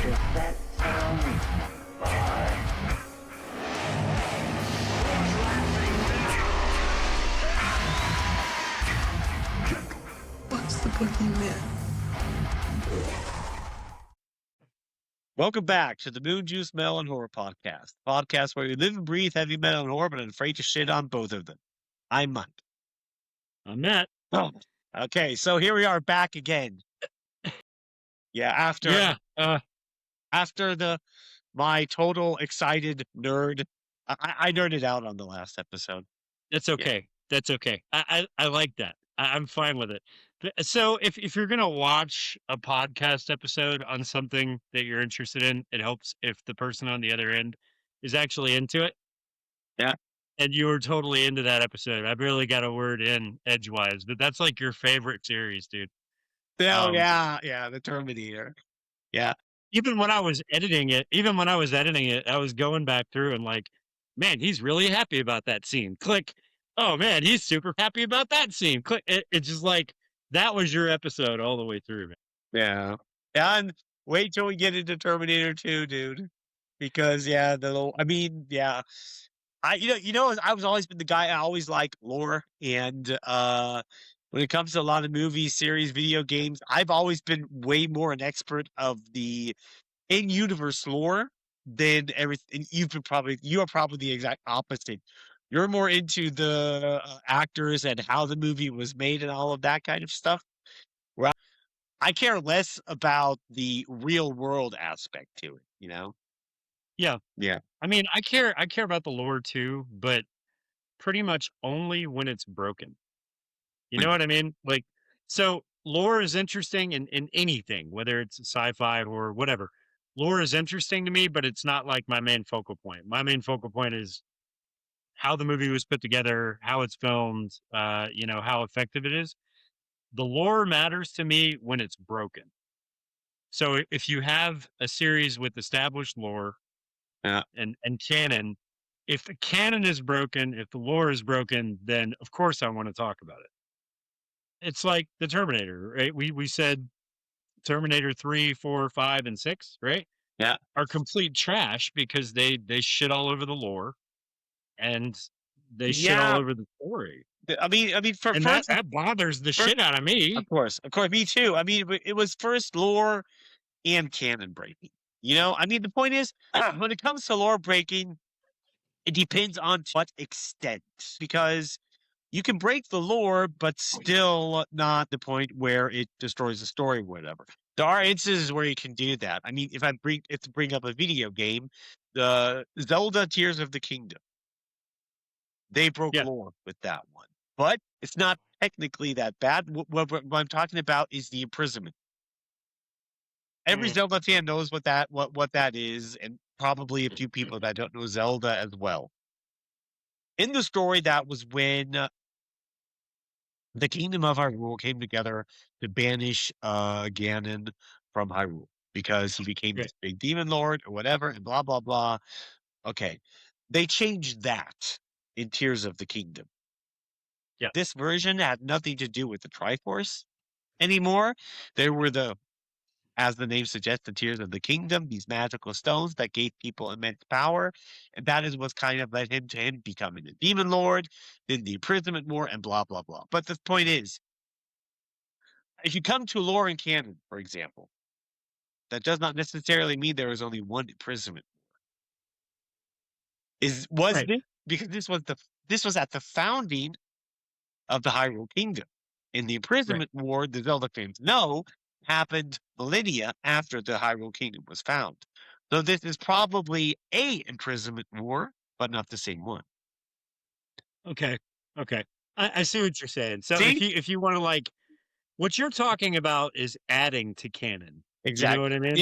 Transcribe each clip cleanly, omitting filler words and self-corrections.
Does that sound fine? What's the boogeyman? Welcome back to the Moonjuice Metal and Horror Podcast. Podcast where we live and breathe heavy metal and horror, but I'm afraid to shit on both of them. I'm Mike. I'm Matt. Oh, okay, so here we are back again. Yeah, after my total excited nerd, I nerded out on the last episode. That's okay. Yeah. That's okay. I like that. I'm fine with it. So if you're gonna watch a podcast episode on something that you're interested in, it helps if the person on the other end is actually into it. Yeah. And you were totally into that episode. I barely got a word in edgewise, but that's like your favorite series, dude. Oh, yeah, the Terminator. Yeah. Even when I was editing it, I was going back through and like, man, he's really happy about that scene. Click. Oh man, he's super happy about that scene. Click. It's just like that was your episode all the way through, man. Yeah. And wait till we get into Terminator 2, dude. Because I was always been the guy. I always like lore, and when it comes to a lot of movies, series, video games, I've always been way more an expert of the in-universe lore than everything. You are probably the exact opposite. You're more into the actors and how the movie was made and all of that kind of stuff. Where I care less about the real world aspect to it, you know? Yeah. Yeah. I mean, I care about the lore too, but pretty much only when it's broken. You know what I mean? Like, so lore is interesting in anything, whether it's sci-fi or whatever. Lore is interesting to me, but it's not like my main focal point. My main focal point is how the movie was put together, how it's filmed, how effective it is. The lore matters to me when it's broken. So if you have a series with established lore and canon, if the canon is broken, if the lore is broken, then of course I want to talk about it. It's like the Terminator, right? We said Terminator 3, 4, 5, and 6, right? Yeah. Are complete trash because they shit all over the lore and they shit all over the story. I mean, that bothers the shit out of me. Of course, me too. I mean, it was first lore and canon breaking. You know, I mean, the point is, when it comes to lore breaking, it depends on to what extent, because you can break the lore, but still not the point where it destroys the story or whatever. There are instances where you can do that. I mean, if to bring up a video game, the Zelda Tears of the Kingdom, they broke lore with that one, but it's not technically that bad. What I'm talking about is the imprisonment. Every Zelda fan knows what that is, and probably a few people that don't know Zelda as well. In the story, that was when the Kingdom of Hyrule came together to banish Ganon from Hyrule because he became this big demon lord or whatever, and blah blah blah. Okay, they changed that in Tears of the Kingdom. Yeah, this version had nothing to do with the Triforce anymore. They were as the name suggests, the Tears of the Kingdom, these magical stones that gave people immense power. And that is what's kind of led him to becoming a demon lord, then the imprisonment war, and blah, blah, blah. But the point is, if you come to lore and canon, for example, that does not necessarily mean there is only one imprisonment war. Because this was at the founding of the Hyrule Kingdom. In the imprisonment war, the Zelda fans know, happened millennia after the Hyrule Kingdom was found. So this is probably a imprisonment war, but not the same one. Okay. I see what you're saying. So if you want to, like, what you're talking about is adding to canon. Exactly. You know what I mean?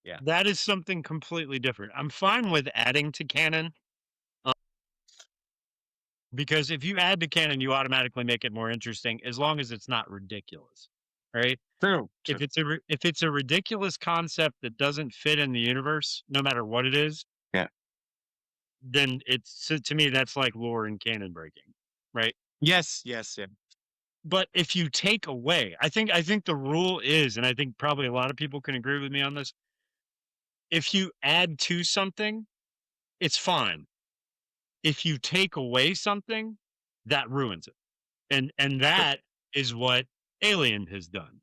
Yeah. That is something completely different. I'm fine with adding to canon. Because if you add to canon, you automatically make it more interesting as long as it's not ridiculous. Right? True. If it's a ridiculous concept that doesn't fit in the universe, no matter what it is, then to me that's like lore and canon breaking, right? Yes. But if you take away, I think the rule is, and I think probably a lot of people can agree with me on this. If you add to something, it's fine. If you take away something, that ruins it. And that is what Alien has done.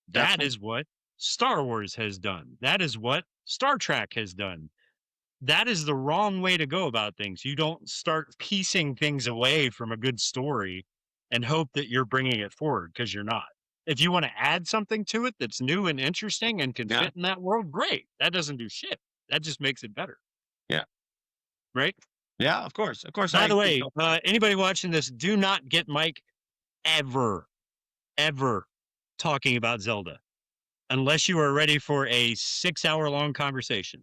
That is what Star Wars has done. That is what Star Trek has done. That is the wrong way to go about things. You don't start piecing things away from a good story and hope that you're bringing it forward, because you're not. If you want to add something to it that's new and interesting and can fit in that world, great. That doesn't do shit. That just makes it better. Yeah. Right? Yeah, of course. Of course. By the way, anybody watching this, do not get Mike ever talking about Zelda unless you are ready for a 6-hour long conversation.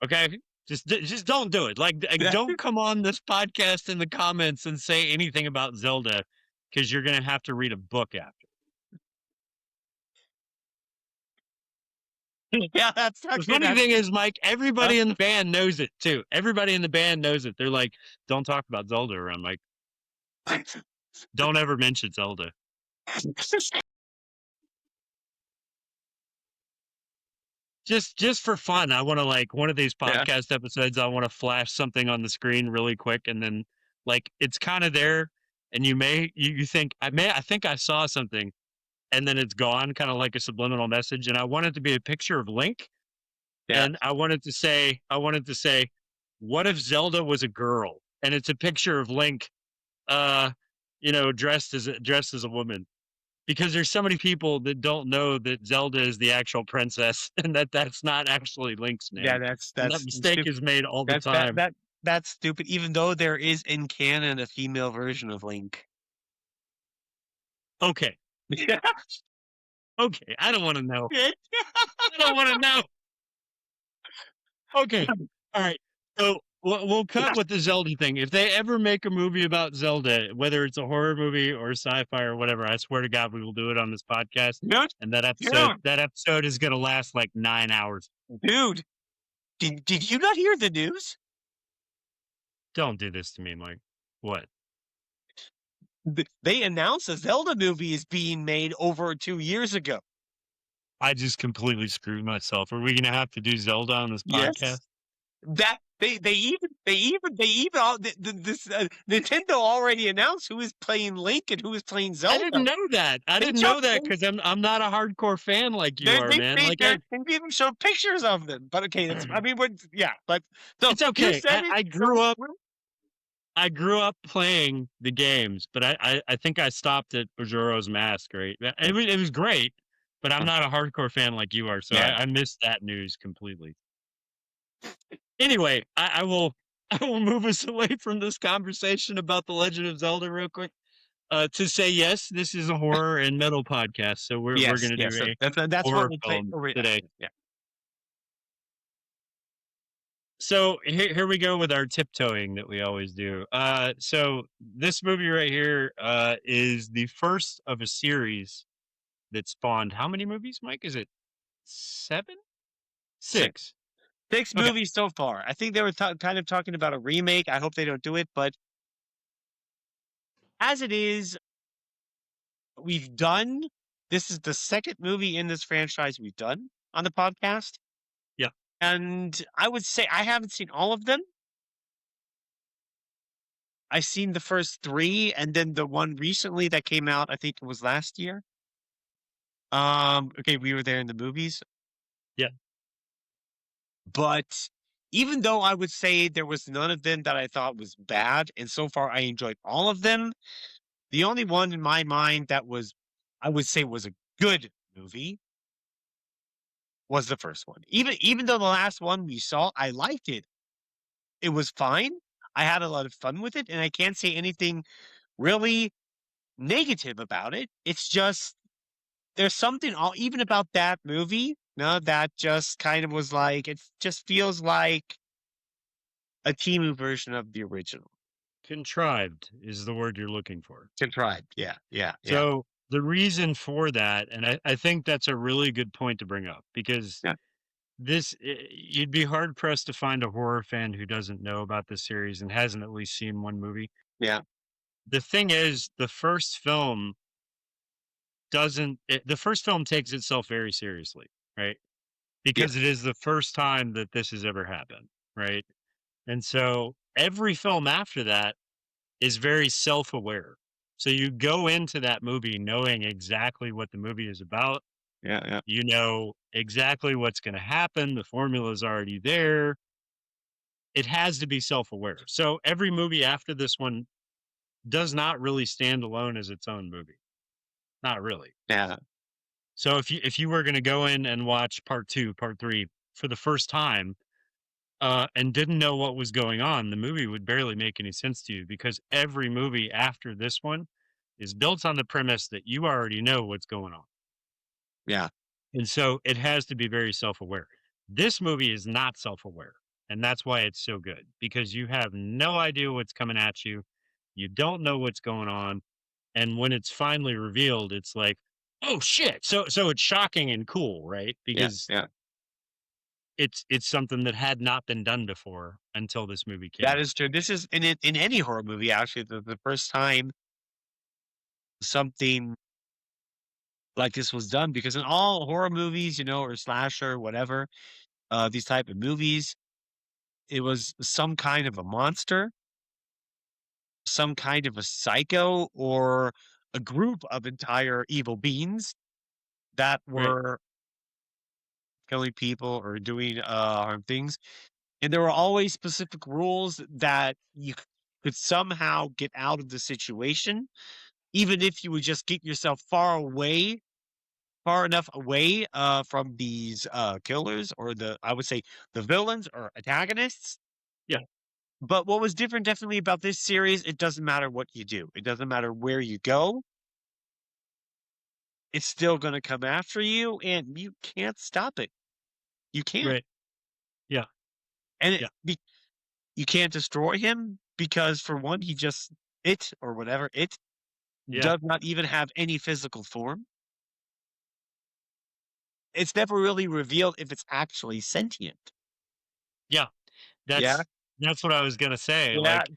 Okay? Just don't do it. Like, don't come on this podcast in the comments and say anything about Zelda, because you're going to have to read a book after. Yeah, that's The funny thing is, Mike, everybody in the band knows it too. Everybody in the band knows it. They're like, don't talk about Zelda around Mike. Don't ever mention Zelda. Just for fun, I want to, like, one of these podcast episodes, I want to flash something on the screen really quick, and then, like, it's kind of there, and you think I think I saw something, and then it's gone, kind of like a subliminal message, and I want it to be a picture of Link, and I wanted to say, what if Zelda was a girl, and it's a picture of Link, dressed as a woman. Because there's so many people that don't know that Zelda is the actual princess, and that's not actually Link's name. Yeah, that's that mistake is made all the time. That's stupid. Even though there is in canon a female version of Link. Okay. Yeah. Okay. I don't want to know. I don't want to know. Okay. All right. So we'll cut with the Zelda thing. If they ever make a movie about Zelda, whether it's a horror movie or sci-fi or whatever, I swear to God, we will do it on this podcast. And that episode is going to last like 9 hours. Dude, did you not hear the news? Don't do this to me, Mike. What? They announced a Zelda movie is being made over 2 years ago. I just completely screwed myself. Are we going to have to do Zelda on this podcast? That Nintendo already announced who is playing Link and who is playing Zelda. I didn't know that. I didn't know that because I'm not a hardcore fan like you are, man. They even showed pictures of them. But okay, but so it's okay. I grew up playing the games, but I think I stopped at Majora's Mask. Right, it was great, but I'm not a hardcore fan like you are, so I missed that news completely. Anyway, I will move us away from this conversation about the Legend of Zelda real quick to say, yes, this is a horror and metal podcast, so we're going to do that's horror what film today. Yeah. So here we go with our tiptoeing that we always do. So this movie right here is the first of a series that spawned how many movies, Mike? Is it 7? 6. 6 movies so far. I think they were kind of talking about a remake. I hope they don't do it, but as it is, this is the second movie in this franchise we've done on the podcast. Yeah. And I would say I haven't seen all of them. I've seen the first 3, and then the one recently that came out, I think it was last year. Okay, we were there in the movies. Yeah. But even though I would say there was none of them that I thought was bad, and so far I enjoyed all of them, the only one in my mind that I would say was a good movie was the first one. Even though the last one we saw, I liked it. It was fine. I had a lot of fun with it, and I can't say anything really negative about it. It's just there's something even about that movie, that just kind of was like, it just feels like a Timu version of the original. Contrived is the word you're looking for. Contrived, yeah. So the reason for that, and I think that's a really good point to bring up, because you'd be hard pressed to find a horror fan who doesn't know about this series and hasn't at least seen one movie. Yeah. The thing is, the first film the first film takes itself very seriously, right? Yeah. Because it is the first time that this has ever happened, right? And so every film after that is very self-aware. So you go into that movie knowing exactly what the movie is about. Yeah. Yeah. You know exactly what's going to happen. The formula is already there. It has to be self-aware. So every movie after this one does not really stand alone as its own movie. Not really. Yeah. So if you were going to go in and watch part 2, part 3 for the first time, and didn't know what was going on, the movie would barely make any sense to you because every movie after this one is built on the premise that you already know what's going on. Yeah. And so it has to be very self-aware. This movie is not self-aware, and that's why it's so good because you have no idea what's coming at you. You don't know what's going on, and when it's finally revealed, it's like, "Oh shit." So it's shocking and cool, right? Yeah. Because Yeah. it's something that had not been done before until this movie came That out. is true. This is in any horror movie, actually, the first time something like this was done, because in all horror movies, or slasher, whatever, these type of movies, it was some kind of a monster, some kind of a psycho, or a group of entire evil beings that Right. were killing people or doing harm things. And there were always specific rules that you could somehow get out of the situation, even if you would just get yourself far enough away from these killers, or I would say the villains or antagonists. Yeah. But what was different definitely about this series, it doesn't matter what you do. It doesn't matter where you go. It's still going to come after you, and you can't stop it. You can't. Right. Yeah. And Yeah. you can't destroy him because, for one, it or whatever, it Yeah. does not even have any physical form. It's never really revealed if it's actually sentient. Yeah. Yeah. That's what I was gonna say. Yeah. Like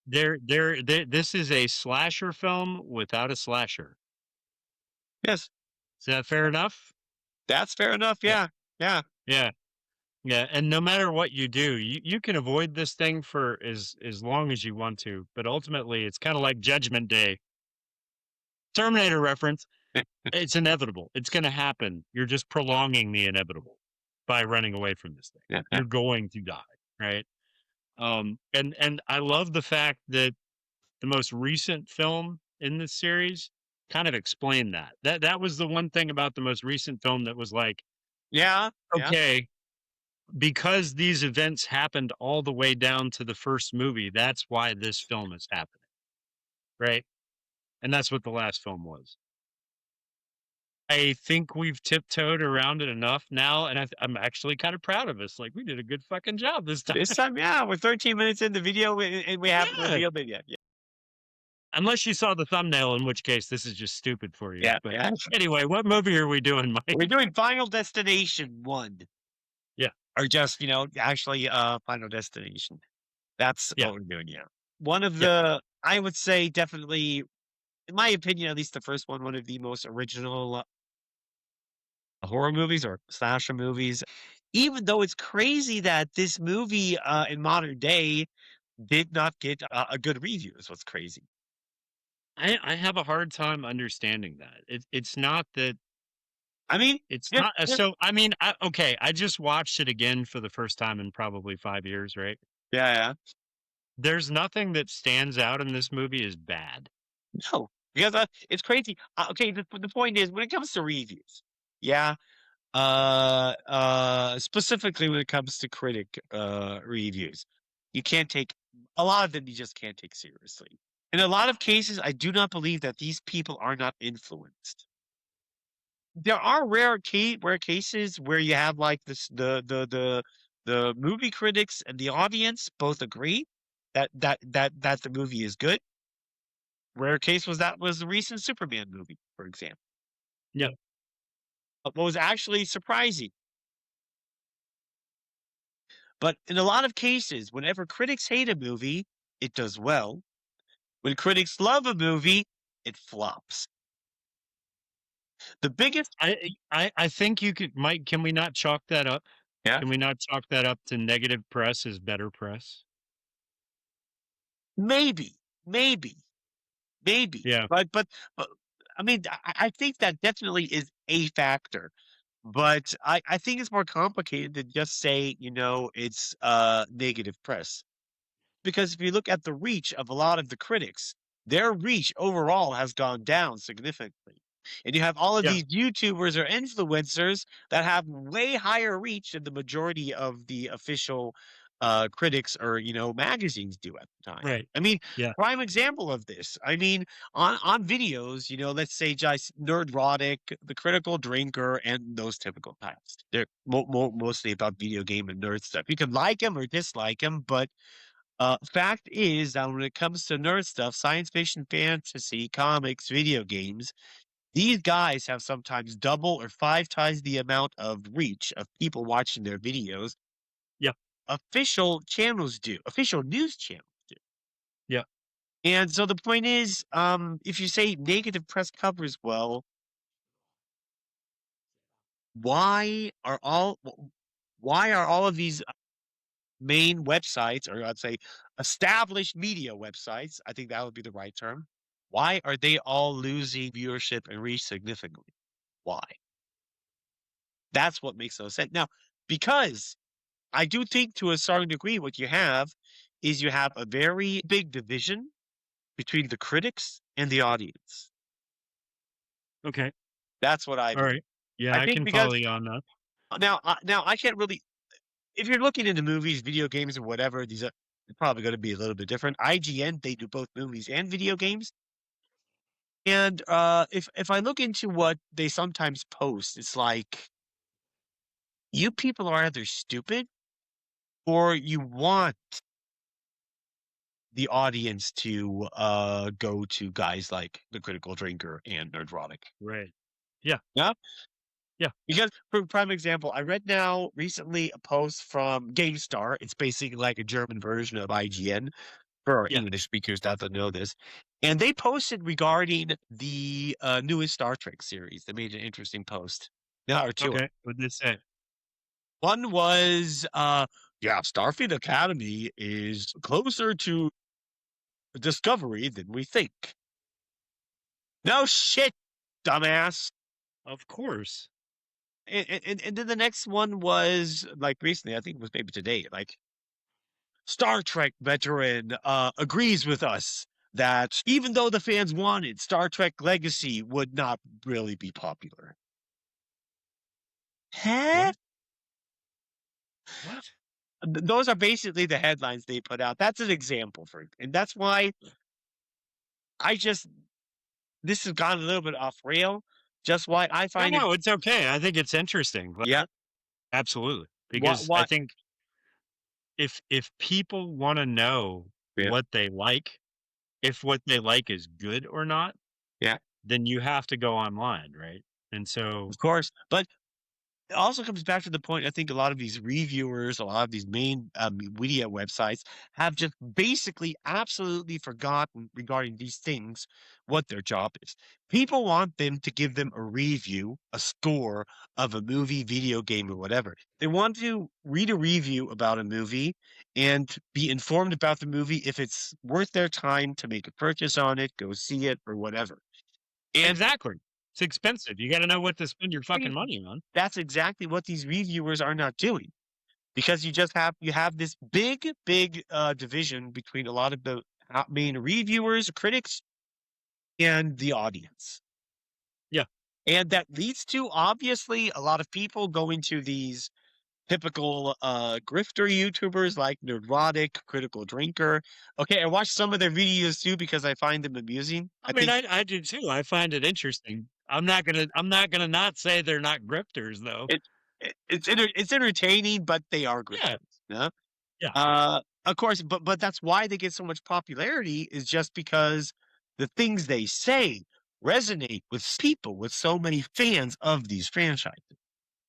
this is a slasher film without a slasher. Yes. Is that fair enough? That's fair enough. Yeah. Yeah. Yeah. Yeah. Yeah. And no matter what you do, you can avoid this thing for as long as you want to, but ultimately it's kind of like Judgment Day. Terminator reference. It's inevitable. It's gonna happen. You're just prolonging the inevitable by running away from this thing. Yeah. Yeah. You're going to die, right? And I love the fact that the most recent film in this series kind of explained that. That was the one thing about the most recent film that was like, Yeah. Yeah. okay, because these events happened all the way down to the first movie, that's why this film is happening. Right? And that's what the last film was. I think we've tiptoed around it enough now, and I'm actually kind of proud of us. Like we did a good fucking job this time. This time, yeah, we're 13 minutes in the video, and we haven't Yeah. revealed it yet. Yeah. Unless you saw the thumbnail, in which case this is just stupid for you. Yeah. But Yeah. anyway, what movie are we doing, Mike? We're doing Final Destination 1. Yeah. Or just, actually, Final Destination. That's Yeah. what we're doing, yeah. One of the, I would say, definitely, in my opinion, at least the first one of the most original horror movies or slasher movies. Even though it's crazy that this movie in modern day did not get a good review, is what's crazy. I have a hard time understanding that. It's not that I mean, it's yeah, not yeah, so I mean, okay, I just watched it again for the first time in probably 5 years, right? yeah. There's nothing that stands out in this movie as bad. No, because it's crazy. Okay, the point is, when it comes to reviews, yeah, specifically when it comes to critic reviews, you can't take a lot of them. You just can't take seriously. In a lot of cases, I do not believe that these people are not influenced. There are rare cases where you have like this the movie critics and the audience both agree that the movie is good. Rare case was the recent Superman movie, for example. Yeah. What was actually surprising. But in a lot of cases, whenever critics hate a movie, it does well. When critics love a movie, it flops. The biggest, I think you could, Mike. Can we not chalk that up? yeah, Can we not chalk that up to negative press is better press? maybe, maybe, maybe, Yeah. but I mean, I think that definitely is a factor. But I think it's more complicated than just say, it's negative press. Because if you look at the reach of a lot of the critics, their reach overall has gone down significantly. And you have all of Yeah. these YouTubers or influencers that have way higher reach than the majority of the official critics or magazines do at the time. Right. I mean, Yeah. prime example of this. I mean, on videos, let's say just Nerdrotic, the Critical Drinker, and those typical types. They're mostly about video game and nerd stuff. You can like them or dislike them, but fact is that when it comes to nerd stuff, science fiction, fantasy, comics, video games, these guys have sometimes double or 5 times the amount of reach of people watching their videos. Yeah. Official channels do. Official news channels do. Yeah. And so the point is, if you say negative press covers well, why are all of these main websites, or I'd say established media websites, I think that would be the right term. Why are they all losing viewership and reach significantly? Why? That's what makes no sense. Now, because I do think to a certain degree what you have is you have a very big division between the critics and the audience. Okay. That's what I All believe. right. Yeah, I I think can because follow you on that. now I can't really, if you're looking into movies, video games, or whatever, these are probably going to be a little bit different. IGN, they do both movies and video games. And if I look into what they sometimes post, it's like you people are either stupid or you want the audience to go to guys like the Critical Drinker and Nerdrotic. Right. Yeah. Yeah. Yeah. Because, for prime example, I read now recently a post from GameStar. It's basically like a German version of IGN for our Yeah. English speakers that don't know this. And they posted regarding the newest Star Trek series. They made an interesting post. Now, or two. Okay. What did they say? One was, yeah, Starfleet Academy is closer to Discovery than we think. No shit, dumbass. Of course. And then the next one was like recently, I think it was maybe today, like Star Trek veteran agrees with us that even though the fans wanted, Star Trek Legacy would not really be popular. Huh? What? Those are basically the headlines they put out. That's an example and that's why this has gone a little bit off rail. Just why I No, find it. no, it's okay. I think it's interesting. Yeah. Absolutely. Because I What? think if people want to know Yeah. what they like, if what they like is good or not, Yeah. then you have to go online, right? And so Of course. But it also comes back to the point. I think a lot of these reviewers, a lot of these main media websites have just basically absolutely forgotten regarding these things what their job is. People want them to give them a review, a score of a movie, video game, or whatever. They want to read a review about a movie and be informed about the movie if it's worth their time to make a purchase on it, go see it, or whatever. And exactly. It's expensive. You got to know what to spend your fucking money on. that's exactly what these reviewers are not doing, because you have this big division between a lot of the main reviewers, critics, and the audience. Yeah. And that leads to obviously a lot of people going to these typical grifter YouTubers like Nerdrotic, Critical Drinker. Okay, I watch some of their videos too because I find them amusing. I mean, I do too. I find it interesting. I'm not gonna not say they're not grifters though. It's entertaining, but they are grifters. Yeah. Yeah. Of course, but that's why they get so much popularity, is just because the things they say resonate with people, with so many fans of these franchises.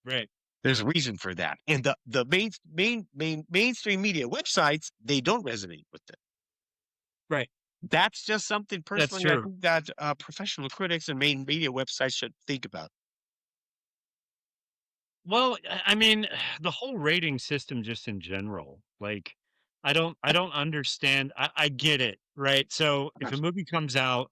Right. There's a reason for that, and the mainstream media websites, they don't resonate with them. Right. That's just something That's personally I true. think that professional critics and main media websites should think about. Well, I mean, the whole rating system just in general, like, I don't understand. I get it, right? So if a movie comes out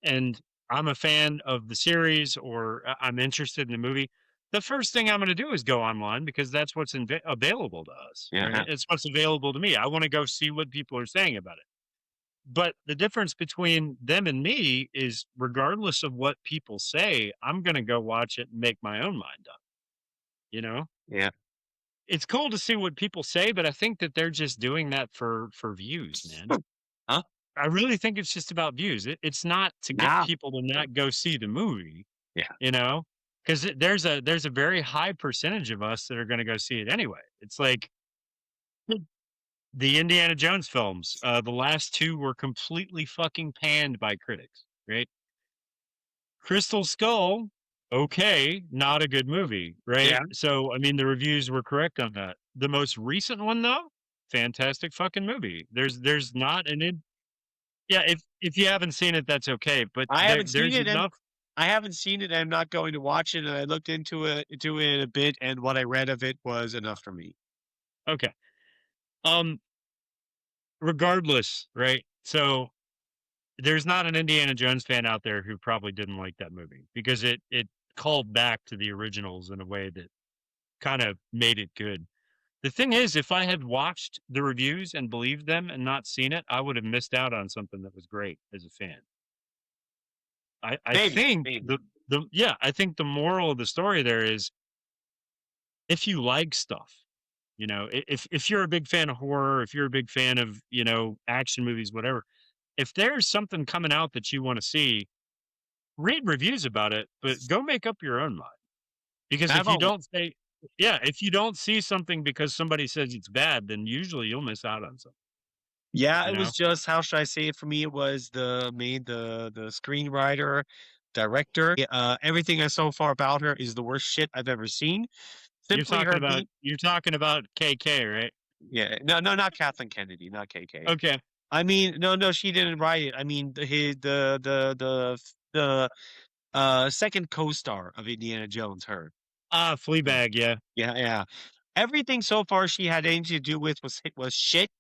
and I'm a fan of the series or I'm interested in the movie, the first thing I'm going to do is go online because that's what's available to us, Yeah. right? It's what's available to me. I want to go see what people are saying about it. But the difference between them and me is regardless of what people say, I'm going to go watch it and make my own mind up, you know? Yeah. It's cool to see what people say, but I think that they're just doing that for views, man. Huh? I really think it's just about views. It's not to get Nah. people to not go see the movie, Yeah. you know, because there's a very high percentage of us that are going to go see it anyway. It's like the Indiana Jones films. The last two were completely fucking panned by critics, right? Crystal Skull, okay, not a good movie, right? Yeah. So, I mean, the reviews were correct on that. The most recent one, though, fantastic fucking movie. There's not an in, yeah. If you haven't seen it, that's okay. But I haven't seen there's it, and enough. I haven't seen it. I'm not going to watch it. And I looked into it a bit, and what I read of it was enough for me. Okay. Um. Regardless, right? So there's not an Indiana Jones fan out there who probably didn't like that movie because it called back to the originals in a way that kind of made it good. The thing is, if I had watched the reviews and believed them and not seen it, I would have missed out on something that was great as a fan. I Maybe. think Maybe. I think the moral of the story there is if you like stuff, you know, if you're a big fan of horror, if you're a big fan of, you know, action movies, whatever, if there's something coming out that you want to see, read reviews about it, but go make up your own mind. Because I've if you always, don't say, yeah, if you don't see something because somebody says it's bad, then usually you'll miss out on something, yeah, you it know? was just how should I say it? For me, it was the screenwriter, director. Everything I so far about her is the worst shit I've ever seen. Simply her being, You're talking about KK, right? yeah, no, not Kathleen Kennedy, not KK. Okay. I mean, no, she didn't write it. I mean, the second co-star of Indiana Jones, her. Ah, Fleabag, yeah. Yeah. Everything so far she had anything to do with was shit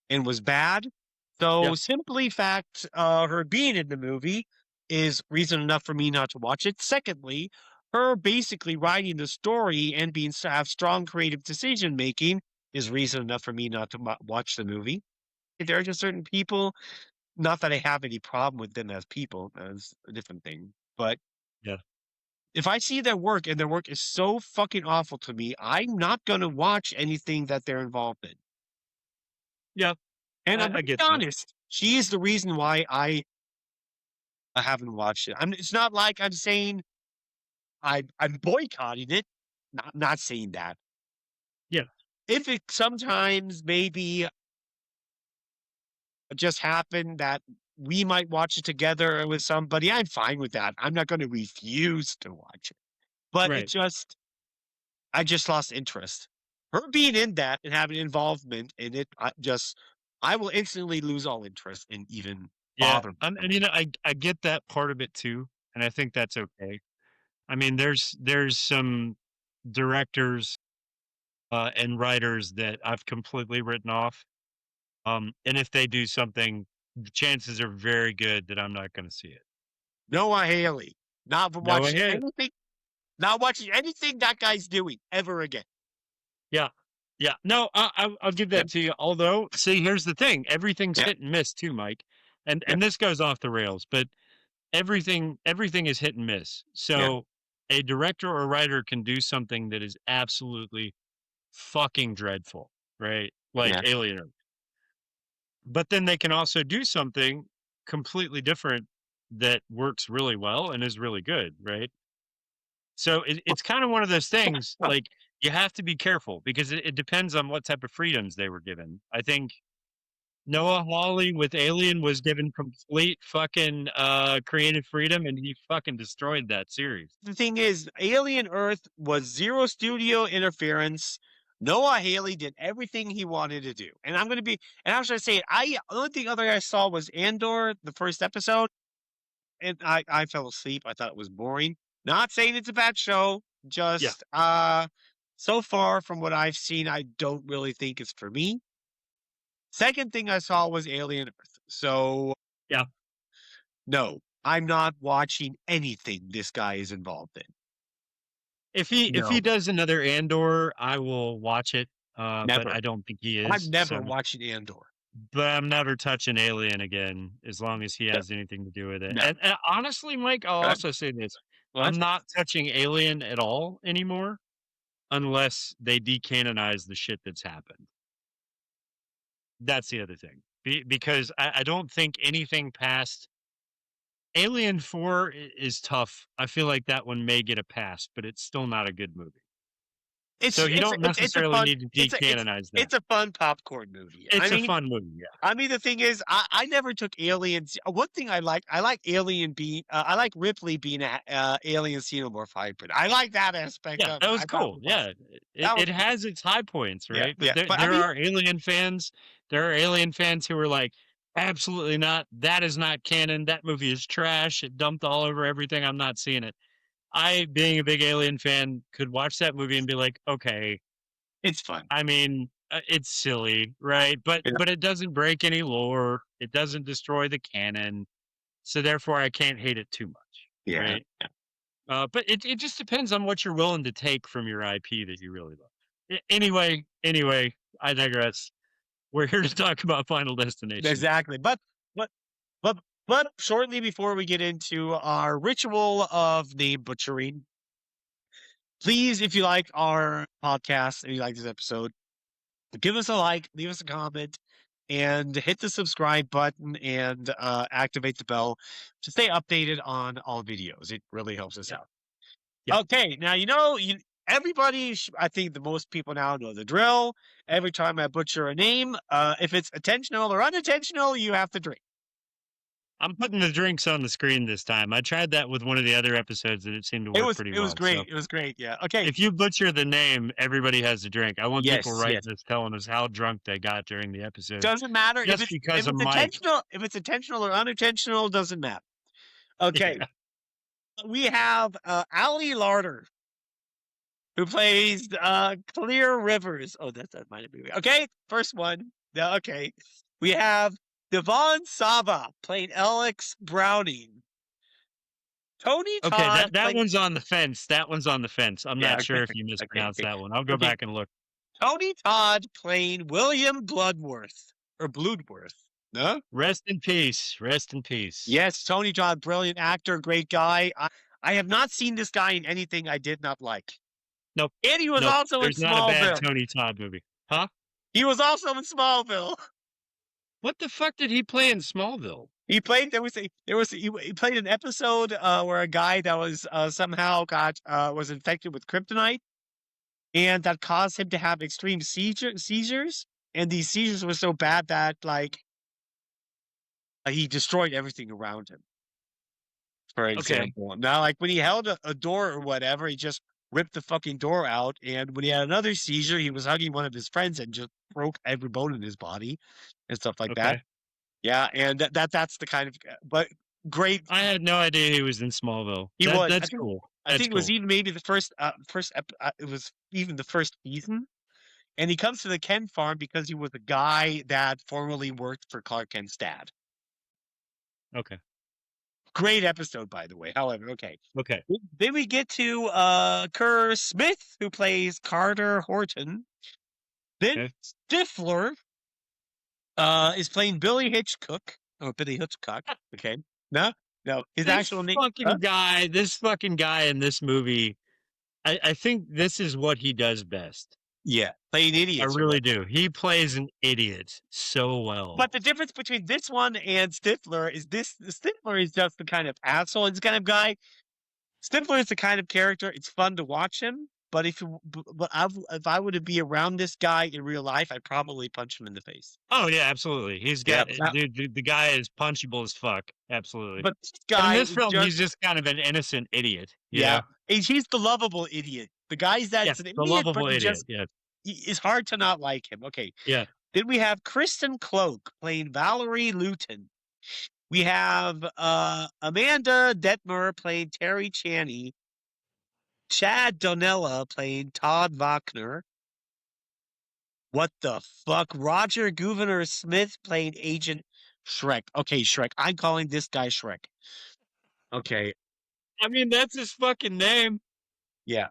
and was bad. So Yeah. simply fact, her being in the movie is reason enough for me not to watch it. Secondly, her basically writing the story and being have strong creative decision making is reason enough for me not to watch the movie. There are just certain people, not that I have any problem with them as people, as a different thing, but Yeah. if I see their work and their work is so fucking awful to me, I'm not gonna watch anything that they're involved in. Yeah. And I'm I gonna be get that. honest, she is the reason why I haven't watched it. It's not like I'm saying I'm boycotting it. Not saying that. Yeah. If it sometimes maybe just happened that we might watch it together with somebody, I'm fine with that. I'm not gonna refuse to watch it. But Right. I just lost interest. Her being in that and having involvement in it, I will instantly lose all interest and even Yeah. bother And myself. you know, I get that part of it too. And I think that's okay. I mean, there's some directors and writers that I've completely written off. And if they do something, the chances are very good that I'm not going to see it. Noah Haley, not No, watching hey, anything, not watching anything that guy's doing ever again. yeah, yeah. No, I'll give that Yep. to you. Although, see, here's the thing: everything's Yeah. hit and miss too, Mike. And Yeah. this goes off the rails, but everything is hit and miss. Yeah. So a director or writer can do something that is absolutely fucking dreadful, right? Like Yeah. Alien Earth. But then they can also do something completely different that works really well and is really good, right? So it's kind of one of those things, Huh. like you have to be careful because it depends on what type of freedoms they were given. I think Noah Hawley with Alien was given complete fucking creative freedom and he fucking destroyed that series. The thing is, Alien Earth was zero studio interference. Noah Haley did everything he wanted to do. And I'm going to say it. The only thing other I saw was Andor, the first episode. And I fell asleep. I thought it was boring. Not saying it's a bad show. Just, so far from what I've seen, I don't really think it's for me. Second thing I saw was Alien Earth. So, Yeah. No, I'm not watching anything this guy is involved in. If he does another Andor, I will watch it. But Never. I don't think he is. I'm never watching Andor. But I'm never touching Alien again, as long as he has anything to do with it. No. And honestly, Mike, I'll also say this: What? I'm not touching Alien at all anymore, unless they decanonize the shit that's happened. That's the other thing, because I don't think anything past Alien 4 is tough. I feel like that one may get a pass, but it's still not a good movie. So you don't necessarily need to decanonize that. It's a fun popcorn movie. It's a fun movie, yeah. I mean, the thing is, I never took Aliens. One thing I like Alien being, I like Ripley being a Alien Xenomorph hybrid. I like that aspect of it. That was cool. Yeah, it has its high points, right? Yeah, But there are Alien fans. There are Alien fans who are like, absolutely not. That is not canon. That movie is trash. It dumped all over everything. I'm not seeing it. I, being a big Alien fan, could watch that movie and be like, okay, it's fun. I mean, it's silly, right? But it doesn't break any lore. It doesn't destroy the canon. So therefore, I can't hate it too much. Yeah. Right? But it just depends on what you're willing to take from your IP that you really love. Anyway, I digress. We're here to talk about Final Destination. Exactly. But shortly before we get into our ritual of name butchering, please, if you like our podcast and you like this episode, give us a like, leave us a comment, and hit the subscribe button and activate the bell to stay updated on all videos. It really helps us out. Yeah. Okay, now everybody, I think the most people now know the drill. Every time I butcher a name, if it's intentional or unintentional, you have to drink. I'm putting the drinks on the screen this time. I tried that with one of the other episodes, and it seemed to work pretty well. It was great. So it was great. Yeah. Okay. if you butcher the name, everybody has a drink. I want people writing Yes. this telling us how drunk they got during the episode. Doesn't matter Just if because it's of Mike. intentional. If it's intentional or unintentional, doesn't matter. Okay. We have Ali Larder, who plays Clear Rivers. Oh, that might have been okay. First one. Okay. We have Devon Saba playing Alex Browning. Tony Todd. Okay, that one's on the fence. That one's on the fence. I'm not sure if you mispronounced that one. I'll go back and look. Tony Todd playing William Bloodworth or Bloodworth. No? Rest in peace. Rest in peace. Yes, Tony Todd, brilliant actor, great guy. I have not seen this guy in anything I did not like. Nope. And he was also in Smallville. There's not a bad Smallville. Tony Todd movie. Huh? He was also in Smallville. What the fuck did he play in Smallville? He played. He played an episode where a guy that was somehow was infected with kryptonite, and that caused him to have extreme seizures. And these seizures were so bad that he destroyed everything around him. For example, now when he held a door or whatever, he just ripped the fucking door out. And when he had another seizure, he was hugging one of his friends and just broke every bone in his body and stuff like that. Yeah, and that's the kind of but great. I had no idea he was in Smallville. That's cool. I think it was even maybe the first it was even the first season. And he comes to the Kent farm because he was a guy that formerly worked for Clark Kent's dad. Okay. Great episode, by the way. However, okay. Then we get to Kerr Smith, who plays Carter Horton. Then Stifler is playing Billy Hitchcock. Oh, Billy Hitchcock. Okay. No. His actual name. This fucking guy in this movie, I think this is what he does best. Yeah, playing idiots. I really do. He plays an idiot so well. But the difference between this one and Stifler is Stifler is just the kind of asshole. He's the kind of guy. Stifler is the kind of character. It's fun to watch him. But if I were to be around this guy in real life, I'd probably punch him in the face. Oh yeah, absolutely. He's got dude, the guy is punchable as fuck. Absolutely. But this guy in this film, he's just kind of an innocent idiot. Yeah, he's the lovable idiot. The guy's that's an idiot, the lovable but idiot. it's hard to not like him. Okay. Yeah. Then we have Kristen Cloak playing Valerie Luton. We have Amanda Detmer playing Terry Chaney. Chad Donella playing Todd Wagner. What the fuck? Roger Gouverneur Smith playing Agent Shrek. Okay, Shrek. I'm calling this guy Shrek. Okay. I mean, that's his fucking name. Yeah.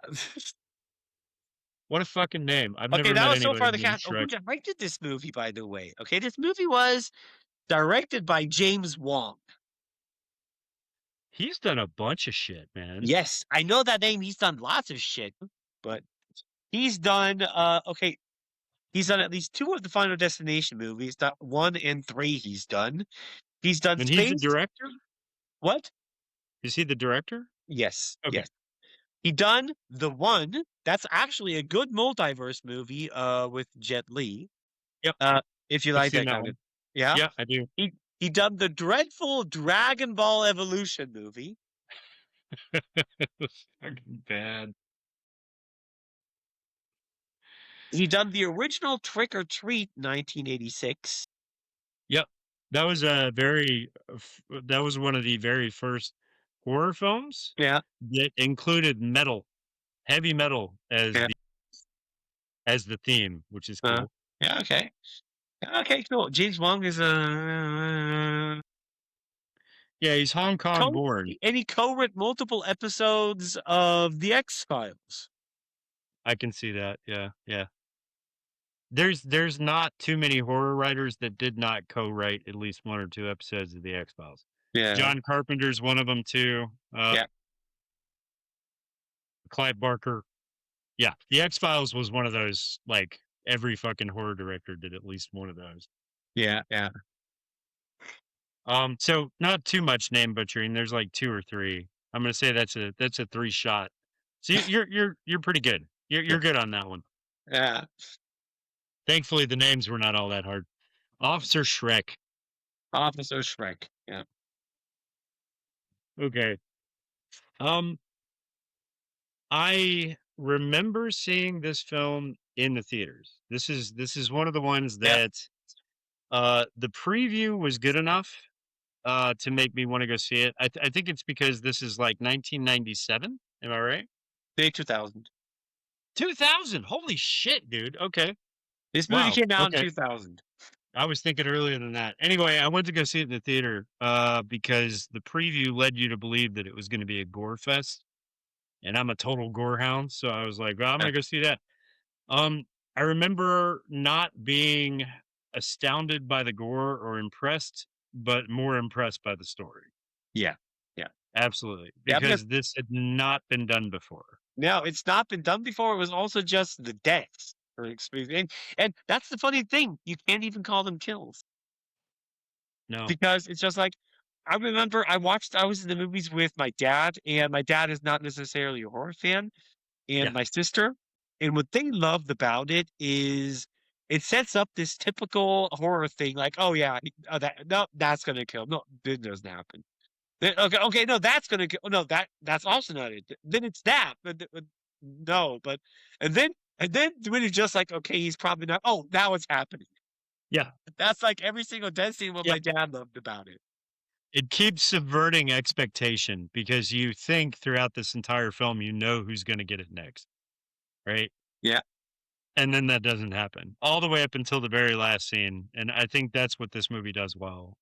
What a fucking name. I've Okay, never that met was so anybody far the named cast. Oh, who Shrek. directed this movie, by the way? Okay, this movie was directed by James Wong. He's done a bunch of shit, man. Yes, I know that name. He's done lots of shit, but he's done okay. He's done at least 2 of the Final Destination movies. 1 and 3 he's done. He's done And he's the Space. director? What? Is he the director? Yes. Okay. Yes. He done The One. That's actually a good multiverse movie with Jet Li. Yep. If you I've like seen that that kind one. of. Yeah. Yeah, I do. He done the dreadful Dragon Ball Evolution movie. It was fucking bad. He done the original Trick or Treat 1986. Yep. That was a very that was one of the very first horror films Yeah. that included metal, heavy metal Yeah. as the theme, which is cool. Yeah, okay. Okay, cool. James Wong is a Yeah, he's Hong Kong born. and he co-wrote multiple episodes of The X-Files. I can see that. Yeah, yeah. There's not too many horror writers that did not co-write at least 1 or 2 episodes of the X-Files. Yeah. John Carpenter's one of them too. Yeah. Clive Barker. Yeah, the X-Files was one of those, like, every fucking horror director did at least one of those. Yeah, yeah. So not too much name butchering. There's like 2 or 3. I'm gonna say that's a 3 shot. So you're pretty good. You're good on that one. Yeah. Thankfully, the names were not all that hard. Officer Shrek. Officer Shrek. Yeah. Okay. I remember seeing this film in the theaters. This is one of the ones that the preview was good enough to make me want to go see it. I think it's because this is like 1997. Am I right? Day 2000. 2000. Holy shit, dude. Okay. This movie Wow, came out in okay. 2000. I was thinking earlier than that. Anyway, I went to go see it in the theater because the preview led you to believe that it was going to be a gore fest. And I'm a total gore hound, so I was like, well, I'm going to go see that. I remember not being astounded by the gore or impressed, but more impressed by the story. Yeah. Yeah. Absolutely. Yeah, Because this had not been done before. No, it's not been done before. It was also just the deaths. And that's the funny thing. You can't even call them kills. No. Because it's just like, I remember I was in the movies with my dad, and my dad is not necessarily a horror fan, and my sister. And what they loved about it is it sets up this typical horror thing, like, oh yeah, that's gonna kill. No, it doesn't happen. Okay, no, that's gonna kill. No, that's also not it. Then it's that, but no, but and then when it's just like, okay, he's probably not. Oh, now it's happening. Yeah. That's like every single death scene. What my dad loved about it. It keeps subverting expectation because you think throughout this entire film, you know who's going to get it next. Right? Yeah. And then that doesn't happen all the way up until the very last scene. And I think that's what this movie does well.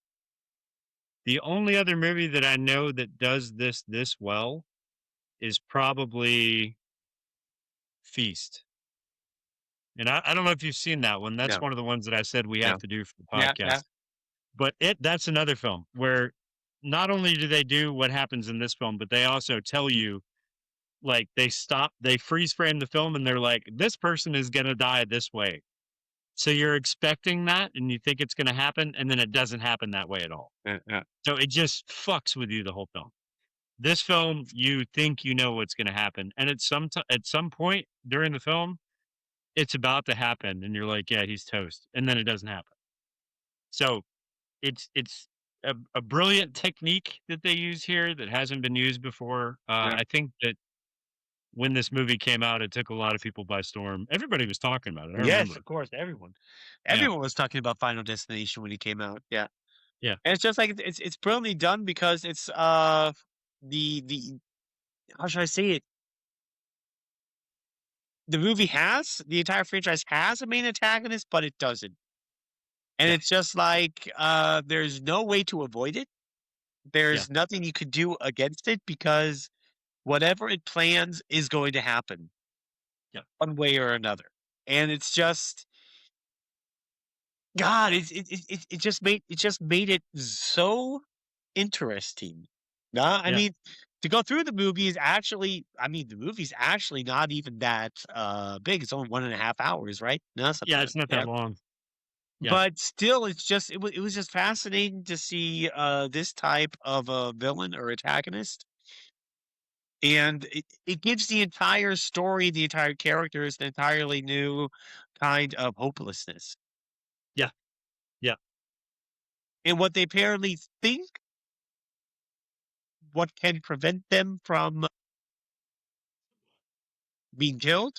The only other movie that I know that does this well is probably Feast. And I don't know if you've seen that one. That's one of the ones that I said we have to do for the podcast. Yeah. But that's another film where not only do they do what happens in this film, but they also tell you, like, they freeze frame the film and they're like, this person is going to die this way. So you're expecting that and you think it's going to happen, and then it doesn't happen that way at all. Yeah. So it just fucks with you the whole film. This film, you think you know what's going to happen. And at some point during the film, it's about to happen. And you're like, yeah, he's toast. And then it doesn't happen. So it's a brilliant technique that they use here that hasn't been used before. I think that when this movie came out, it took a lot of people by storm. Everybody was talking about it. I Yes, remember. of course, everyone. Yeah. Everyone was talking about Final Destination when he came out. Yeah. Yeah. And it's just like it's brilliantly done because it's the how should I say it? The entire franchise has a main antagonist, but it doesn't. And Yeah. it's just like there's no way to avoid it. There's nothing you could do against it because whatever it plans is going to happen. Yeah. One way or another. And it's just God, it just made it so interesting. Nah, I Yeah. mean, to go through the movie is actually, the movie's actually not even that big. It's only 1.5 hours, right? No, something Yeah, like it's not that. that long. Yeah. But still, it was just fascinating to see this type of a villain or antagonist. And it gives the entire story, the entire characters, an entirely new kind of hopelessness. Yeah. Yeah. And what they apparently think, what can prevent them from being killed,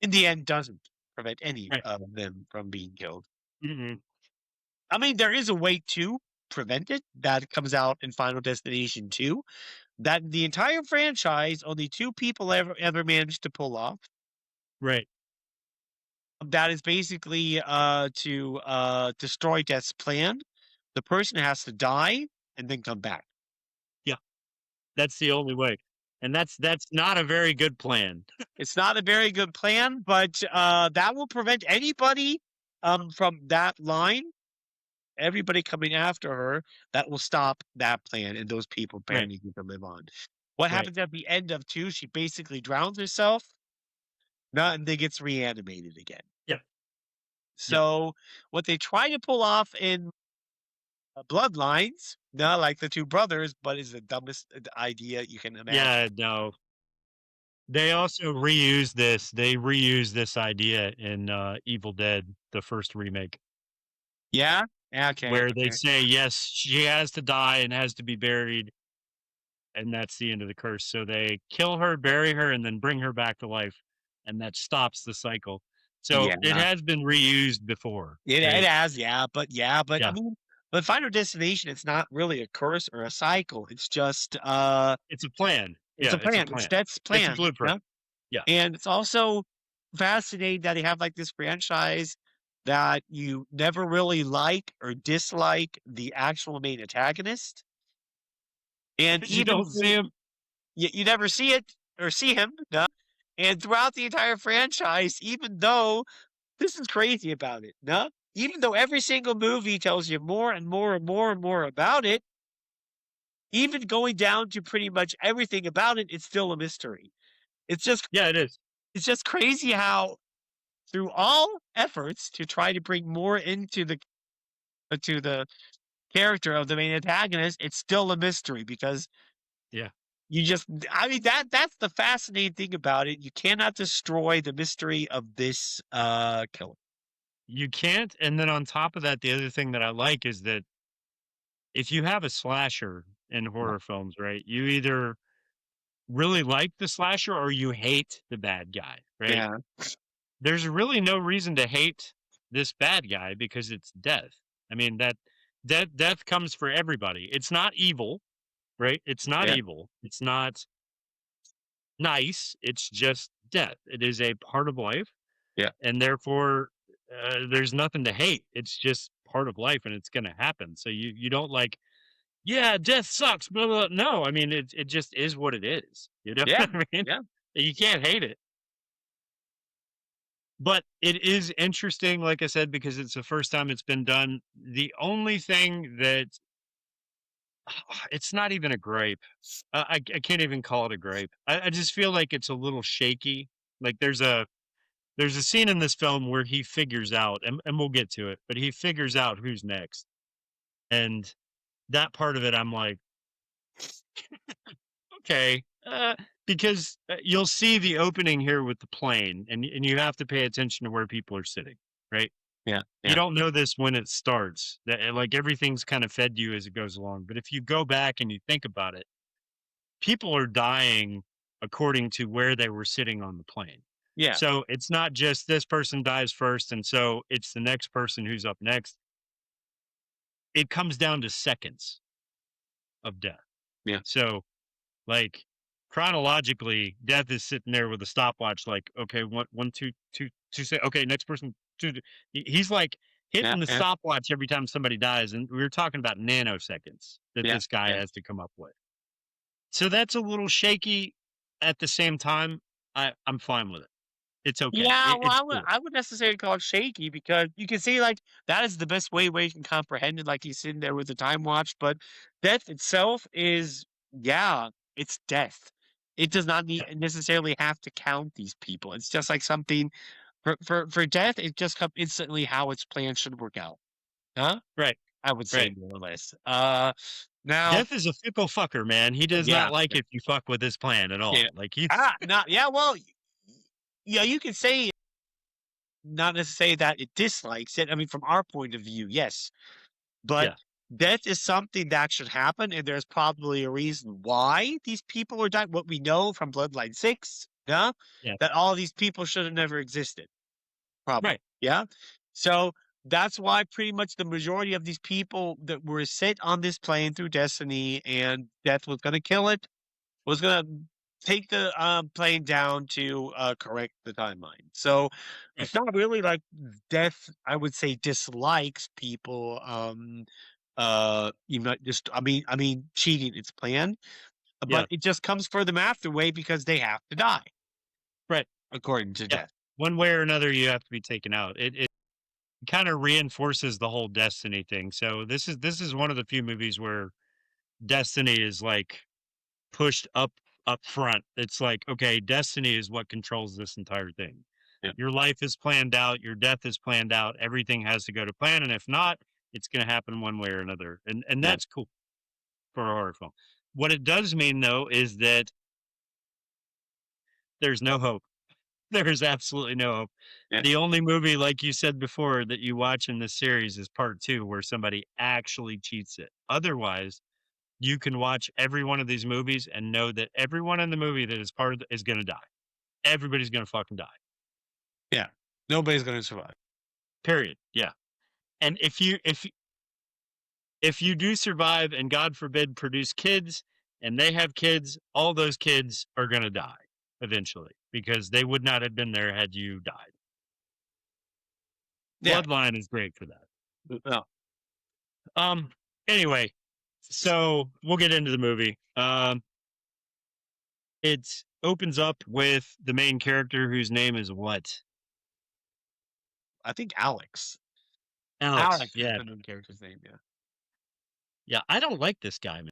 in the end doesn't prevent any Right. of them from being killed. Mm-hmm. I mean, there is a way to prevent it that comes out in Final Destination 2 that the entire franchise, only 2 people ever managed to pull off. Right. That is basically to destroy Death's plan. The person has to die and then come back. Yeah. That's the only way. And that's not a very good plan. It's not a very good plan, but that will prevent anybody from that line, everybody coming after her, that will stop that plan and those people Right. apparently need to live on. What Right. happens at the end of 2, she basically drowns herself, and then gets reanimated again. Yeah. So what they try to pull off in Bloodlines, not like the 2 brothers, but is the dumbest idea you can imagine. Yeah, no. They also reused this. They reused this idea in Evil Dead, the first remake, Yeah? Okay. where they Okay. say, yes, she has to die and has to be buried, and that's the end of the curse. So they kill her, bury her, and then bring her back to life, and that stops the cycle. So it Yeah. has been reused before. It right? has, but I Yeah. mean, but Final Destination, it's not really a curse or a cycle. It's just It's a plan. it's Yeah, a plan. It's Death's It's a plan. blueprint. Yeah. And it's also fascinating that they have like this franchise that you never really like or dislike the actual main antagonist. And You don't see him. you never see it or see him. No. And throughout the entire franchise, even though this is crazy about it, no? Even though every single movie tells you more and more and more and more about it, even going down to pretty much everything about it, it's still a mystery. It's just Yeah, it is. It's just crazy how through all efforts to try to bring more into the character of the main antagonist, it's still a mystery because Yeah. that's the fascinating thing about it. You cannot destroy the mystery of this killer. You can't. And then on top of that, the other thing that I like is that if you have a slasher in horror films, right, you either really like the slasher or you hate the bad guy, right? Yeah. There's really no reason to hate this bad guy because it's death. I mean, death comes for everybody. It's not evil, right? It's not Yeah. evil. It's not nice. It's just death. It is a part of life. Yeah. And therefore, there's nothing to hate. It's just part of life and it's going to happen. So you don't like, yeah, death sucks. Blah, blah. No, I mean, it just is what it is. You know Yeah. what I mean? Yeah. You can't hate it. But it is interesting, like I said, because it's the first time it's been done. The only thing that it's not even a gripe. I can't even call it a gripe. I just feel like it's a little shaky. Like there's a scene in this film where he figures out, and we'll get to it, but he figures out who's next. And that part of it, I'm like, okay, because you'll see the opening here with the plane, and you have to pay attention to where people are sitting, right? Yeah. You don't know this when it starts. Like everything's kind of fed to you as it goes along. But if you go back and you think about it, people are dying according to where they were sitting on the plane. Yeah. So it's not just this person dies first, and so it's the next person who's up next. It comes down to seconds of death. Yeah. So, like, chronologically, death is sitting there with a stopwatch, like, okay, one, two, say, okay, next person, two. He's like hitting the stopwatch every time somebody dies, and we were talking about nanoseconds that this guy has to come up with. So that's a little shaky. At the same time, I'm fine with it. It's okay. Yeah, well, Cool. I would necessarily call it shaky because you can see like that is the best way where you can comprehend it. Like he's sitting there with the time watch, but death itself is it's death. It does not necessarily have to count these people. It's just like something for death. It just comes instantly how its plan should work out. Huh? Right. I would say Right. more or less. Now Death is a fickle fucker, man. He does not like if you fuck with his plan at all. Yeah. Like he's well, yeah, you could say not necessarily that it dislikes it. I mean, from our point of view, yes. But death is something that should happen, and there's probably a reason why these people are dying. What we know from Bloodline 6, that all these people should have never existed. Probably. Right. Yeah. So that's why pretty much the majority of these people that were sent on this plane through destiny and death was going to kill it, was going to take the plane down to correct the timeline. So it's not really like death, I would say, dislikes people you know, just I mean cheating its plan, but it just comes for them after way because they have to die. Right. According to death. One way or another you have to be taken out. It kind of reinforces the whole destiny thing. So this is one of the few movies where destiny is like pushed up front. It's like, okay, destiny is what controls this entire thing. Your life is planned out, your death is planned out, everything has to go to plan, and if not, it's going to happen one way or another. And that's cool for a horror film. What it does mean though is that there's no hope. There is absolutely no hope. The only movie, like you said before, that you watch in this series is part 2, where somebody actually cheats it. Otherwise, you can watch every one of these movies and know that everyone in the movie that is part of is going to die. Everybody's going to fucking die. Yeah. Nobody's going to survive. Period. Yeah. And if you do survive and God forbid produce kids and they have kids, all those kids are going to die eventually because they would not have been there had you died. Bloodline is great for that. Anyway, so we'll get into the movie. It opens up with the main character whose name is what? I think Alex. Alex, yeah. Is the main character's name, yeah. Yeah, I don't like this guy, man.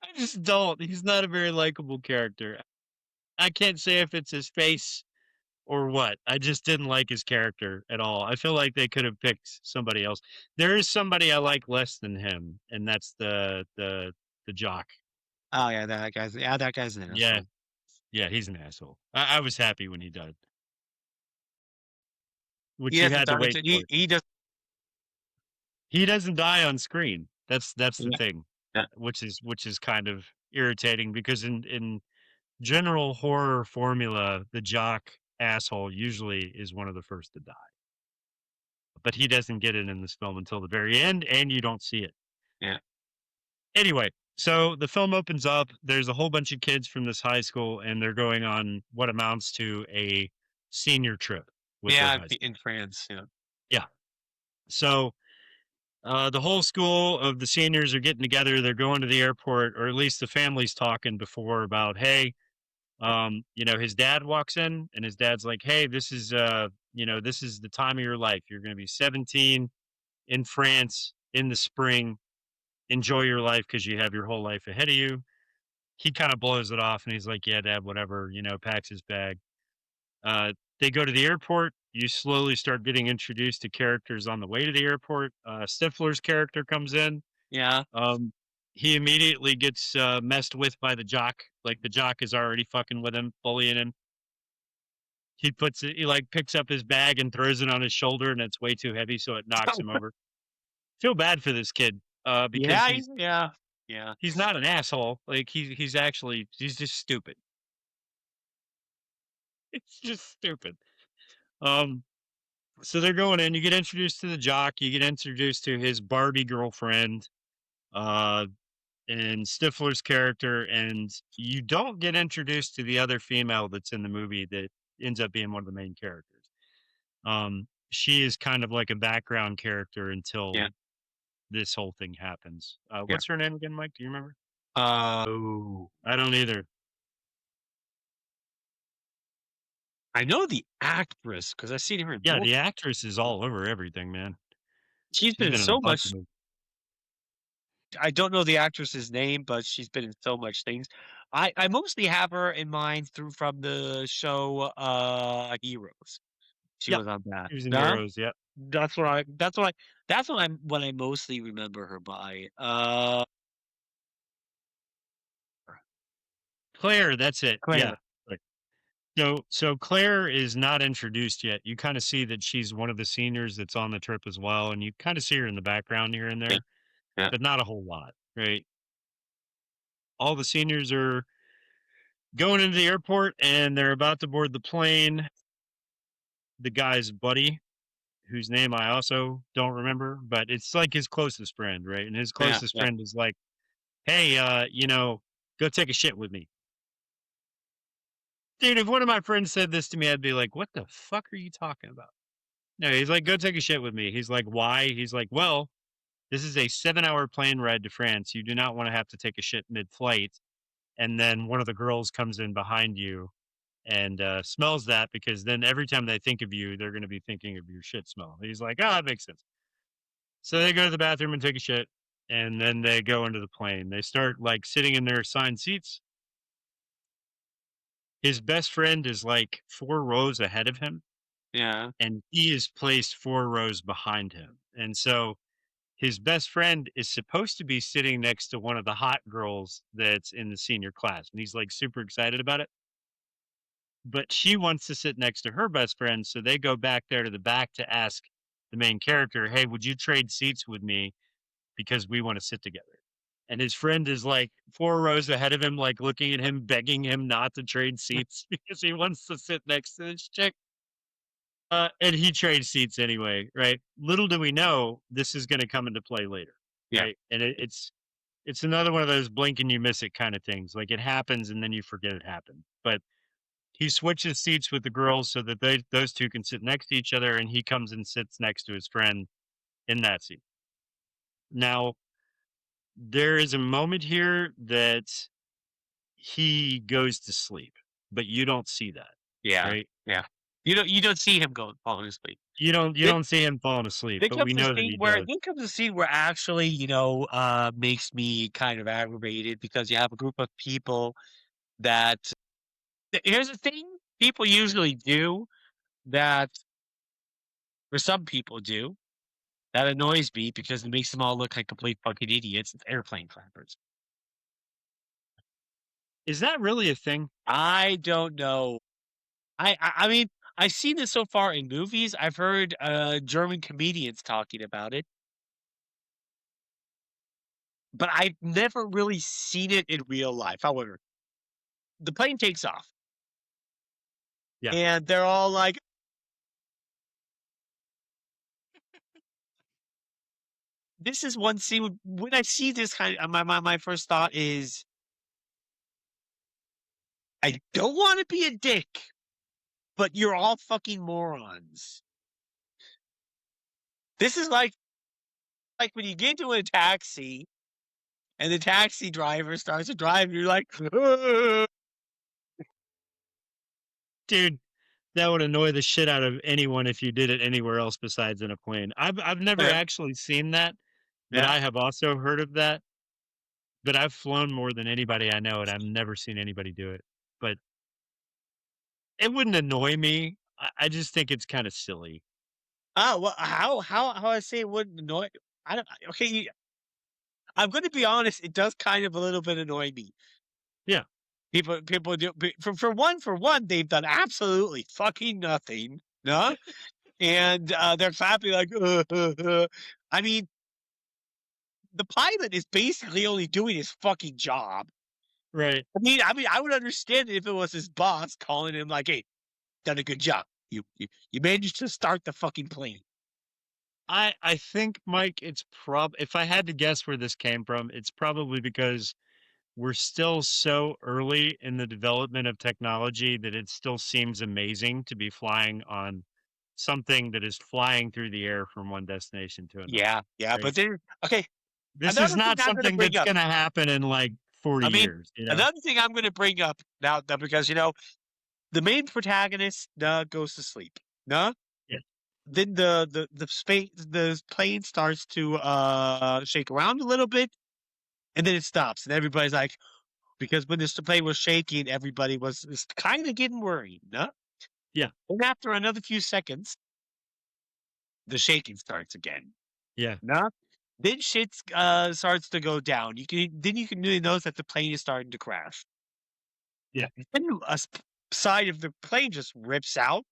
I just don't. He's not a very likable character. I can't say if it's his face or what. I just didn't like his character at all. I feel like they could have picked somebody else. There is somebody I like less than him, and that's the jock. Oh yeah, that guy's an asshole. Yeah, he's an asshole. I was happy when he died. Which He you had to wait for. He doesn't die on screen. That's the thing. Yeah. Which is kind of irritating because in general horror formula, the jock asshole usually is one of the first to die. But he doesn't get it in this film until the very end, and you don't see it. Yeah. Anyway, so the film opens up. There's a whole bunch of kids from this high school, and they're going on what amounts to a senior trip. In France, yeah. Yeah. So the whole school of the seniors are getting together. They're going to the airport, or at least the family's talking before about, hey, his dad walks in and his dad's like, hey, this is the time of your life. You're going to be 17 in France in the spring. Enjoy your life because you have your whole life ahead of you. He kind of blows it off and he's like, yeah, dad, whatever, packs his bag. They go to the airport. You slowly start getting introduced to characters on the way to the airport. Stifler's character comes in. Yeah. He immediately gets messed with by the jock. Like the jock is already fucking with him, bullying him. He picks up his bag and throws it on his shoulder, and it's way too heavy, so it knocks him over. Feel bad for this kid because Yeah. He's not an asshole. Like he's just stupid. It's just stupid. So they're going in. You get introduced to the jock. You get introduced to his Barbie girlfriend, uh, and Stifler's character, and you don't get introduced to the other female that's in the movie that ends up being one of the main characters. She is kind of like a background character until Yeah. this whole thing happens. Yeah. What's her name again, Mike? Do you remember? Oh, I don't either. I know the actress because I've seen her in Yeah, both. the actress is all over everything, man. She's been in a so bunch much. of movies. I don't know the actress's name, but she's been in so much things. I mostly have her in mind from the show Heroes. She Yep. was on that. She was in No? Heroes. Yep. That's what I mostly remember her by. Claire, that's it. Claire. Yeah. Right. So Claire is not introduced yet. You kind of see that she's one of the seniors that's on the trip as well, and you kind of see her in the background here and there, Yeah. but not a whole lot, right? All the seniors are going into the airport and they're about to board the plane. The guy's buddy, whose name I also don't remember, but it's like his closest friend, right? And his closest Yeah. friend is like, "Hey, go take a shit with me." Dude, if one of my friends said this to me, I'd be like, "What the fuck are you talking about?" No, he's like, "Go take a shit with me." He's like, "Why?" He's like, "Well, this is a 7-hour plane ride to France. You do not want to have to take a shit mid-flight, and then one of the girls comes in behind you and smells that, because then every time they think of you, they're going to be thinking of your shit smell." He's like, "Oh, that makes sense." So they go to the bathroom and take a shit, and then they go into the plane. They start like sitting in their assigned seats. His best friend is like 4 rows ahead of him, Yeah. and he is placed 4 rows behind him. And so his best friend is supposed to be sitting next to one of the hot girls that's in the senior class. And he's like super excited about it. But she wants to sit next to her best friend. So they go back there to the back to ask the main character, "Hey, would you trade seats with me? Because we want to sit together." And his friend is like 4 rows ahead of him, like looking at him, begging him not to trade seats because he wants to sit next to this chick. And he trades seats anyway, right? Little do we know this is going to come into play later, Yeah. right? And it's another one of those blink and you miss it kind of things. Like it happens and then you forget it happened. But he switches seats with the girls so that those two can sit next to each other, and he comes and sits next to his friend in that seat. Now, there is a moment here that he goes to sleep, but you don't see that, Yeah. right? Yeah. You don't see him falling asleep. You don't see him falling asleep, but we know that he does. Then comes a scene where actually, makes me kind of aggravated because you have a group of people that here's the thing people usually do that or some people do that annoys me because it makes them all look like complete fucking idiots. It's airplane clappers. Is that really a thing? I don't know. I mean, I've seen this so far in movies. I've heard German comedians talking about it. But I've never really seen it in real life. However, the plane takes off. Yeah. And they're all like, this is one scene when I see this kind of my first thought is I don't want to be a dick, but you're all fucking morons. This is like when you get into a taxi and the taxi driver starts to drive, you're like, Dude, that would annoy the shit out of anyone if you did it anywhere else besides in a plane. I've never Yeah. actually seen that, but Yeah. I have also heard of that. But I've flown more than anybody I know, and I've never seen anybody do it. But it wouldn't annoy me. I just think it's kind of silly. Well, how I say it wouldn't annoy? I don't. Okay, I'm going to be honest. It does kind of a little bit annoy me. Yeah. People do for one. They've done absolutely fucking nothing. No, and they're clapping like. I mean, the pilot is basically only doing his fucking job. Right. I mean, I would understand it if it was his boss calling him like, "Hey, done a good job. You managed to start the fucking plane." I think, Mike, it's if I had to guess where this came from, it's probably because we're still so early in the development of technology that it still seems amazing to be flying on something that is flying through the air from one destination to another. Yeah, yeah, right? but then okay, This is another thing not I'm gonna something bring that's up. going to happen in like 40 I mean, years, you know? another thing I'm gonna bring up now because the main protagonist goes to sleep. No? Yeah. Then the plane starts to shake around a little bit, and then it stops, and everybody's like, because when this plane was shaking, everybody was kind of getting worried. No? Yeah. And after another few seconds, the shaking starts again. Yeah. No? Then shit starts to go down. You can really notice that the plane is starting to crash. Yeah. Then side of the plane just rips out.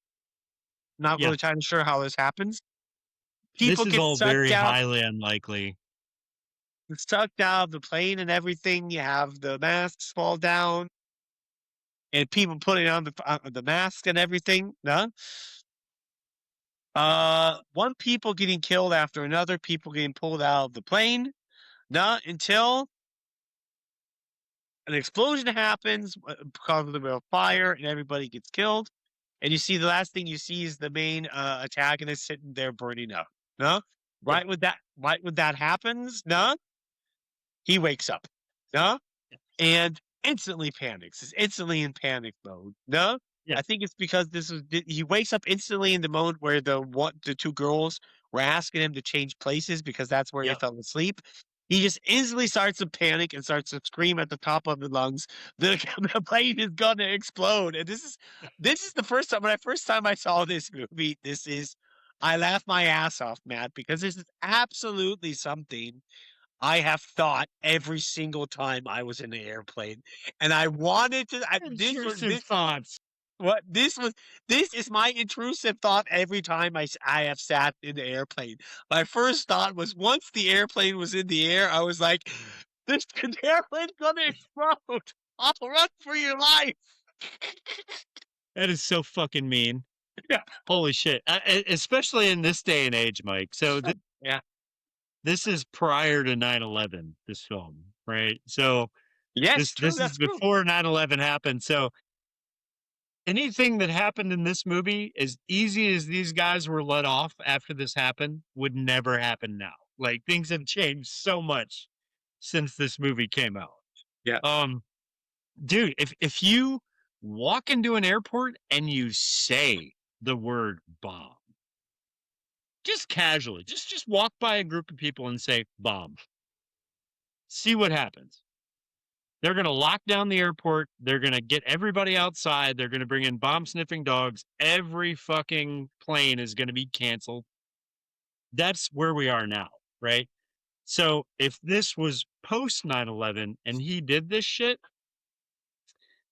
Not Yeah. really kind of sure how this happens. This People is get all sucked very out, highly unlikely. sucked out of the plane and everything. You have the masks fall down, and people putting on the mask and everything. No, one people getting killed after another. People getting pulled out of the plane. Not until an explosion happens because of the fire, and everybody gets killed. And you see the last thing you see is the main antagonist sitting there burning up. No, Yeah. right when that happens, no, he wakes up. No, and instantly panics. Is instantly in panic mode. No, Yeah. I think it's because he wakes up instantly in the mode where the two girls were asking him to change places because that's where he Yep. fell asleep. He just instantly starts to panic and starts to scream at the top of his lungs, "The, the plane is gonna explode!" And this is the first time I saw this movie. I laughed my ass off, Matt, because this is absolutely something I have thought every single time I was in the airplane, and I wanted to. Intrusive thoughts. What this is my intrusive thought every time I have sat in the airplane. My first thought was once the airplane was in the air, I was like, "This airplane's gonna explode! I'll run for your life!" That is so fucking mean. Yeah. Holy shit. Especially in this day and age, Mike. So Yeah. this is prior to 9/11, this film, right? So Yes, true. this is That's true. before 9/11 happened. So anything that happened in this movie, as easy as these guys were let off after this happened, would never happen now. Like things have changed so much since this movie came out. Yeah. Dude, if you walk into an airport and you say the word bomb, just casually, just walk by a group of people and say bomb. See what happens. They're going to lock down the airport. They're going to get everybody outside. They're going to bring in bomb sniffing dogs. Every fucking plane is going to be canceled. That's where we are now, right? So if this was post 9/11 and he did this shit,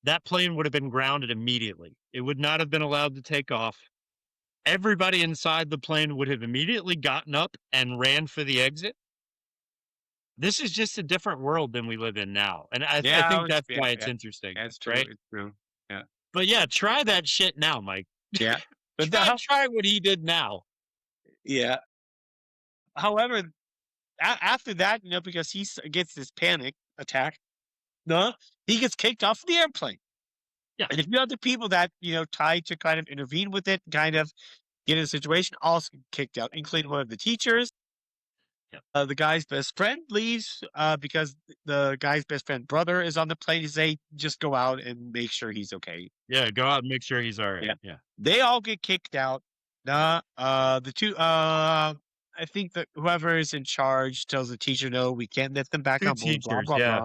that plane would have been grounded immediately. It would not have been allowed to take off. Everybody inside the plane would have immediately gotten up and ran for the exit. This is just a different world than we live in now. And I think that's why it's interesting. That's true. Right? It's true. Yeah. But yeah, try that shit now, Mike. Yeah. But Try what he did now. yeah. However, after that, because he gets this panic attack, no, he gets kicked off the airplane. Yeah. And a few other people that, tried to kind of intervene with it, kind of get in the situation, also kicked out, including one of the teachers. Yep. The guy's best friend leaves because the guy's best friend brother is on the plane. He say, just go out and make sure he's okay. Yeah, go out and make sure he's all right. Yeah. Yeah. They all get kicked out. The two, I think that whoever is in charge tells the teacher, no, we can't let them back Two on board, blah, teachers, blah, yeah.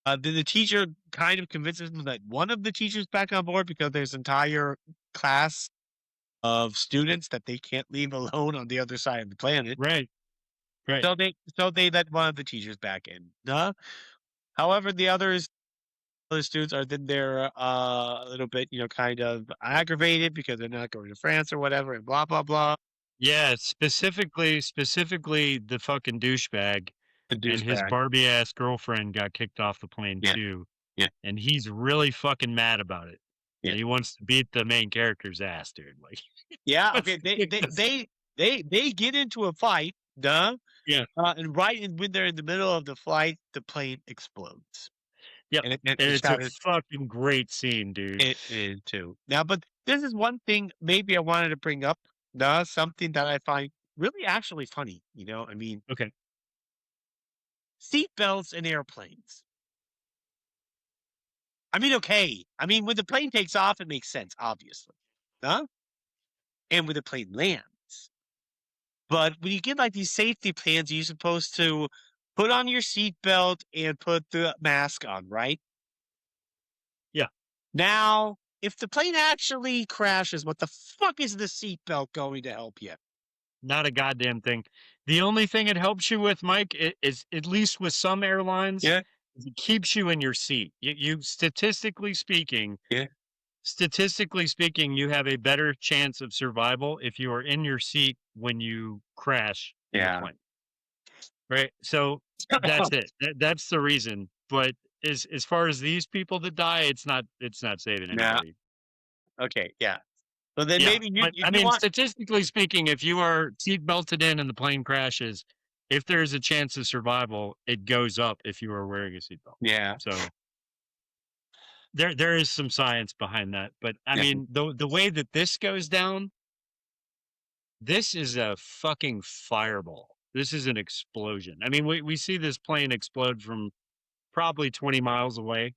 blah. Then the teacher kind of convinces them that one of the teachers back on board because there's an entire class of students that they can't leave alone on the other side of the planet. Right. Right. So they let one of the teachers back in. However, the other students are then they're a little bit, kind of aggravated because they're not going to France or whatever, and blah blah. Yeah, specifically the fucking douchebag The and his douchebag. Barbie ass girlfriend got kicked off the plane Yeah. too. Yeah. And he's really fucking mad about it. Yeah. And he wants to beat the main character's ass, dude. Like, Yeah. that's Okay. ridiculous. They get into a fight. Duh. Yeah. And when they're in the middle of the flight, the plane explodes. Yep. And And it's a fucking great scene, dude. It is too. Now, but this is one thing maybe I wanted to bring up. Something that I find really actually funny. I mean, Okay. seat belts in airplanes. I mean, okay. I mean, when the plane takes off, it makes sense, obviously. Huh? And when the plane lands. But when you get like these safety plans, you're supposed to put on your seatbelt and put the mask on, right? Yeah. Now, if the plane actually crashes, what the fuck is the seatbelt going to help you? Not a goddamn thing. The only thing it helps you with, Mike, is at least with some airlines, Yeah. it keeps you in your seat. You statistically speaking, Yeah. you have a better chance of survival if you are in your seat when you crash in the Yeah. plane. Right. So that's it. That's the reason. But as far as these people that die, it's not saving anybody. Okay. Yeah. So then Yeah, maybe you, but if I you mean, want. statistically speaking, if you are seat belted in and the plane crashes, if there's a chance of survival, it goes up if you are wearing a seatbelt. Yeah. So there is some science behind that. But I Yeah. mean, the way that this goes down, this is a fucking fireball. This is an explosion. I mean, we see this plane explode from probably 20 miles away,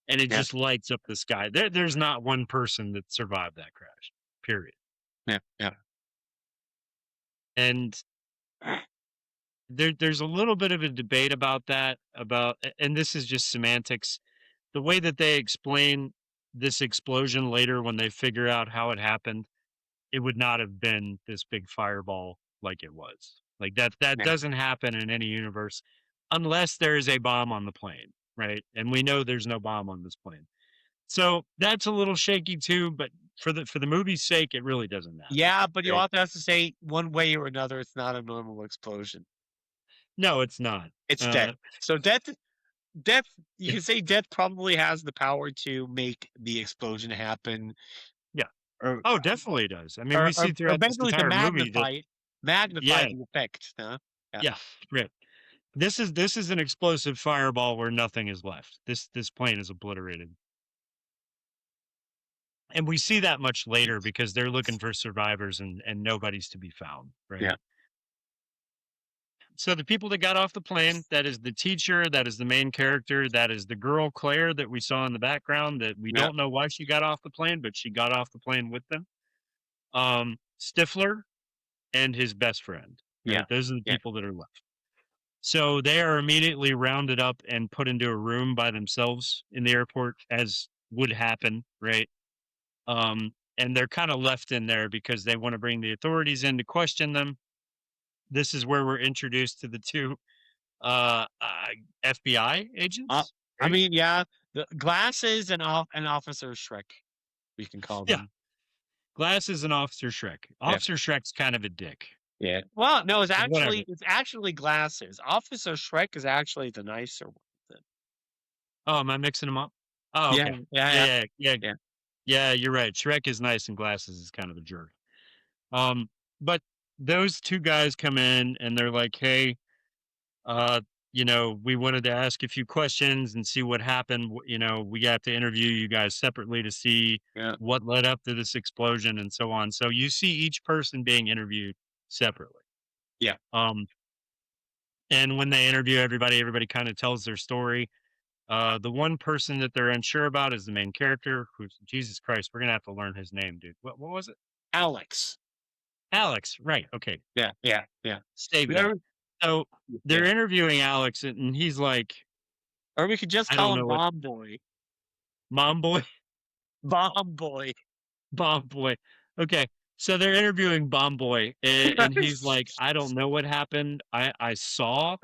and it Yeah. just lights up the sky. There's not one person that survived that crash, period. Yeah. Yeah. And there's a little bit of a debate about that, and this is just semantics. The way that they explain this explosion later when they figure out how it happened, it would not have been this big fireball like it was. Like that Yeah. doesn't happen in any universe unless there is a bomb on the plane, right? And we know there's no bomb on this plane. So that's a little shaky too, but for the movie's sake, it really doesn't matter. Yeah, but you Right. also have to say one way or another, it's not a normal explosion. No, it's not. It's death. So death. You can say death probably has the power to make the explosion happen. Yeah. Or, Oh, definitely does. I mean, we see or throughout this basically to entire movie that magnify the effect. Huh? yeah, right. This is an explosive fireball where nothing is left. This plane is obliterated. And we see that much later because they're looking for survivors and nobody's to be found, right? Yeah. So the people that got off the plane, that is the teacher, that is the main character, that is the girl Claire that we saw in the background that we don't know why she got off the plane, but she got off the plane with them. Stifler and his best friend. Right? Yeah. Those are the people that are left. So they are immediately rounded up and put into a room by themselves in the airport, as would happen, right? And they're kind of left in there because they want to bring the authorities in to question them. This is where we're introduced to the two FBI agents. I right? mean, yeah, the Glasses and Officer Shrek, we can call them. Yeah. Glasses and Officer Shrek. Officer Shrek's kind of a dick. Yeah. Well, no, it's Whatever. actually Glasses. Officer Shrek is actually the nicer one. Oh, am I mixing them up? Oh, okay. Yeah. Yeah, you're right. Shrek is nice and Glasses is kind of a jerk. But those two guys come in and they're like, hey, we wanted to ask a few questions and see what happened. We got to interview you guys separately to see what led up to this explosion and so on. So you see each person being interviewed separately. Yeah. And when they interview everybody kind of tells their story. The one person that they're unsure about is the main character, who's Jesus Christ. We're gonna have to learn his name, dude. What was it? Alex. Alex, right? Okay. Yeah. Save that. So they're interviewing Alex, and he's like, or we could just call him Bomb Boy. Mom Boy? Bomb Boy. Bomb Boy. Okay. So they're interviewing Bomb Boy, and he's like, I don't know what happened. I saw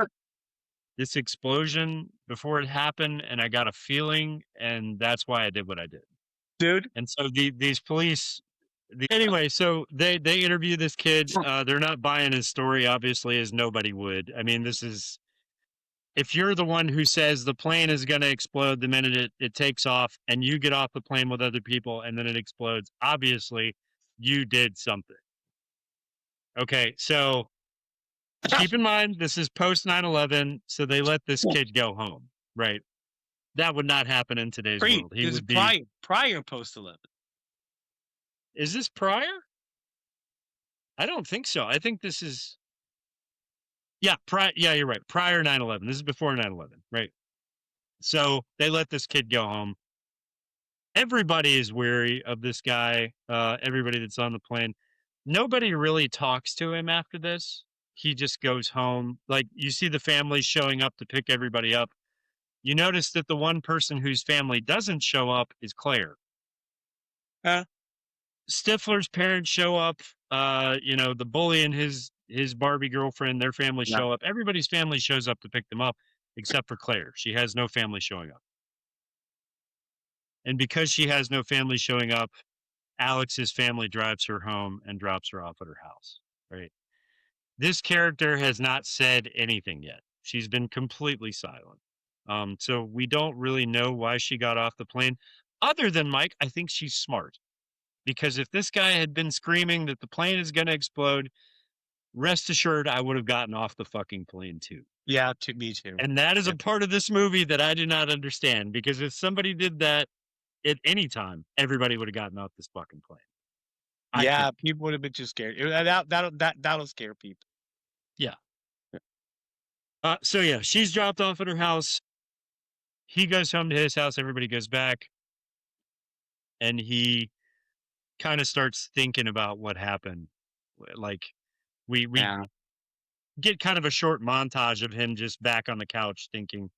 this explosion before it happened, and I got a feeling, and that's why I did what I did. Dude. And so these police... Anyway, so they interview this kid. They're not buying his story, obviously, as nobody would. I mean, this is if you're the one who says the plane is going to explode the minute it takes off and you get off the plane with other people and then it explodes, obviously you did something. Okay, so keep in mind this is post 9/11, so they let this kid go home, right? That would not happen in today's world. He This is would be. prior post 11. Is this prior? I don't think so. I think this is. Yeah, yeah, you're right. Prior 9/11. This is before 9/11, right? So they let this kid go home. Everybody is wary of this guy. Everybody that's on the plane. Nobody really talks to him after this. He just goes home. Like, you see the family showing up to pick everybody up. You notice that the one person whose family doesn't show up is Claire. Stifler's parents show up. The bully and his Barbie girlfriend, their family show up. Everybody's family shows up to pick them up, except for Claire. She has no family showing up. And because she has no family showing up, Alex's family drives her home and drops her off at her house, right? This character has not said anything yet. She's been completely silent. So we don't really know why she got off the plane. Other than, Mike, I think she's smart. Because if this guy had been screaming that the plane is going to explode, rest assured I would have gotten off the fucking plane too. Yeah, me too. And that is a part of this movie that I do not understand. Because if somebody did that at any time, everybody would have gotten off this fucking plane. People would have been too scared. That'll scare people. Yeah. So yeah, she's dropped off at her house. He goes home to his house. Everybody goes back. And he kind of starts thinking about what happened. Like, we get kind of a short montage of him just back on the couch thinking.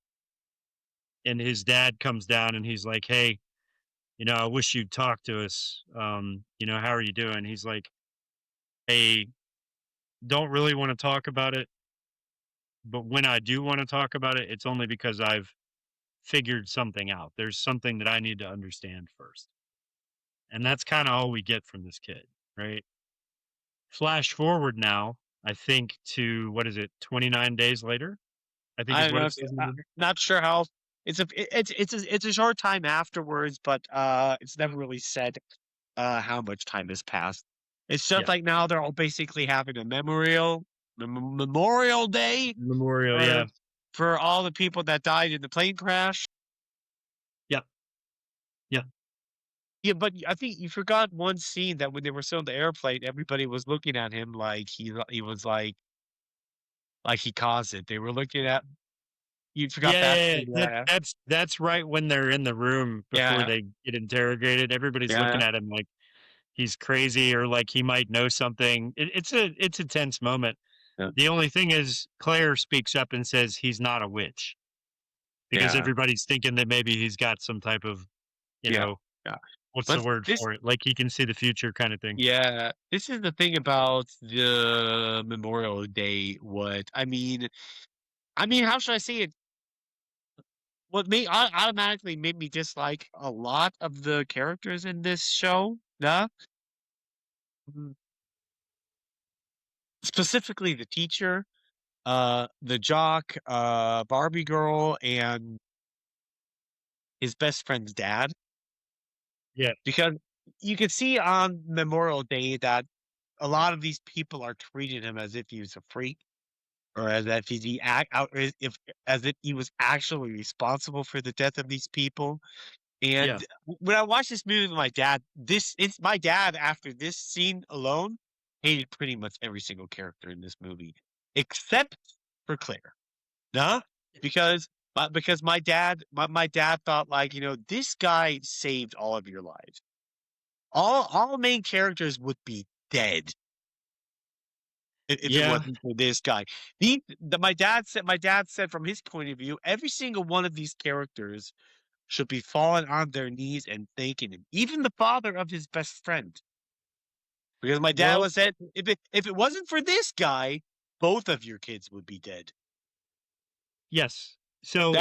And his dad comes down and he's like, hey, I wish you'd talk to us. How are you doing? He's like, hey, don't really want to talk about it. But when I do want to talk about it, it's only because I've figured something out. There's something that I need to understand first. And that's kind of all we get from this kid, right? Flash forward now, I think, to, 29 days later? I think is what it says in the movie. Not sure how. It's a short time afterwards, but it's never really said how much time has passed. It's just like now they're all basically having a Memorial Day. For all the people that died in the plane crash. Yeah, but I think you forgot one scene that when they were still in the airplane, everybody was looking at him like he was like he caused it. They were looking at. You forgot that. That's right when they're in the room before they get interrogated. Everybody's looking at him like he's crazy or like he might know something. It's a tense moment. Yeah. The only thing is Claire speaks up and says he's not a witch because everybody's thinking that maybe he's got some type of, what's the word for it? Like he can see the future kind of thing. Yeah. This is the thing about the Memorial Day. I mean, how should I say it? What automatically made me dislike a lot of the characters in this show. Specifically the teacher, the jock, Barbie girl, and his best friend's dad. Yeah. Because you can see on Memorial Day that a lot of these people are treating him as if he was a freak. Or as if he was actually responsible for the death of these people. And when I watched this movie with my dad, my dad after this scene alone hated pretty much every single character in this movie, except for Claire. Because my dad thought this guy saved all of your lives. All main characters would be dead. If it wasn't for this guy. My dad said from his point of view, every single one of these characters should be falling on their knees and thanking him. Even the father of his best friend. Because my dad said, if it wasn't for this guy, both of your kids would be dead. Yes. So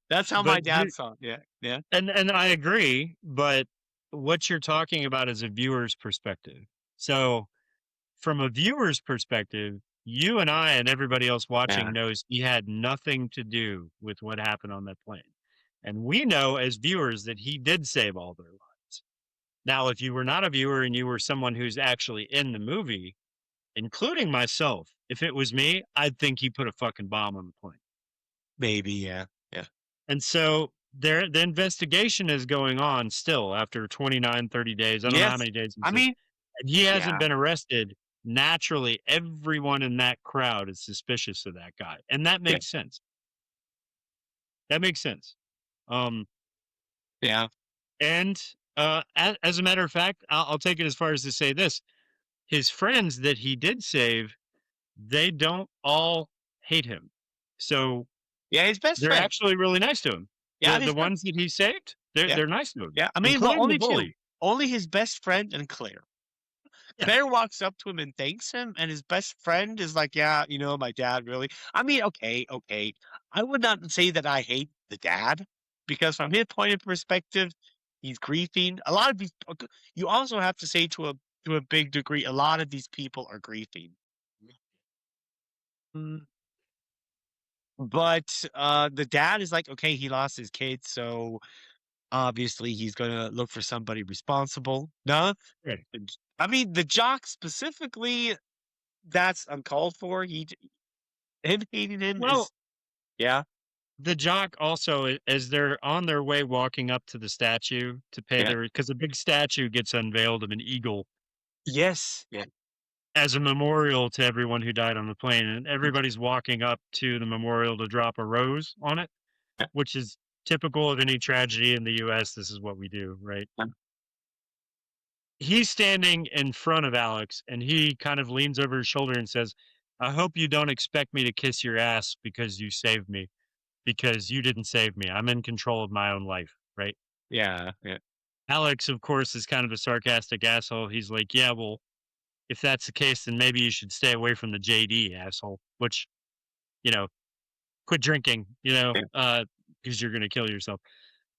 that's how my dad saw it. Yeah. And I agree, but what you're talking about is a viewer's perspective. So from a viewer's perspective, you and I and everybody else watching Yeah. knows he had nothing to do with what happened on that plane. And we know as viewers that he did save all their lives. Now, if you were not a viewer and you were someone who's actually in the movie, including myself, if it was me, I'd think he put a fucking bomb on the plane. Maybe, yeah. Yeah. And so the investigation is going on still after 29, 30 days. I don't know how Yes. many days. I mean, And he hasn't yeah. been arrested. Naturally, everyone in that crowd is suspicious of that guy. And that makes sense. That makes sense. Yeah. And as a matter of fact, I'll take it as far as to say this. His friends that he did save, they don't all hate him. So Yeah, his best they're friend. actually really nice to him. Yeah, The ones that he saved, they're nice to him. Yeah, I mean, but including the only bully. two. Only his best friend and Claire. Yeah. Claire walks up to him and thanks him, and his best friend is like, "Yeah, my dad really." I mean, okay. I would not say that I hate the dad because from his point of perspective, he's grieving. A lot of these, you also have to say to a big degree, a lot of these people are grieving. Mm, But the dad is like, okay, he lost his kid, so obviously he's gonna look for somebody responsible. No, Right. I mean the jock specifically, that's uncalled for. Him hating him Well, is yeah. the jock also, as they're on their way walking up to the statue to pay Yeah. because a big statue gets unveiled of an eagle Yes. Yeah. as a memorial to everyone who died on the plane. And everybody's walking up to the memorial to drop a rose on it, Yeah. which is typical of any tragedy in the US. This is what we do, right? Yeah. He's standing in front of Alex and he kind of leans over his shoulder and says, I hope you don't expect me to kiss your ass because you saved me, because you didn't save me. I'm in control of my own life, right? Yeah. Yeah. Alex, of course, is kind of a sarcastic asshole. He's like, yeah, well, if that's the case, then maybe you should stay away from the JD, asshole, which, quit drinking, because you're going to kill yourself.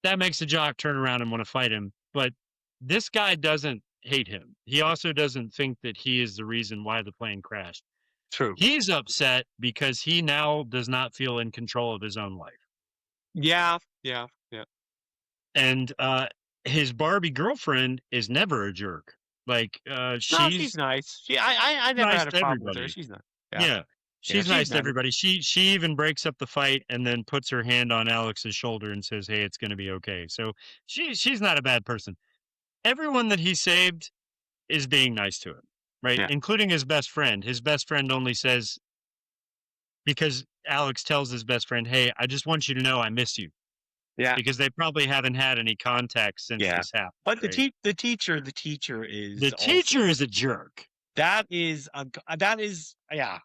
That makes the jock turn around and want to fight him. But this guy doesn't hate him. He also doesn't think that he is the reason why the plane crashed. True. He's upset because he now does not feel in control of his own life. Yeah. Yeah. Yeah. And his Barbie girlfriend is never a jerk. Like No, she's she's nice. I never nice had a to problem with her. everybody. She's not. Yeah. She's she's nice to nice. everybody. She even breaks up the fight and then puts her hand on Alex's shoulder and says, "Hey, it's going to be okay." So she's not a bad person. Everyone that he saved is being nice to him, right? Yeah. Including his best friend. His best friend only says, because Alex tells his best friend, "Hey, I just want you to know I miss you." Yeah. Because they probably haven't had any contact since this happened. But right? the teacher is The teacher is a jerk. That is yeah.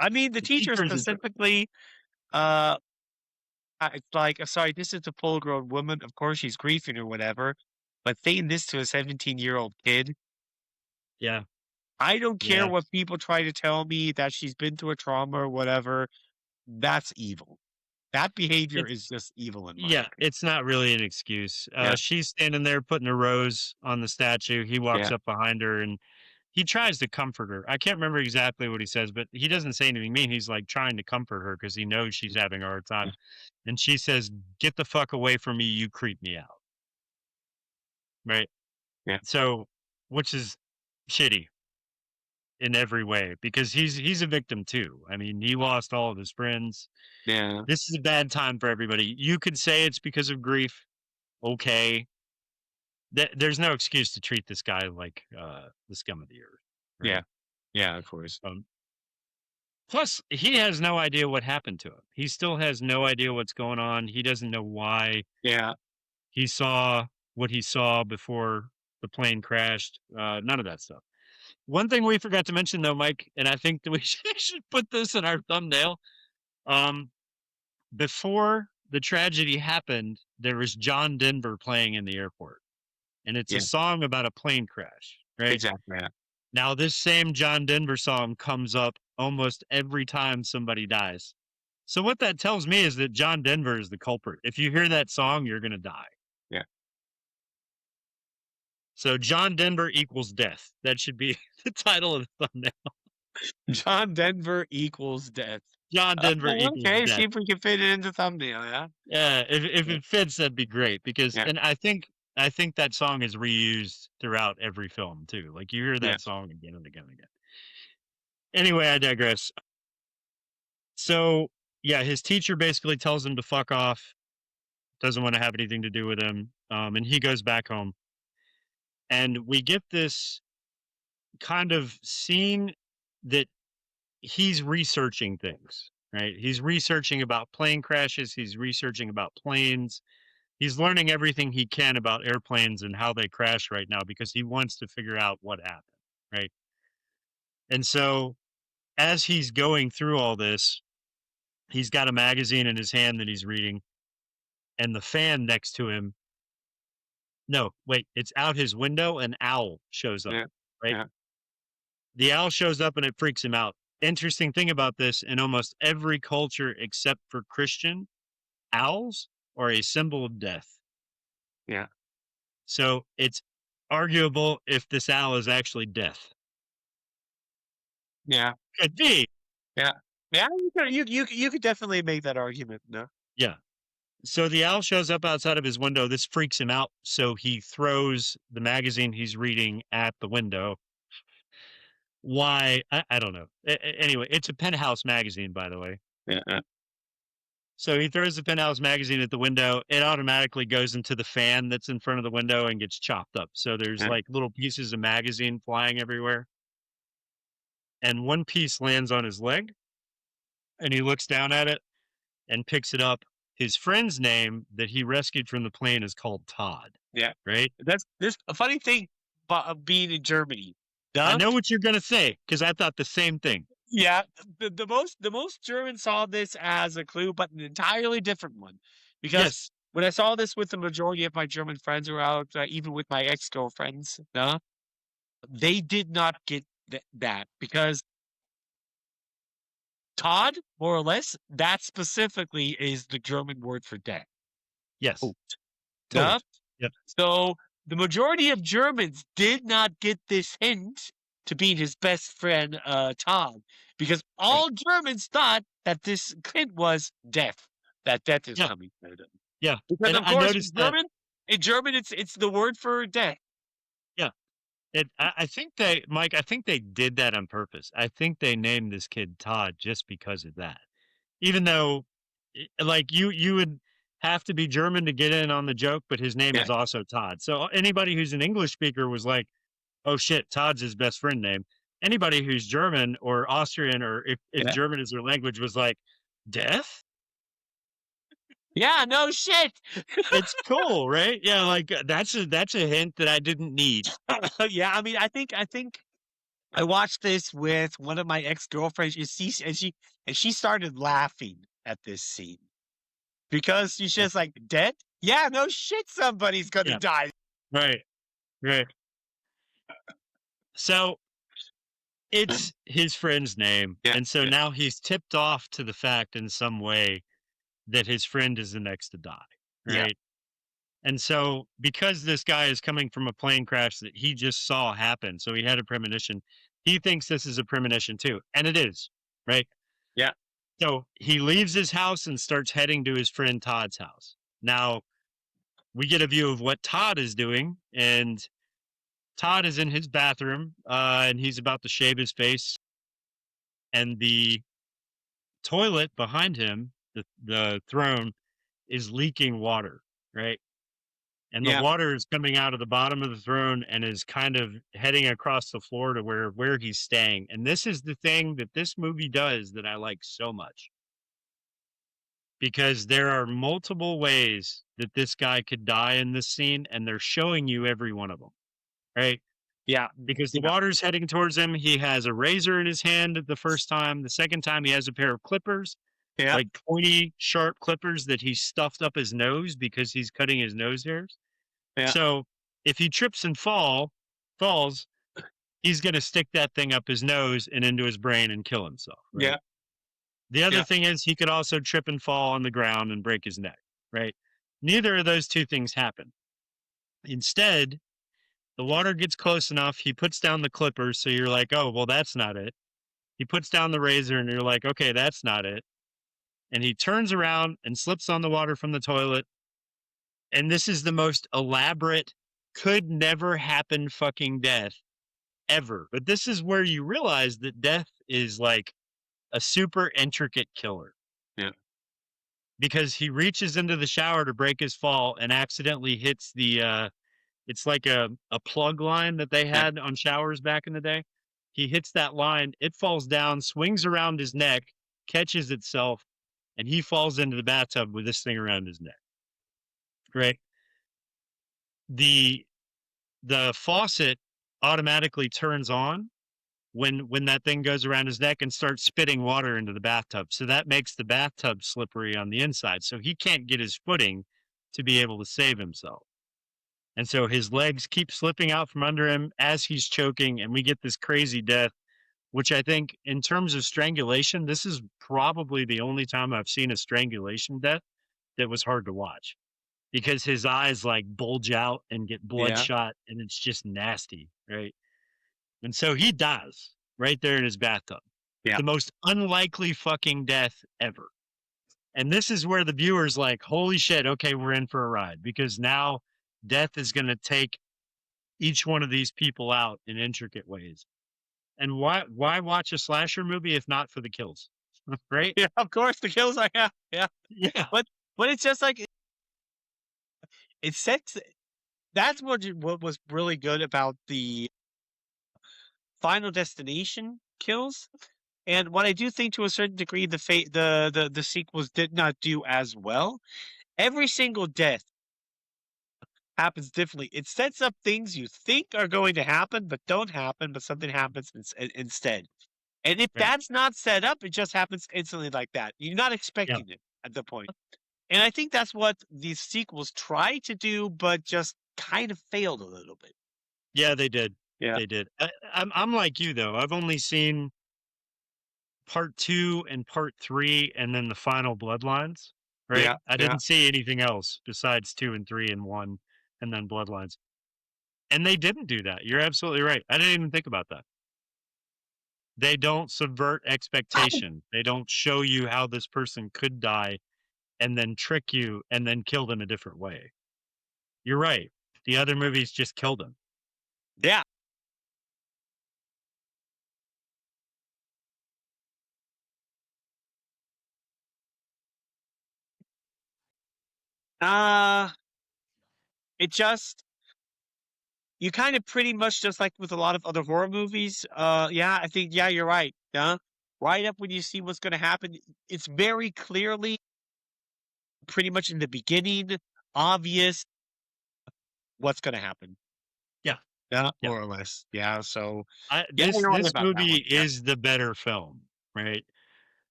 I mean, the teacher teacher is a jerk. specifically, it's like, sorry, this is a full-grown woman. Of course, she's grieving or whatever, but saying this to a 17-year-old kid, Yeah. I don't care Yeah. what people try to tell me that she's been through a trauma or whatever. That's evil. That behavior is just evil in my opinion. It's not really an excuse. Yeah. She's standing there putting a rose on the statue. He walks Yeah. up behind her and he tries to comfort her. I can't remember exactly what he says, but he doesn't say anything mean. He's like trying to comfort her because he knows she's having a hard time. And she says, "Get the fuck away from me. You creep me out." Right? Yeah. So, which is shitty in every way because he's a victim too. I mean, he lost all of his friends. Yeah. This is a bad time for everybody. You could say it's because of grief. Okay. There's no excuse to treat this guy like the scum of the earth. Right? Yeah. Yeah, of course. Plus, he has no idea what happened to him. He still has no idea what's going on. He doesn't know why Yeah. he saw what he saw before the plane crashed. None of that stuff. One thing we forgot to mention, though, Mike, and I think that we should put this in our thumbnail. Before the tragedy happened, there was John Denver playing in the airport. And it's a song about a plane crash, right? Exactly. Yeah. Now, this same John Denver song comes up almost every time somebody dies. So what that tells me is that John Denver is the culprit. If you hear that song, you're going to die. Yeah. So John Denver equals death. That should be the title of the thumbnail. John Denver equals death. John Denver equals Okay, death. see if we can fit it into thumbnail, yeah? Yeah, if it fits, that'd be great because, Yeah. and I think that song is reused throughout every film too. Like you hear Yeah. that song again and again and again. Anyway, I digress. So yeah, his teacher basically tells him to fuck off, doesn't want to have anything to do with him, and he goes back home. And we get this kind of scene that he's researching things, right? He's researching about plane crashes, he's researching about planes. He's learning everything he can about airplanes and how they crash right now because he wants to figure out what happened, right? And so as he's going through all this, he's got a magazine in his hand that he's reading, and the fan next to him, no, wait, it's out his window, an owl shows up, Yeah. right? Yeah. The owl shows up and it freaks him out. Interesting thing about this, in almost every culture except for Christian, owls are a symbol of death. Yeah. So it's arguable if this owl is actually death. Yeah. Could be. Yeah. Yeah, you could definitely make that argument, no? Yeah. So the owl shows up outside of his window. This freaks him out. So he throws the magazine he's reading at the window. Why? I don't know. Anyway, it's a Penthouse magazine, by the way. Yeah. So he throws the Penthouse magazine at the window. It automatically goes into the fan that's in front of the window and gets chopped up. So there's Yeah. like little pieces of magazine flying everywhere. And one piece lands on his leg. And he looks down at it and picks it up. His friend's name that he rescued from the plane is called Todd. Yeah. Right? That's this a funny thing about being in Germany. I Duh? know what you're going to say because I thought the same thing. Yeah, the most Germans saw this as a clue, but an entirely different one. Because Yes. when I saw this with the majority of my German friends who were out, even with my ex-girlfriends, they did not get that because Todd, more or less, that specifically is the German word for death. Yes. Duh? Totally. Yep. So the majority of Germans did not get this hint to being his best friend, Todd, because all Germans thought that this hint was death, that death is Yeah. coming to them. Yeah. Because And of I course, noticed that. in German, it's the word for death. I think they, Mike, I think they did that on purpose. I think they named this kid Todd just because of that. Even though, like, you would have to be German to get in on the joke, but his name Yeah. is also Todd. So anybody who's an English speaker was like, oh shit, Todd's his best friend name. Anybody who's German or Austrian, or if Yeah. German is their language, was like, death? Yeah, no shit. It's cool, right? Yeah, like that's a hint that I didn't need. Yeah, I mean, I think I watched this with one of my ex-girlfriends. And she started laughing at this scene because she's just like, dead? Yeah, no shit, somebody's gonna Yeah. die. Right. Right. So it's his friend's name. Yeah, And so yeah. now he's tipped off to the fact in some way that his friend is the next to die. Yeah. Right. And so because this guy is coming from a plane crash that he just saw happen, so he had a premonition, he thinks this is a premonition too. And it is, right? Yeah. So he leaves his house and starts heading to his friend Todd's house. Now we get a view of what Todd is doing, and Todd is in his bathroom, and he's about to shave his face, and the toilet behind him, the throne, is leaking water, right? And the Yeah. water is coming out of the bottom of the throne and is kind of heading across the floor to where he's staying. And this is the thing that this movie does that I like so much. Because there are multiple ways that this guy could die in this scene, and they're showing you every one of them, right? Yeah. Because the Yeah. water's heading towards him. He has a razor in his hand the first time. The second time, he has a pair of clippers, Yeah. like pointy, sharp clippers that he stuffed up his nose because he's cutting his nose hairs. Yeah. So if he trips and falls, he's going to stick that thing up his nose and into his brain and kill himself. Right? Yeah. The other Yeah. thing is he could also trip and fall on the ground and break his neck, right? Neither of those two things happen. Instead, the water gets close enough. He puts down the clippers. So you're like, oh, well, that's not it. He puts down the razor, and you're like, okay, that's not it. And he turns around and slips on the water from the toilet. And this is the most elaborate, could never happen fucking death ever. But this is where you realize that death is like a super intricate killer. Yeah. Because he reaches into the shower to break his fall and accidentally hits the it's like a plug line that they had on showers back in the day. He hits that line, it falls down, swings around his neck, catches itself, and he falls into the bathtub with this thing around his neck. Right? The faucet automatically turns on when that thing goes around his neck and starts spitting water into the bathtub. So that makes the bathtub slippery on the inside. So he can't get his footing to be able to save himself. And so his legs keep slipping out from under him as he's choking, and we get this crazy death, which I think in terms of strangulation, this is probably the only time I've seen a strangulation death that was hard to watch, because his eyes like bulge out and get bloodshot, and it's just nasty, right? And so he dies right there in his bathtub. Yeah. The most unlikely fucking death ever. And this is where the viewer's like, holy shit, okay, we're in for a ride, because now death is going to take each one of these people out in intricate ways. And why watch a slasher movie if not for the kills? Right? Yeah, of course, the kills are, yeah. Yeah. But it's just like, it sets, that's what was really good about the Final Destination kills. And what I do think to a certain degree, the sequels did not do as well. Every single death happens differently. It sets up things you think are going to happen, but don't happen, but something happens instead. And if that's not set up, it just happens instantly like that. You're not expecting it at the point. And I think that's what these sequels try to do, but just kind of failed a little bit. Yeah, they did. Yeah. They did. I'm like you, though. I've only seen part 2 and part 3 and then the final Bloodlines, right? Yeah, I didn't see anything else besides 2 and 3 and 1 and then Bloodlines. And they didn't do that. You're absolutely right. I didn't even think about that. They don't subvert expectation. They don't show you how this person could die and then trick you and then kill them a different way. You're right. The other movies just killed him. Yeah. It just, you kind of pretty much, just like with a lot of other horror movies, I think, you're right. Yeah. Right up when you see what's going to happen, it's very clearly, pretty much in the beginning, obvious what's going to happen. Yeah. Yeah, more or less. Yeah, so this you're right about that movie one. Yeah. is the better film, right?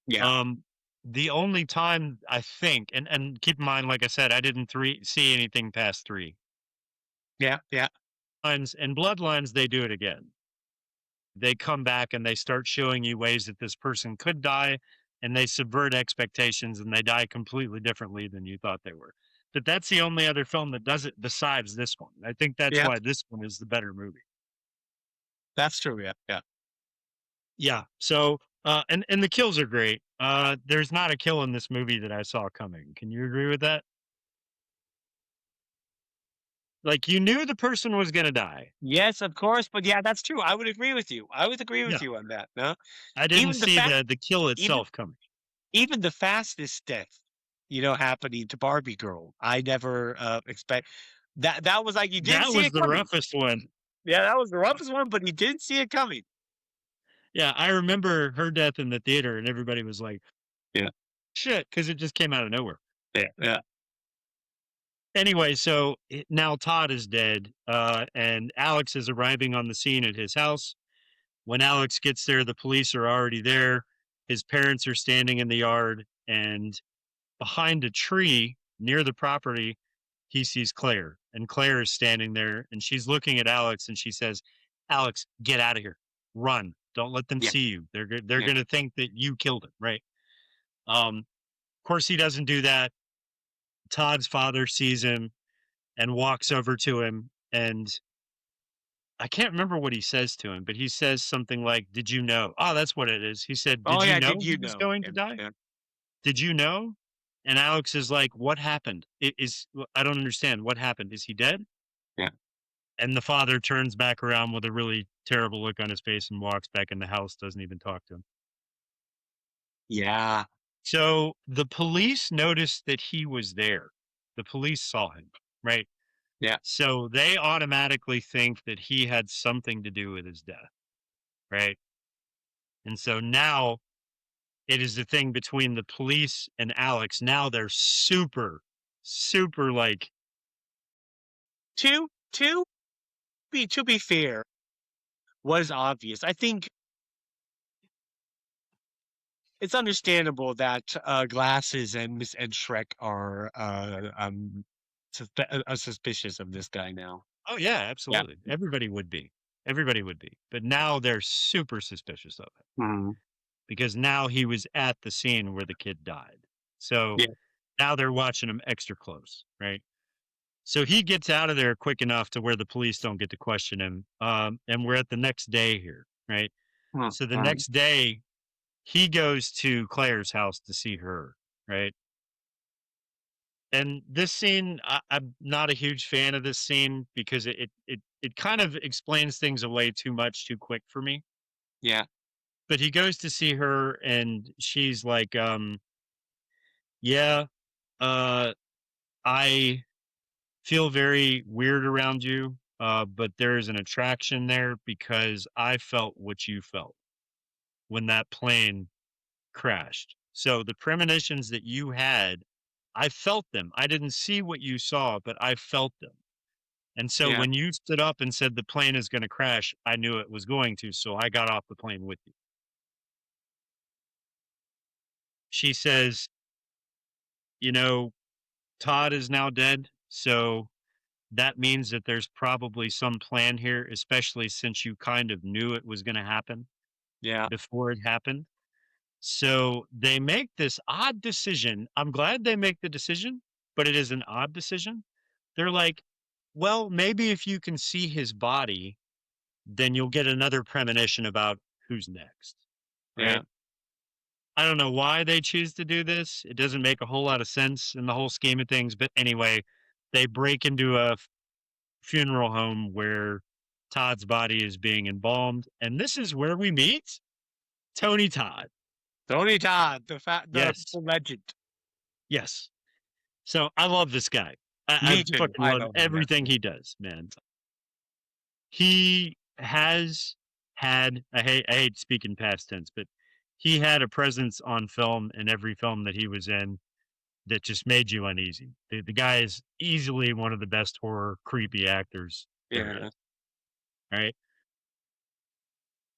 Yeah. The only time I think, and keep in mind, like I said, I didn't see anything past 3. Yeah. And Bloodlines, they do it again. They come back and they start showing you ways that this person could die, and they subvert expectations, and they die completely differently than you thought they were. But that's the only other film that does it besides this one. I think that's why this one is the better movie. That's true. Yeah. Yeah. So, and the kills are great. There's not a kill in this movie that I saw coming. Can you agree with that? Like, you knew the person was going to die. Yes, of course. But yeah, that's true. I would agree with you. I would agree with you on that. No, I didn't see the kill itself coming. Even the fastest death, happening to Barbie girl, I never expect that. That was like, you didn't see it coming. That was the roughest one. Yeah, that was the roughest one, but you didn't see it coming. Yeah, I remember her death in the theater, and everybody was like, "Yeah, shit," because it just came out of nowhere. Yeah. Anyway, so now Todd is dead, and Alex is arriving on the scene at his house. When Alex gets there, the police are already there. His parents are standing in the yard, and behind a tree near the property, he sees Claire, and Claire is standing there, and she's looking at Alex, and she says, "Alex, get out of here. Run. Don't let them see you. They're going to think that you killed him," right? Of course, he doesn't do that. Todd's father sees him and walks over to him, and I can't remember what he says to him, but he says something like, "Did you know?" Oh, that's what it is. He said, Oh "Did you yeah, know did he you was know? going to Yeah, die? yeah. Did you know?" And Alex is like, "What happened? I don't understand. What happened? Is he dead?" Yeah. And the father turns back around with a really terrible look on his face and walks back in the house, doesn't even talk to him. Yeah. So the police noticed that he was there. The police saw him, right? Yeah. So they automatically think that he had something to do with his death, right? And so now it is the thing between the police and Alex. Now they're super, super like, To be fair, was obvious. I think it's understandable that Glasses and Shrek are suspicious of this guy now. oh, yeah, Yeah. absolutely. Everybody would be. Everybody would be. But now they're super suspicious of it Mhm. because now he was at the scene where the kid died. So Yeah. now they're watching him extra close, right? So he gets out of there quick enough to where the police don't get to question him. And we're at the next day here, right? So the Mhm. next day, he goes to Claire's house to see her, right? And this scene, I'm not a huge fan of this scene because it kind of explains things away too much too quick for me. Yeah. But he goes to see her, and she's like, "Yeah, uh, I feel very weird around you, but there is an attraction there because I felt what you felt when that plane crashed. So the premonitions that you had, I felt them. I didn't see what you saw, but I felt them. And so Yeah. when you stood up and said the plane is going to crash, I knew it was going to. So I got off the plane with you." She says, "You know, Todd is now dead. So that means that there's probably some plan here, especially since you kind of knew it was going to happen Yeah. before it happened." So they make this odd decision. I'm glad they make the decision, but it is an odd decision. They're like, well, maybe if you can see his body, then you'll get another premonition about who's next. Yeah. Right. I don't know why they choose to do this. It doesn't make a whole lot of sense in the whole scheme of things. But anyway, they break into a funeral home where Todd's body is being embalmed. And this is where we meet Tony Todd. Tony Todd, the Yes. legend. Yes. So I love this guy. I Me too. fucking I love love him. Yeah. everything he does, man. He has had, I hate speaking past tense, but he had a presence on film in every film that he was in that just made you uneasy. The guy is easily one of the best horror creepy actors there Yeah. is. Right.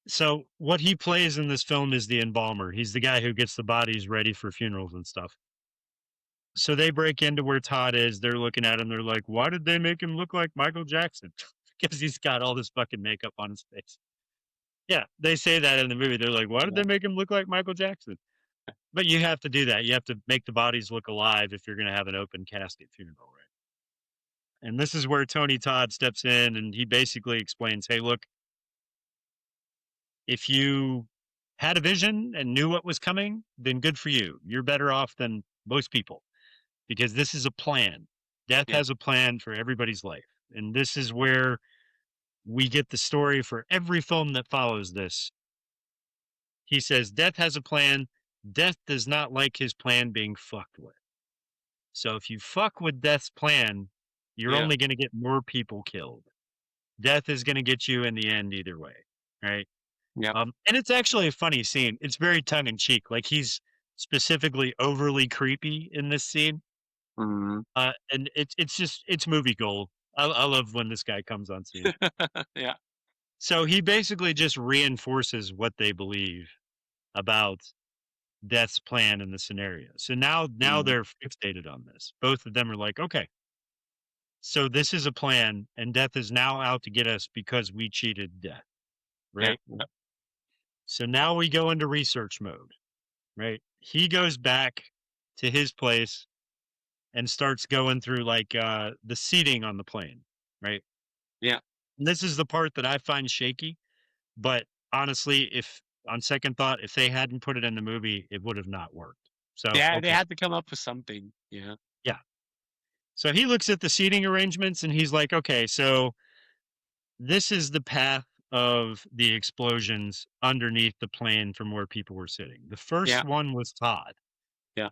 So what he plays in this film is the embalmer. He's the guy who gets the bodies ready for funerals and stuff. So they break into where Todd is. They're looking at him. They're like, "Why did they make him look like Michael Jackson?" Because he's got all this fucking makeup on his face. Yeah, they say that in the movie. They're like, "Why did they make him look like Michael Jackson?" But you have to do that. You have to make the bodies look alive if you're going to have an open casket funeral, right? And this is where Tony Todd steps in and he basically explains, "Hey, look, if you had a vision and knew what was coming, then good for you. You're better off than most people because this is a plan. Death Yeah. has a plan for everybody's life." And this is where we get the story for every film that follows this. He says, "Death has a plan. Death does not like his plan being fucked with. So if you fuck with Death's plan, you're Yeah. only going to get more people killed. Death is going to get you in the end either way." Right. Yep. And it's actually a funny scene. It's very tongue in cheek. Like he's specifically overly creepy in this scene. Mhm. And it's movie gold. I love when this guy comes on scene. Yeah. So he basically just reinforces what they believe about Death's plan in the scenario. So now Mhm. they're fixated on this. Both of them are like, okay, so this is a plan, and Death is now out to get us because we cheated Death, Yeah. right? So now we go into research mode, right? He goes back to his place and starts going through like the seating on the plane, right? Yeah. this is the part that I find shaky, but honestly, if on second thought, if they hadn't put it in the movie, it would have not worked. So, Yeah, they okay. had to come up with something. Yeah. Yeah. So he looks at the seating arrangements and he's like, okay, so this is the path of the explosions underneath the plane from where people were sitting. The first Yeah. one was Todd. Yeah.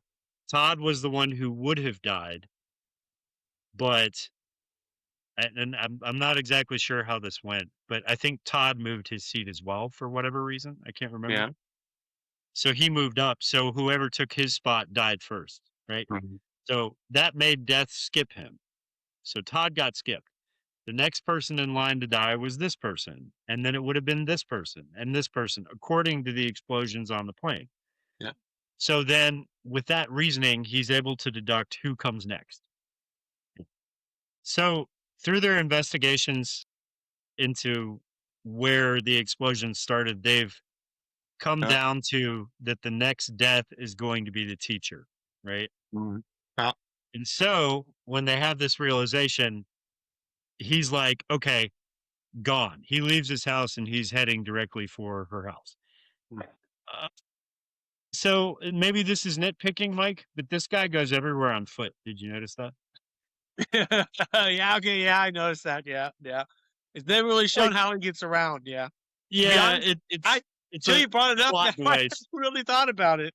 Todd was the one who would have died, but and I'm not exactly sure how this went, but I think Todd moved his seat as well for whatever reason. I can't remember. Yeah. So he moved up. So whoever took his spot died first, right? Mhm. So that made death skip him. So Todd got skipped. The next person in line to die was this person, and then it would have been this person and this person, according to the explosions on the plane. Yeah. So then, with that reasoning, he's able to deduct who comes next. So, through their investigations into where the explosion started, they've come Yeah. down to that the next death is going to be the teacher, right? Mhm. Yeah. And so, when they have this realization, he's like, okay, gone. He leaves his house and he's heading directly for her house. Right. Uh, so maybe this is nitpicking, Mike, but this guy goes everywhere on foot. Did you notice that? Yeah, okay, yeah, I noticed that. Yeah, yeah. It's never really shown Like, how he gets around. Yeah. To be yeah, honest, it's I it's till a you brought it up, plot now I haven't device. really thought about it.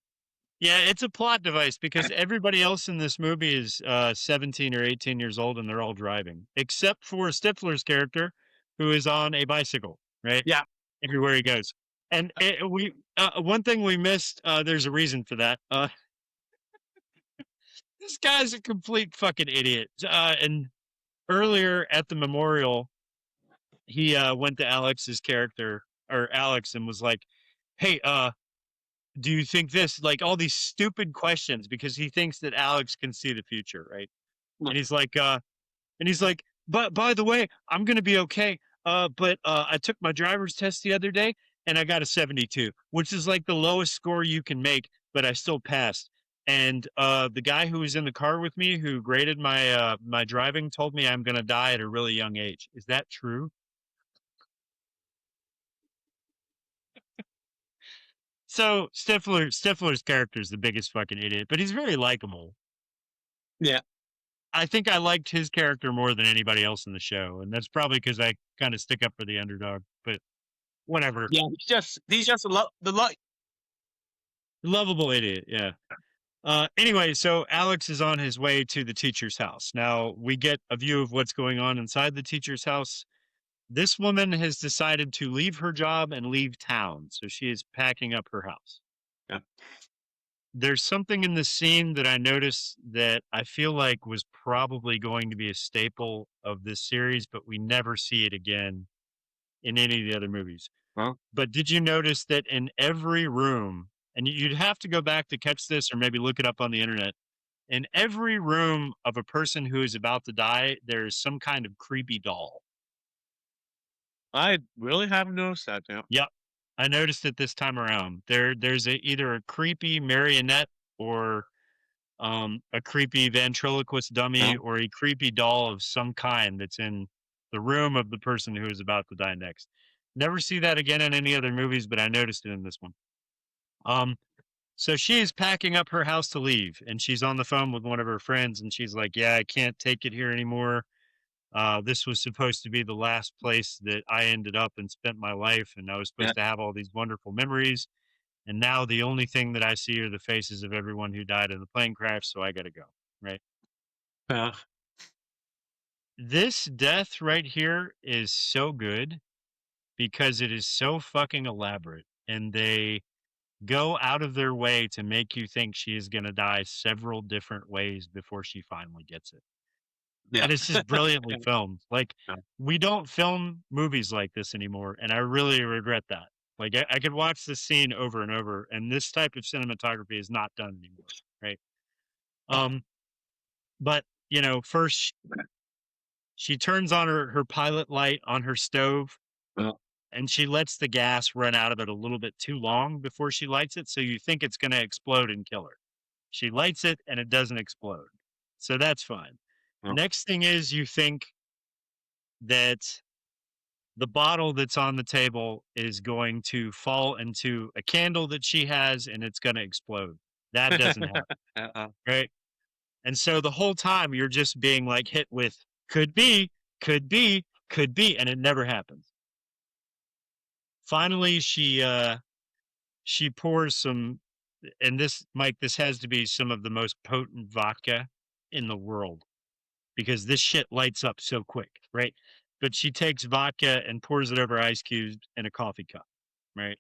Yeah, it's a plot device because everybody else in this movie is 17 or 18 years old and they're all driving, except for Stifler's character, who is on a bicycle, right? Yeah. Everywhere he goes. And one thing we missed, there's a reason for that. This guy's a complete fucking idiot. And earlier at the memorial, he went to Alex's character or Alex and was like, "Hey, do you think this?" Like all these stupid questions because he thinks that Alex can see the future, right? And he's like, "But by the way, I'm gonna be okay. But I took my driver's test the other day and I got a 72, which is like the lowest score you can make, but I still passed." And the guy who was in the car with me, who graded my driving, told me I'm gonna die at a really young age. Is that true? So Stifler's character is the biggest fucking idiot, but he's very likable. Yeah. I think I liked his character more than anybody else in the show, and that's probably because I kind of stick up for the underdog. But whatever, Yeah. He's just the lovable idiot. Yeah. Anyway, so Alex is on his way to the teacher's house. Now we get a view of what's going on inside the teacher's house. This woman has decided to leave her job and leave town, so she is packing up her house. Yeah. There's something in the scene that I noticed that I feel like was probably going to be a staple of this series, but we never see it again in any of the other movies. Well, But did you notice that in every room, and you'd have to go back to catch this or maybe look it up on the internet, in every room of a person who is about to die, there's some kind of creepy doll. I really haven't noticed that now. Yep. I noticed it this time around. There's either a creepy marionette or a creepy ventriloquist dummy No? or a creepy doll of some kind that's in the room of the person who is about to die next. Never see that again in any other movies, but I noticed it in this one. Um, so she is packing up her house to leave, and she's on the phone with one of her friends, and she's like, "Yeah, I can't take it here anymore. This was supposed to be the last place that I ended up and spent my life, and I was Yeah. supposed to have all these wonderful memories. And now the only thing that I see are the faces of everyone who died in the plane crash, so I got to go." Right? Yeah. This death right here is so good because it is so fucking elaborate, and they go out of their way to make you think she is going to die several different ways before she finally gets it. Yeah. And it's just brilliantly filmed. Like, Yeah. we don't film movies like this anymore, and I really regret that. Like, I could watch this scene over and over, and this type of cinematography is not done anymore, right? Um, but first she turns on her pilot light on her stove, Well, and she lets the gas run out of it a little bit too long before she lights it, so you think it's going to explode and kill her. She lights it, and it doesn't explode, so that's fine. well, Next thing is you think that the bottle that's on the table is going to fall into a candle that she has and it's going to explode. That doesn't happen, Uh-uh. right? And so the whole time you're just being like hit with could be, could be, could be, and it never happens. Finally, she pours some, and this, Mike, this has to be some of the most potent vodka in the world because this shit lights up so quick, right? But she takes vodka and pours it over ice cubes in a coffee cup, right?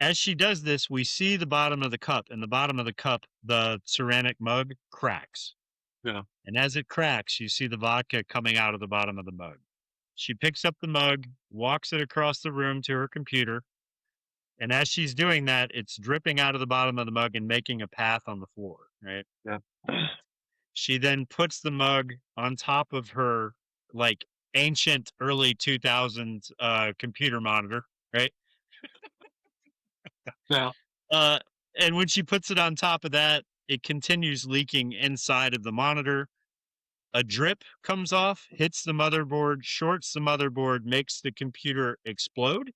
As she does this, we see the bottom of the cup, and the bottom of the cup, the ceramic mug cracks. Yeah. And as it cracks, you see the vodka coming out of the bottom of the mug. She picks up the mug, walks it across the room to her computer, and as she's doing that, it's dripping out of the bottom of the mug and making a path on the floor, right? Yeah. She then puts the mug on top of her like ancient early 2000s computer monitor, right? Yeah. And when she puts it on top of that, it continues leaking inside of the monitor. A drip comes off, hits the motherboard, shorts the motherboard, makes the computer explode,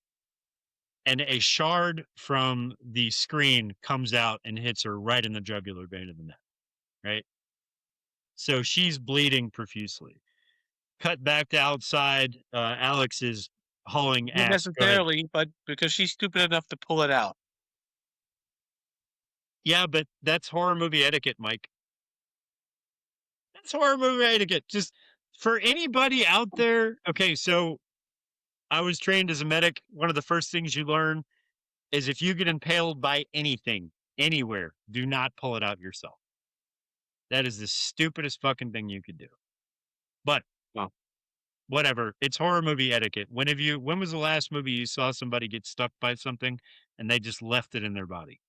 and a shard from the screen comes out and hits her right in the jugular vein of the neck, right? So she's bleeding profusely. Cut back to outside. Alex is hauling Not ass. Go ahead. necessarily, but because she's stupid enough to pull it out. Yeah, but that's horror movie etiquette, Mike. That's horror movie etiquette. Just for anybody out there. Okay, so I was trained as a medic. One of the first things you learn is if you get impaled by anything, anywhere, do not pull it out yourself. That is the stupidest fucking thing you could do. But Well, whatever. It's horror movie etiquette. When was the last movie you saw somebody get stuck by something and they just left it in their body?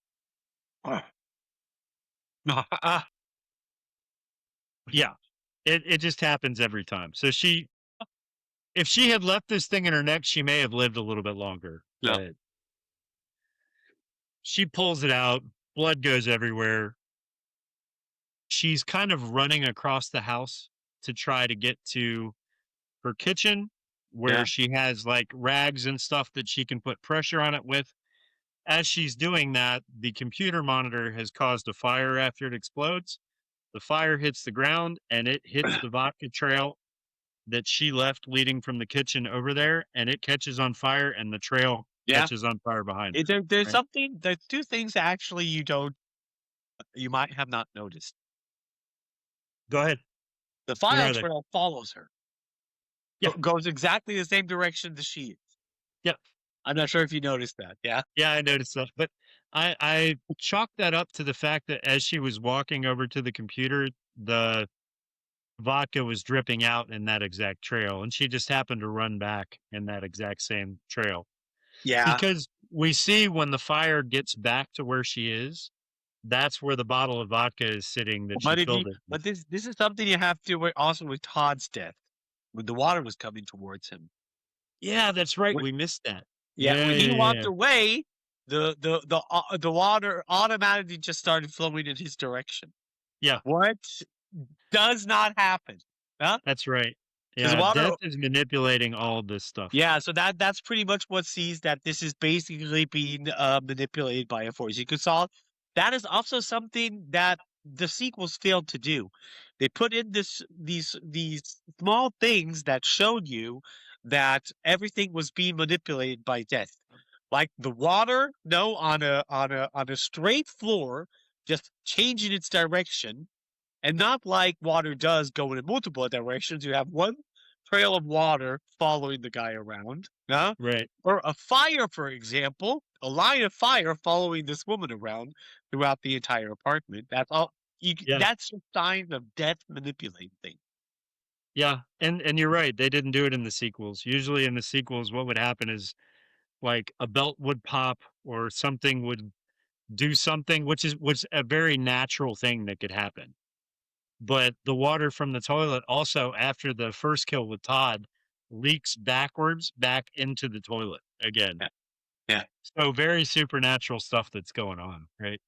Yeah. It just happens every time. So if she had left this thing in her neck, she may have lived a little bit longer. Yeah. But she pulls it out, blood goes everywhere. She's kind of running across the house to try to get to her kitchen where Yeah. she has like rags and stuff that she can put pressure on it with. As she's doing that, the computer monitor has caused a fire after it explodes. The fire hits the ground and it hits the vodka trail that she left leading from the kitchen over there, and it catches on fire, and the trail Yeah. catches on fire behind her. There's right? something. There's two things actually you might have not noticed. Go ahead. The are fire they? trail follows her. Yeah. Goes exactly the same direction that she is. Yep. I'm not sure if you noticed that. Yeah. Yeah, I noticed that. But I chalked that up to the fact that as she was walking over to the computer, the vodka was dripping out in that exact trail, and she just happened to run back in that exact same trail. Yeah. Because we see when the fire gets back to where she is, that's where the bottle of vodka is sitting that she filled it. But this is something you have to also with Todd's death when the water was coming towards him. Yeah, that's right. When- We missed that. Yeah, when he yeah, walked yeah. away, the water automatically just started flowing in his direction. Yeah. What does not happen? Huh? That's right. 'Cause Yeah, water- death is manipulating all of this stuff. Yeah, so that's pretty much what sees that this is basically being manipulated by a force. You could solve that is also something that the sequels failed to do. They put in these small things that showed you that everything was being manipulated by death. Like the water, no, on a straight floor, just changing its direction, and not like water does go in multiple directions. You have one trail of water following the guy around, huh? Right. Or a fire, for example, a line of fire following this woman around throughout the entire apartment. That's all. Yeah. That's a sign of death manipulating things. Yeah, and you're right. They didn't do it in the sequels. Usually in the sequels, what would happen is like a belt would pop or something would do something, which was a very natural thing that could happen. But the water from the toilet also, after the first kill with Todd, leaks backwards back into the toilet again. Yeah. So very supernatural stuff that's going on, right?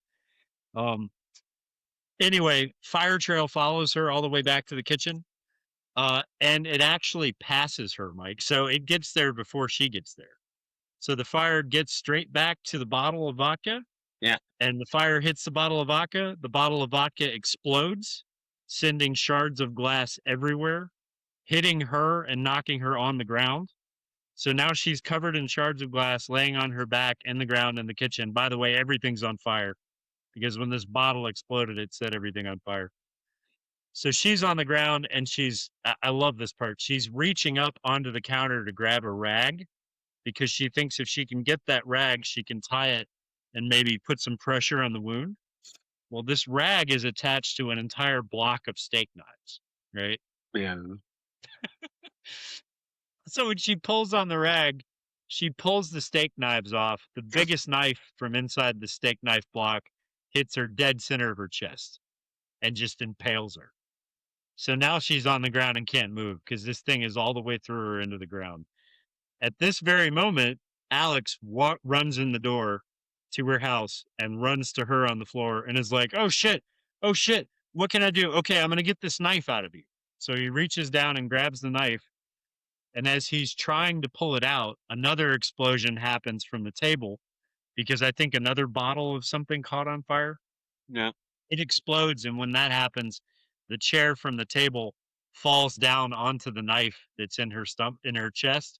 Anyway, fire trail follows her all the way back to the kitchen. And it actually passes her, Mike. So it gets there before she gets there. So the fire gets straight back to the bottle of vodka. Yeah. And the fire hits the bottle of vodka. The bottle of vodka explodes, sending shards of glass everywhere, hitting her and knocking her on the ground. So now she's covered in shards of glass, laying on her back in the ground in the kitchen. By the way, everything's on fire because when this bottle exploded, it set everything on fire. So she's on the ground and I love this part. She's reaching up onto the counter to grab a rag because she thinks if she can get that rag, she can tie it and maybe put some pressure on the wound. Well, this rag is attached to an entire block of steak knives, right? Yeah. So when she pulls on the rag, she pulls the steak knives off. The biggest knife from inside the steak knife block hits her dead center of her chest and just impales her. So now she's on the ground and can't move because this thing is all the way through her into the ground. At this very moment, Alex runs in the door to her house and runs to her on the floor and is like, oh shit, what can I do? Okay, I'm going to get this knife out of you. So he reaches down and grabs the knife. And as he's trying to pull it out, another explosion happens from the table because I think another bottle of something caught on fire. Yeah. It explodes. And when that happens, the chair from the table falls down onto the knife that's in her chest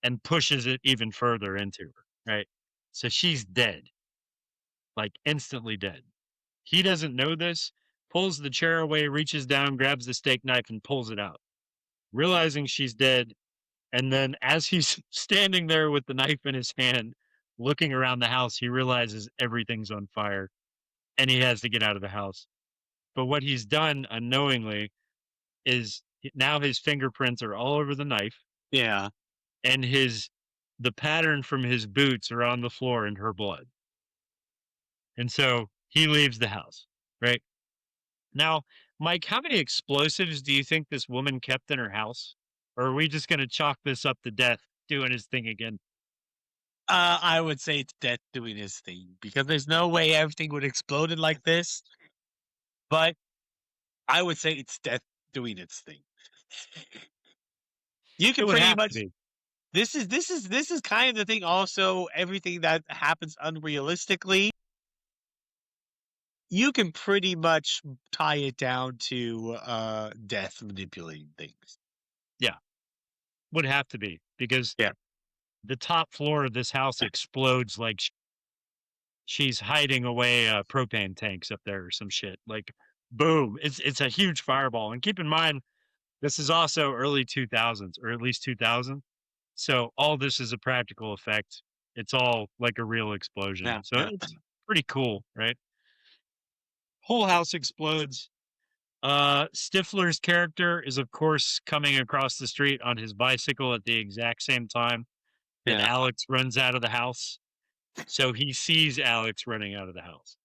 and pushes it even further into her. Right. So she's dead, like instantly dead. He doesn't know this, pulls the chair away, reaches down, grabs the steak knife and pulls it out. Realizing she's dead, and then as he's standing there with the knife in his hand, looking around the house, he realizes everything's on fire and he has to get out of the house. But what he's done unknowingly is now his fingerprints are all over the knife. Yeah. And the pattern from his boots are on the floor in her blood. And so he leaves the house, right? Now, Mike, how many explosives do you think this woman kept in her house? Or are we just going to chalk this up to death doing his thing again? I would say it's Death doing his thing because there's no way everything would explode like this. But I would say it's Death doing its thing. You can pretty much. This is kind of the thing. Also, everything that happens unrealistically, you can pretty much tie it down to Death manipulating things. Yeah, would have to be because Yeah. the top floor of this house explodes like she's hiding away propane tanks up there or some shit. Like, boom! It's a huge fireball. And keep in mind, this is also early 2000s or at least 2000. So all this is a practical effect. It's all like a real explosion. Yeah, so yeah. It's pretty cool, right? Whole house explodes. Stifler's character is, of course, coming across the street on his bicycle at the exact same time that Yeah. Alex runs out of the house. So he sees Alex running out of the house.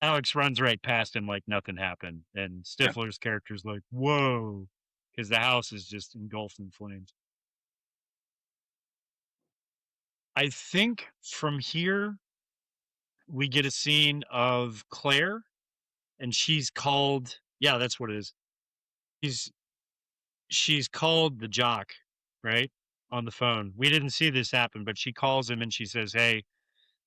Alex runs right past him like nothing happened. And Stifler's character's like, whoa, because the house is just engulfed in flames. I think from here, we get a scene of Claire, and she's called, yeah, that's what it is. She's called the jock, right, on the phone. We didn't see this happen, but she calls him and she says, hey,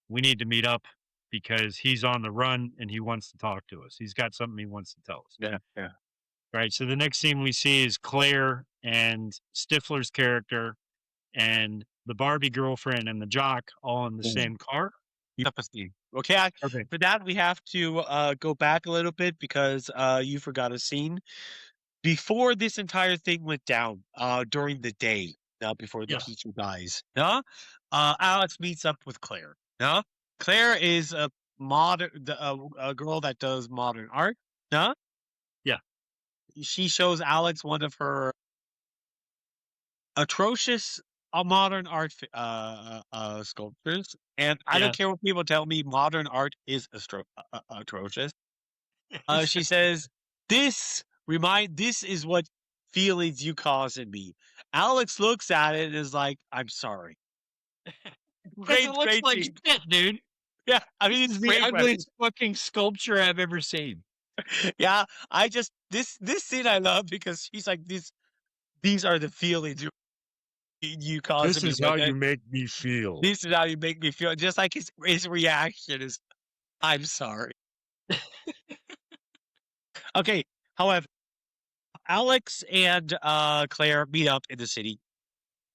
we need to meet up because he's on the run and he wants to talk to us. He's got something he wants to tell us. Yeah, yeah. Right. So the next scene we see is Claire and Stifler's character and the Barbie girlfriend and the jock all in the same car. Okay, for that we have to go back a little bit because you forgot a scene before this entire thing went down. During the day, before the teacher dies. Alex meets up with Claire. Claire is a a girl that does modern art. Yeah. She shows Alex one of her atrocious modern art sculptures, and I don't care what people tell me. Modern art is atrocious. She says, "This is what feelings you cause in me." Alex looks at it and is like, "I'm sorry." It looks like shit, dude. Yeah, I mean, It's the ugliest fucking sculpture I've ever seen. Yeah, I just this scene I love because she's like these are the feelings you causing me. Like, make me feel. this is how you make me feel. Just like his reaction is, I'm sorry. Okay. However, Alex and Claire meet up in the city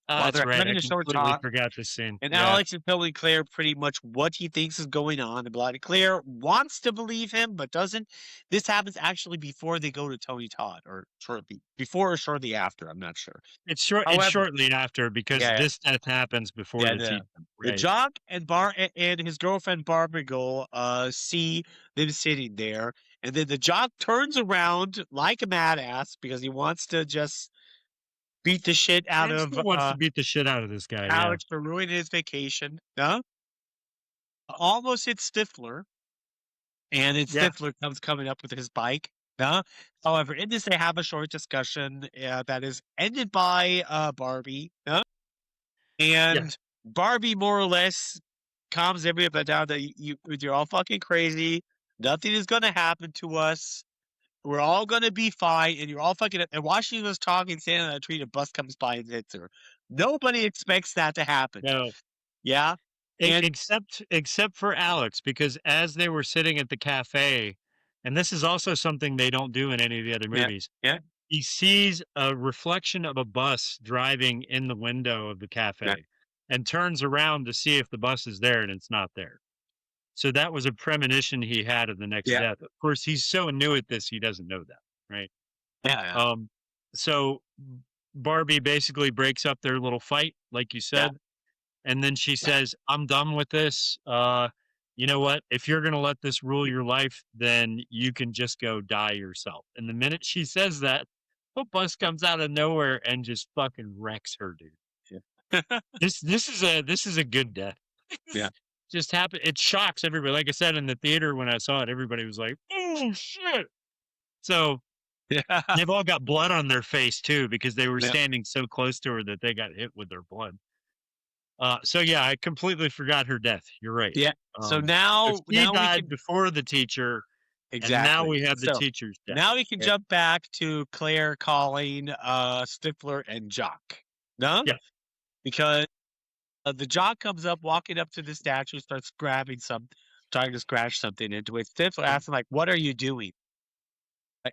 while That's they're right. having I a short completely talk. forgot this scene. And Yeah. Alex is telling Claire pretty much what he thinks is going on. And Claire wants to believe him, but doesn't. This happens actually before they go to Tony Todd, or shortly before or shortly after. I'm not sure. It's However, shortly after because yeah, this death happens before yeah, the teacher. the Right. jock and and his girlfriend Barbara see them sitting there, and then the jock turns around like a badass because he wants to just beat the shit out And of still wants to beat the shit out of this guy. Yeah. Alex for ruining his vacation. Huh? Almost hit Stifler, and then Yeah. Stifler comes coming up with his bike. Huh? However, in this they have a short discussion that is ended by Barbie. Huh? And Barbie more or less calms everybody down that you're all fucking crazy. Nothing is gonna happen to us. We're all gonna be fine, and you're all fucking. And while she was talking, standing on a tree, a bus comes by and hits her. Nobody expects that to happen. No. Yeah, and Except for Alex, because as they were sitting at the cafe, and this is also something they don't do in any of the other yeah, movies. yeah, He sees a reflection of a bus driving in the window of the cafe yeah, and turns around to see if the bus is there, and it's not there. So that was a premonition he had of the next yeah, death. Of course, he's so new at this, he doesn't know that, right? yeah, So Barbie basically breaks up their little fight, like you yeah, said, and then she says, "I'm done with this. You know what? If you're gonna let this rule your life, then you can just go die yourself." And the minute she says that, a bus comes out of nowhere and just fucking wrecks her, dude. yeah, This is a good death. yeah, Just happened. It shocks everybody. Like I said in the theater when I saw it, everybody was like, "Oh shit!" So yeah, they've all got blood on their face too because they were yeah. standing so close to her that they got hit with their blood. So yeah, I completely forgot her death. You're right. Yeah. So So now she we died can before the teacher, and now exactly. we have the So teacher's death. now we can Okay. jump back to Claire calling Stifler and Jock. No? Yeah. Because the Jock comes up, walking up to the statue, starts grabbing trying to scratch something into it. Stifler asks him, like, what are you doing?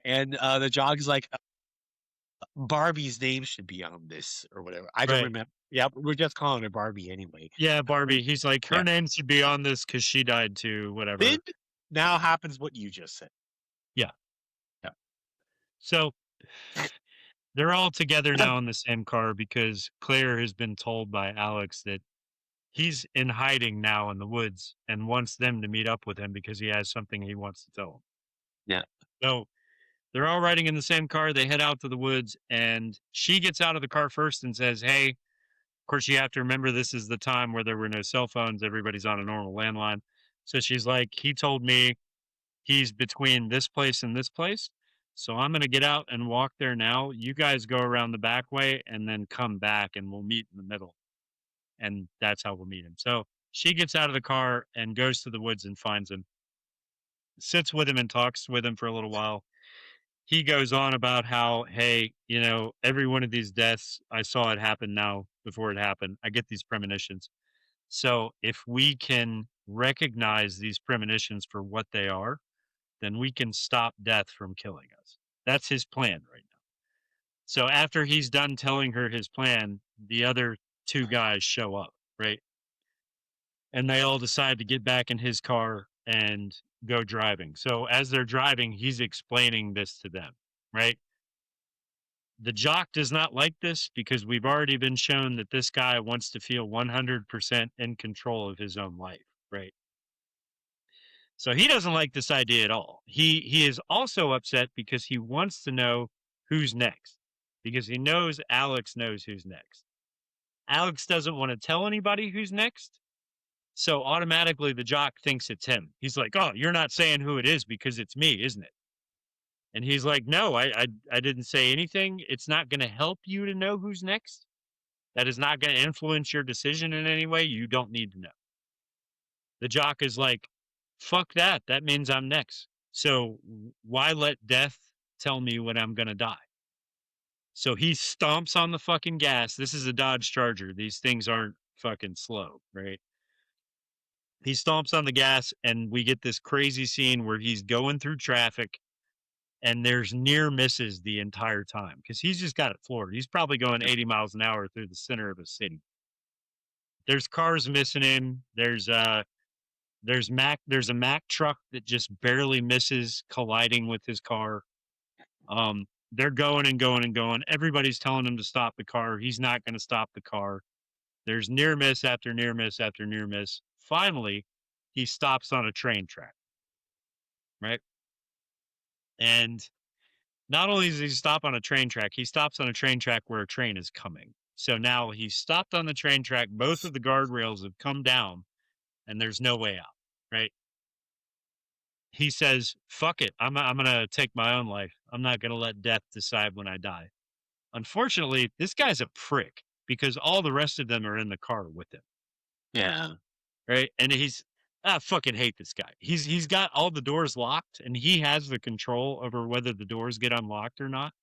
And the Jock is like, Barbie's name should be on this or whatever. I don't Right. remember. Yeah, we're just calling her Barbie anyway. Yeah, Barbie. He's like, her Yeah. name should be on this because she died too, whatever. Then now happens what you just said. Yeah. Yeah. So they're all together now in the same car because Claire has been told by Alex that he's in hiding now in the woods and wants them to meet up with him because he has something he wants to tell them. Yeah. So they're all riding in the same car. They head out to the woods, and she gets out of the car first and says, "Hey," of course, you have to remember this is the time where there were no cell phones. Everybody's on a normal landline. So she's like, "He told me he's between this place and this place. So I'm going to get out and walk there now. You guys go around the back way and then come back and we'll meet in the middle." And that's how we'll meet him. So she gets out of the car and goes to the woods and finds him, sits with him and talks with him for a little while. He goes on about how, hey, you know, every one of these deaths, I saw it happen now before it happened. I get these premonitions. So if we can recognize these premonitions for what they are, then we can stop death from killing us. That's his plan right now. So after he's done telling her his plan, the other two guys show up, right? And they all decide to get back in his car and go driving. So as they're driving, he's explaining this to them, right? The jock does not like this because we've already been shown that this guy wants to feel 100% in control of his own life, right? So he doesn't like this idea at all. He is also upset because he wants to know who's next because he knows Alex knows who's next. Alex doesn't want to tell anybody who's next. So automatically the jock thinks it's him. He's like, "Oh, you're not saying who it is because it's me, isn't it?" And he's like, "No, I didn't say anything. It's not going to help you to know who's next. That is not going to influence your decision in any way. You don't need to know." The jock is like, "Fuck that. That means I'm next. So why let death tell me when I'm gonna die? So he stomps on the fucking gas. This is a Dodge Charger. These things aren't fucking slow, right? He stomps on the gas, and we get this crazy scene where he's going through traffic, and there's near misses the entire time because he's just got it floored. He's probably going 80 miles an hour through the center of a city. There's cars missing him. There's a Mack truck that just barely misses colliding with his car. They're going and going and going. Everybody's telling him to stop the car. He's not going to stop the car. There's near miss after near miss after near miss. Finally, he stops on a train track, right? And not only does he stop on a train track, he stops on a train track where a train is coming. So now he's stopped on the train track. Both of the guardrails have come down, and there's no way out, right? He says, fuck it. I'm going to take my own life. I'm not going to let death decide when I die. Unfortunately, this guy's a prick because all the rest of them are in the car with him. Yeah. Right. And I fucking hate this guy. He's got all the doors locked, and he has the control over whether the doors get unlocked or not.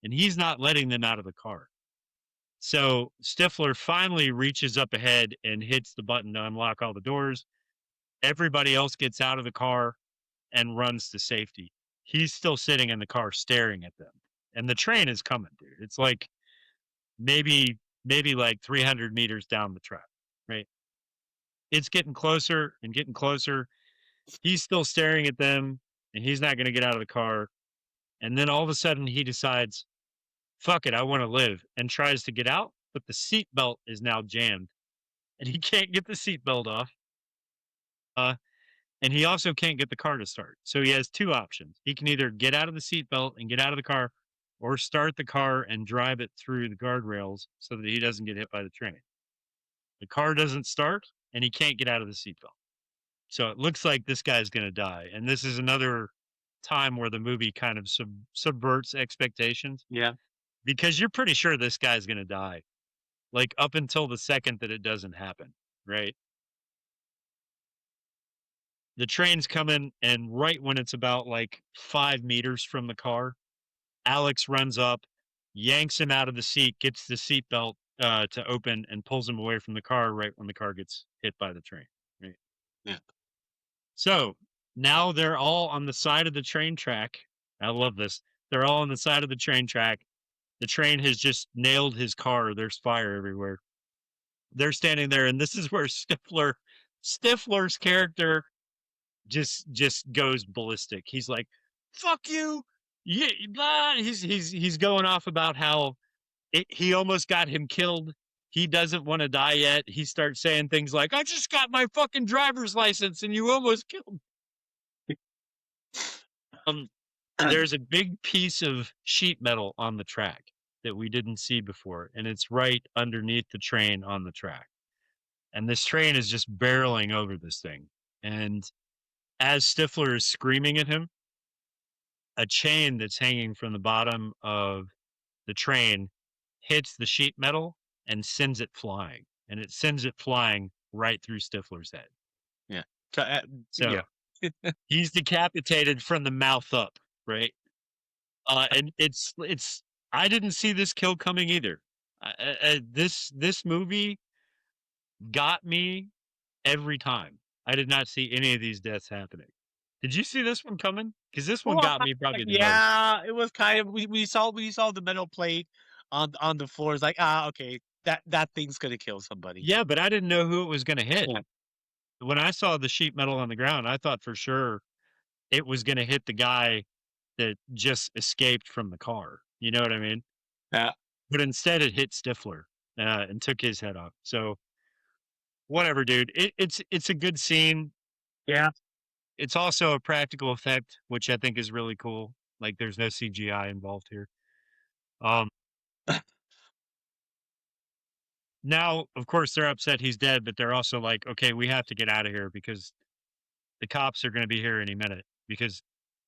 And he's not letting them out of the car. So Stifler finally reaches up ahead and hits the button to unlock all the doors. Everybody else gets out of the car and runs to safety. He's still sitting in the car staring at them. And the train is coming, dude. It's like maybe like 300 meters down the track, right? It's getting closer and getting closer. He's still staring at them, and he's not going to get out of the car. And then all of a sudden he decides, fuck it, I want to live, and tries to get out, but the seatbelt is now jammed, and he can't get the seatbelt off. And he also can't get the car to start. So he has two options. He can either get out of the seatbelt and get out of the car, or start the car and drive it through the guardrails so that he doesn't get hit by the train. The car doesn't start, and he can't get out of the seatbelt. So it looks like this guy's going to die. And this is another time where the movie kind of subverts expectations. Yeah. Because you're pretty sure this guy's going to die. Like up until the second that it doesn't happen, right? The train's coming, and right when it's about like 5 meters from the car, Alex runs up, yanks him out of the seat, gets the seatbelt to open, and pulls him away from the car right when the car gets hit by the train. Right? Yeah. So now they're all on the side of the train track. I love this. They're all on the side of the train track. The train has just nailed his car. There's fire everywhere. They're standing there, and this is where Stifler's character just goes ballistic. He's like, "Fuck you!" Yeah, blah. He's going off about how he almost got him killed. He doesn't want to die yet. He starts saying things like, "I just got my fucking driver's license, and you almost killed me." There's a big piece of sheet metal on the track that we didn't see before, and it's right underneath the train on the track. And this train is just barreling over this thing. And as Stifler is screaming at him, a chain that's hanging from the bottom of the train hits the sheet metal and sends it flying. And it sends it flying right through Stifler's head. Yeah. So he's decapitated from the mouth up, right? And it's I didn't see this kill coming either. This movie got me every time. I did not see any of these deaths happening. Did you see this one coming? Because this one got me probably the most. Yeah, it was kind of we saw the metal plate on the floor. It's like, okay, that thing's gonna kill somebody. Yeah, but I didn't know who it was gonna hit. Yeah. When I saw the sheet metal on the ground, I thought for sure it was gonna hit the guy that just escaped from the car. You know what I mean? Yeah. But instead it hit Stifler and took his head off. So whatever, dude. It's a good scene. Yeah. It's also a practical effect, which I think is really cool. Like there's no CGI involved here. Now, of course, they're upset he's dead, but they're also like, okay, we have to get out of here because the cops are going to be here any minute because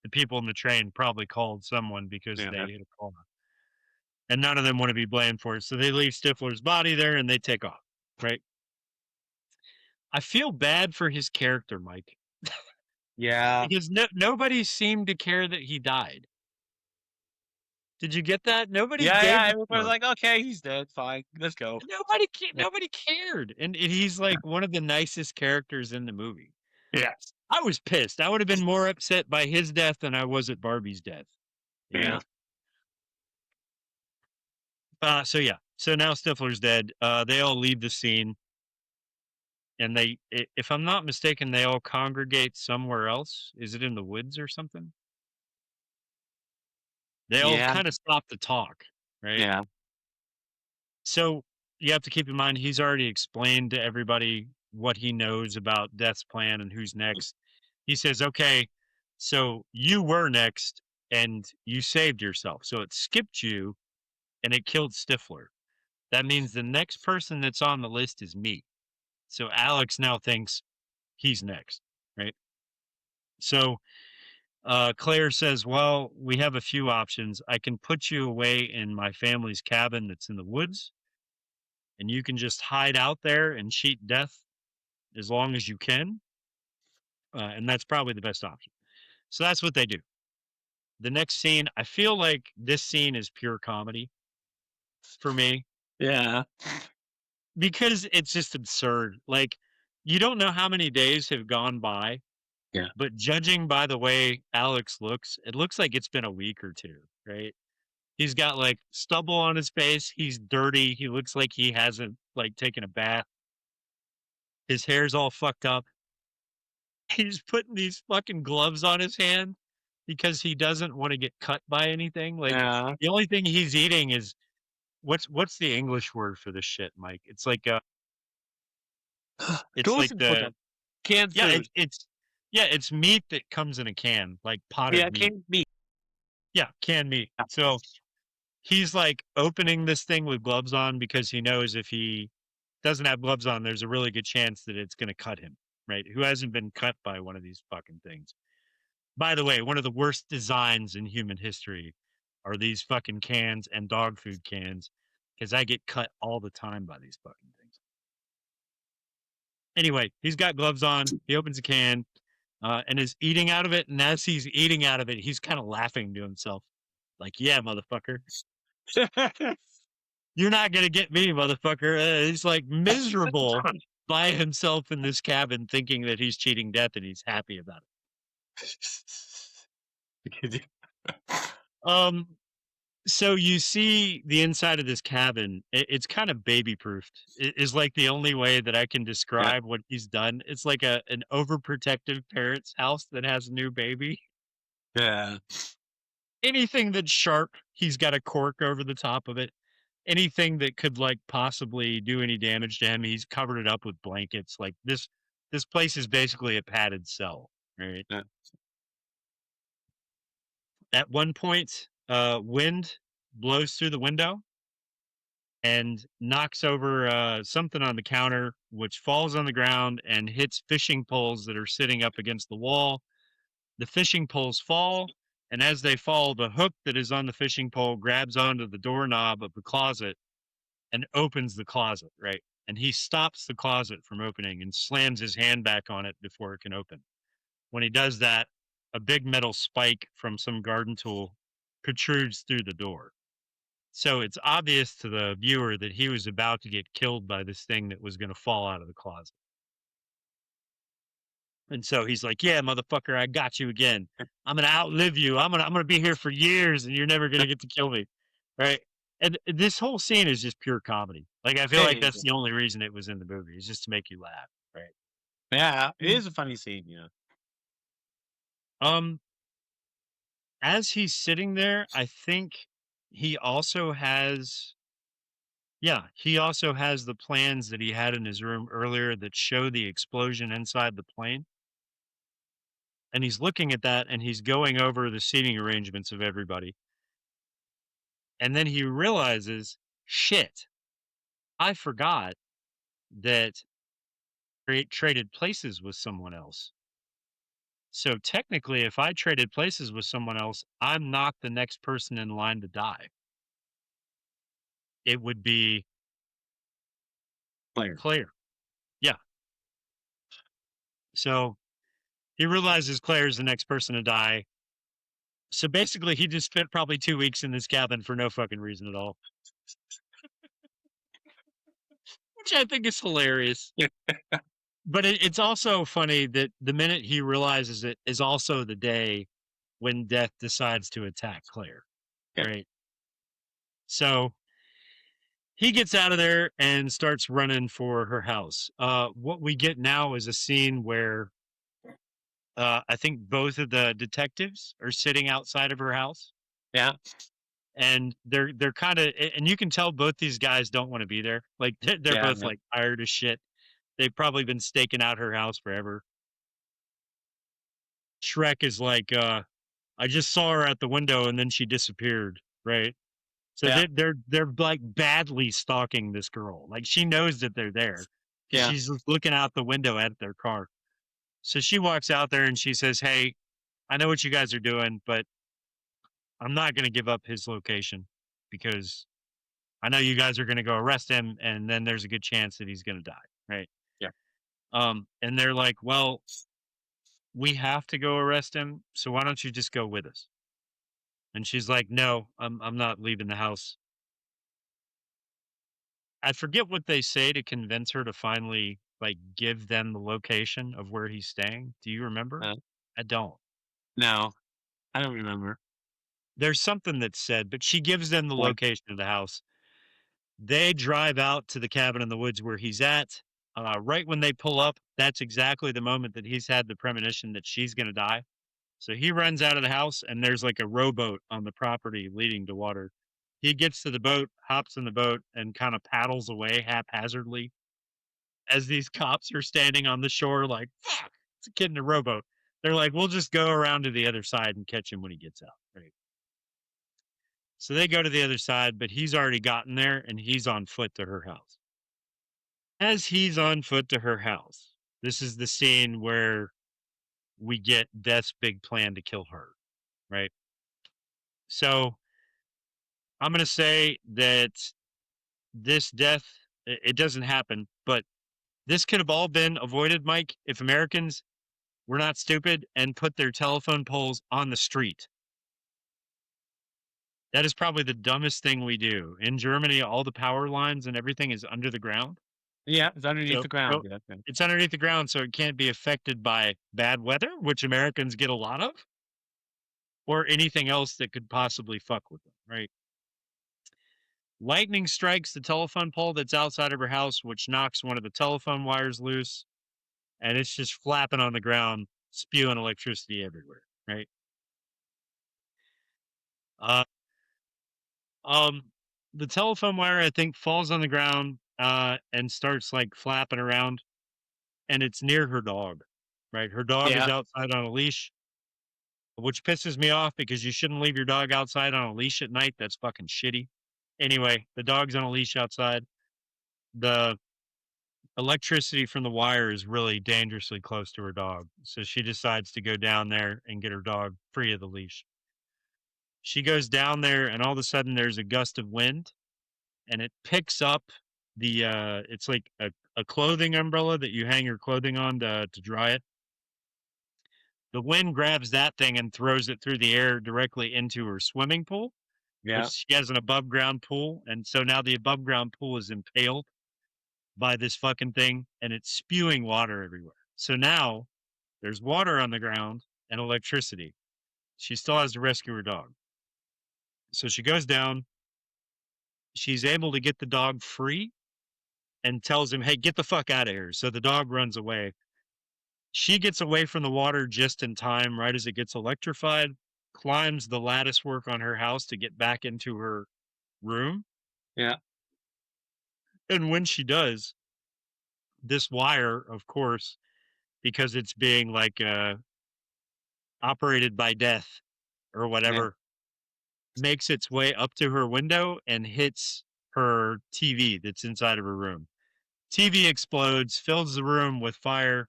the people in the train probably called someone because they hit a car. And none of them want to be blamed for it. So they leave Stifler's body there and they take off, right? I feel bad for his character, Mike. Yeah. because nobody seemed to care that he died. Did you get that? Nobody Yeah, gave yeah. a Everybody was fuck. like, okay, he's dead. Fine. Let's go. Nobody cared, and he's like one of the nicest characters in the movie. Yes. I was pissed. I would have been more upset by his death than I was at Barbie's death. You know? So yeah. So now Stifler's dead. They all leave the scene, and if I'm not mistaken, they all congregate somewhere else. Is it in the woods or something? They all Yeah. kind of stop to talk, right? Yeah. So you have to keep in mind he's already explained to everybody what he knows about Death's plan and who's next. He says, "Okay, so you were next, and you saved yourself. So it skipped you, and it killed Stifler. That means the next person that's on the list is me. So Alex now thinks he's next, right? So Claire says, well, we have a few options. I can put you away in my family's cabin that's in the woods, and you can just hide out there and cheat death as long as you can. And that's probably the best option. So that's what they do. The next scene, I feel like this scene is pure comedy for me Yeah. because it's just absurd. Like, you don't know how many days have gone by. Yeah. But judging by the way Alex looks, it looks like it's been a week or two, right? He's got like stubble on his face. He's dirty. He looks like he hasn't like taken a bath. His hair's all fucked up. He's putting these fucking gloves on his hand because he doesn't want to get cut by anything. Like Yeah. the only thing he's eating is what's the English word for this shit, Mike? It's like it's like the canned yeah, food. it's meat that comes in a can, like potted Yeah, meat. canned meat. Yeah, canned meat. So he's like opening this thing with gloves on because he knows if he doesn't have gloves on, there's a really good chance that it's going to cut him, right? Who hasn't been cut by one of these fucking things? By the way, one of the worst designs in human history are these fucking cans and dog food cans because I get cut all the time by these fucking things. Anyway, he's got gloves on. He opens a can and is eating out of it. And as he's eating out of it, he's kind of laughing to himself. Like, yeah, motherfucker. You're not going to get me, motherfucker. He's like miserable by himself in this cabin thinking that he's cheating death and he's happy about it. So you see the inside of this cabin. It's kind of baby proofed. It is like the only way that I can describe what he's done. It's like an overprotective parent's house that has a new baby. Yeah. Anything that's sharp, he's got a cork over the top of it. Anything that could like possibly do any damage to him, he's covered it up with blankets. Like this place is basically a padded cell, right? Yeah. At one point, wind blows through the window and knocks over something on the counter, which falls on the ground and hits fishing poles that are sitting up against the wall. The fishing poles fall, and as they fall, the hook that is on the fishing pole grabs onto the doorknob of the closet and opens the closet, right? And he stops the closet from opening and slams his hand back on it before it can open. When he does that, a big metal spike from some garden tool protrudes through the door. So it's obvious to the viewer that he was about to get killed by this thing that was going to fall out of the closet. And so he's like, yeah, motherfucker, I got you again. I'm going to outlive you. I'm going to be here for years and you're never going to get to kill me. Right. And this whole scene is just pure comedy. Like, I feel like that's the only reason it was in the movie, is just to make you laugh. Right. Yeah. It is a funny scene. Yeah. As he's sitting there, I think he also has the plans that he had in his room earlier that show the explosion inside the plane. And he's looking at that and he's going over the seating arrangements of everybody. And then he realizes, shit, I forgot that I traded places with someone else. So technically, if I traded places with someone else, I'm not the next person in line to die. It would be Claire. Yeah. So He realizes Claire's the next person to die. So basically, he just spent probably 2 weeks in this cabin for no fucking reason at all. Which I think is hilarious. But it's also funny that the minute he realizes it is also the day when Death decides to attack Claire. Yeah. Right? So he gets out of there and starts running for her house. What we get now is a scene where I think both of the detectives are sitting outside of her house. Yeah. And they're kind of, and you can tell both these guys don't want to be there. Like they're Yeah, both no. like tired as shit. They've probably been staking out her house forever. Shrek is like, I just saw her at the window and then she disappeared. Right. So Yeah. they're like badly stalking this girl. Like she knows that they're there. Yeah. She's just looking out the window at their car. So she walks out there and she says, "Hey, I know what you guys are doing, but I'm not going to give up his location because I know you guys are going to go arrest him, and then there's a good chance that he's going to die." Right. Yeah. And they're like, "Well, we have to go arrest him, so why don't you just go with us?" And she's like, "No, I'm not leaving the house." I forget what they say to convince her to finally like give them the location of where he's staying. Do you remember? I don't. No, I don't remember. There's something that's said, but she gives them the What? location of the house. They drive out to the cabin in the woods where he's at. Right when they pull up, that's exactly the moment that he's had the premonition that she's going to die. So he runs out of the house, and there's like a rowboat on the property leading to water. He gets to the boat, hops in the boat, and kind of paddles away haphazardly as these cops are standing on the shore, like, fuck, it's a kid in a rowboat. They're like, we'll just go around to the other side and catch him when he gets out. Right. So they go to the other side, but he's already gotten there and he's on foot to her house. As he's on foot to her house, this is the scene where we get Death's big plan to kill her. Right. So I'm going to say that this death, it doesn't happen, but this could have all been avoided, Mike, if Americans were not stupid and put their telephone poles on the street. That is probably the dumbest thing we do. In Germany, all the power lines and everything is under the ground. Yeah, it's underneath So, the ground. so Yeah, okay. it's underneath the ground, so it can't be affected by bad weather, which Americans get a lot of, or anything else that could possibly fuck with them, right? Lightning strikes the telephone pole that's outside of her house, which knocks one of the telephone wires loose, and it's just flapping on the ground, spewing electricity everywhere, right? Uh, um, the telephone wire, I think, falls on the ground and starts like flapping around, and it's near her dog, right? Her dog is Yeah. outside on a leash, which pisses me off because you shouldn't leave your dog outside on a leash at night. That's fucking shitty. Anyway, the dog's on a leash outside. The electricity from the wire is really dangerously close to her dog. So she decides to go down there and get her dog free of the leash. She goes down there, and all of a sudden there's a gust of wind, and it picks up the it's like a clothing umbrella that you hang your clothing on to dry it. The wind grabs that thing and throws it through the air directly into her swimming pool, Yeah. which she has an above ground pool. And so now the above ground pool is impaled by this fucking thing, and it's spewing water everywhere. So now there's water on the ground and electricity. She still has to rescue her dog. So she goes down. She's able to get the dog free and tells him, "Hey, get the fuck out of here." So the dog runs away. She gets away from the water just in time, right as it gets electrified, climbs the lattice work on her house to get back into her room. Yeah. And when she does, this wire, of course, because it's being like operated by Death or whatever, makes its way up to her window and hits her TV that's inside of her room. TV explodes, fills the room with fire.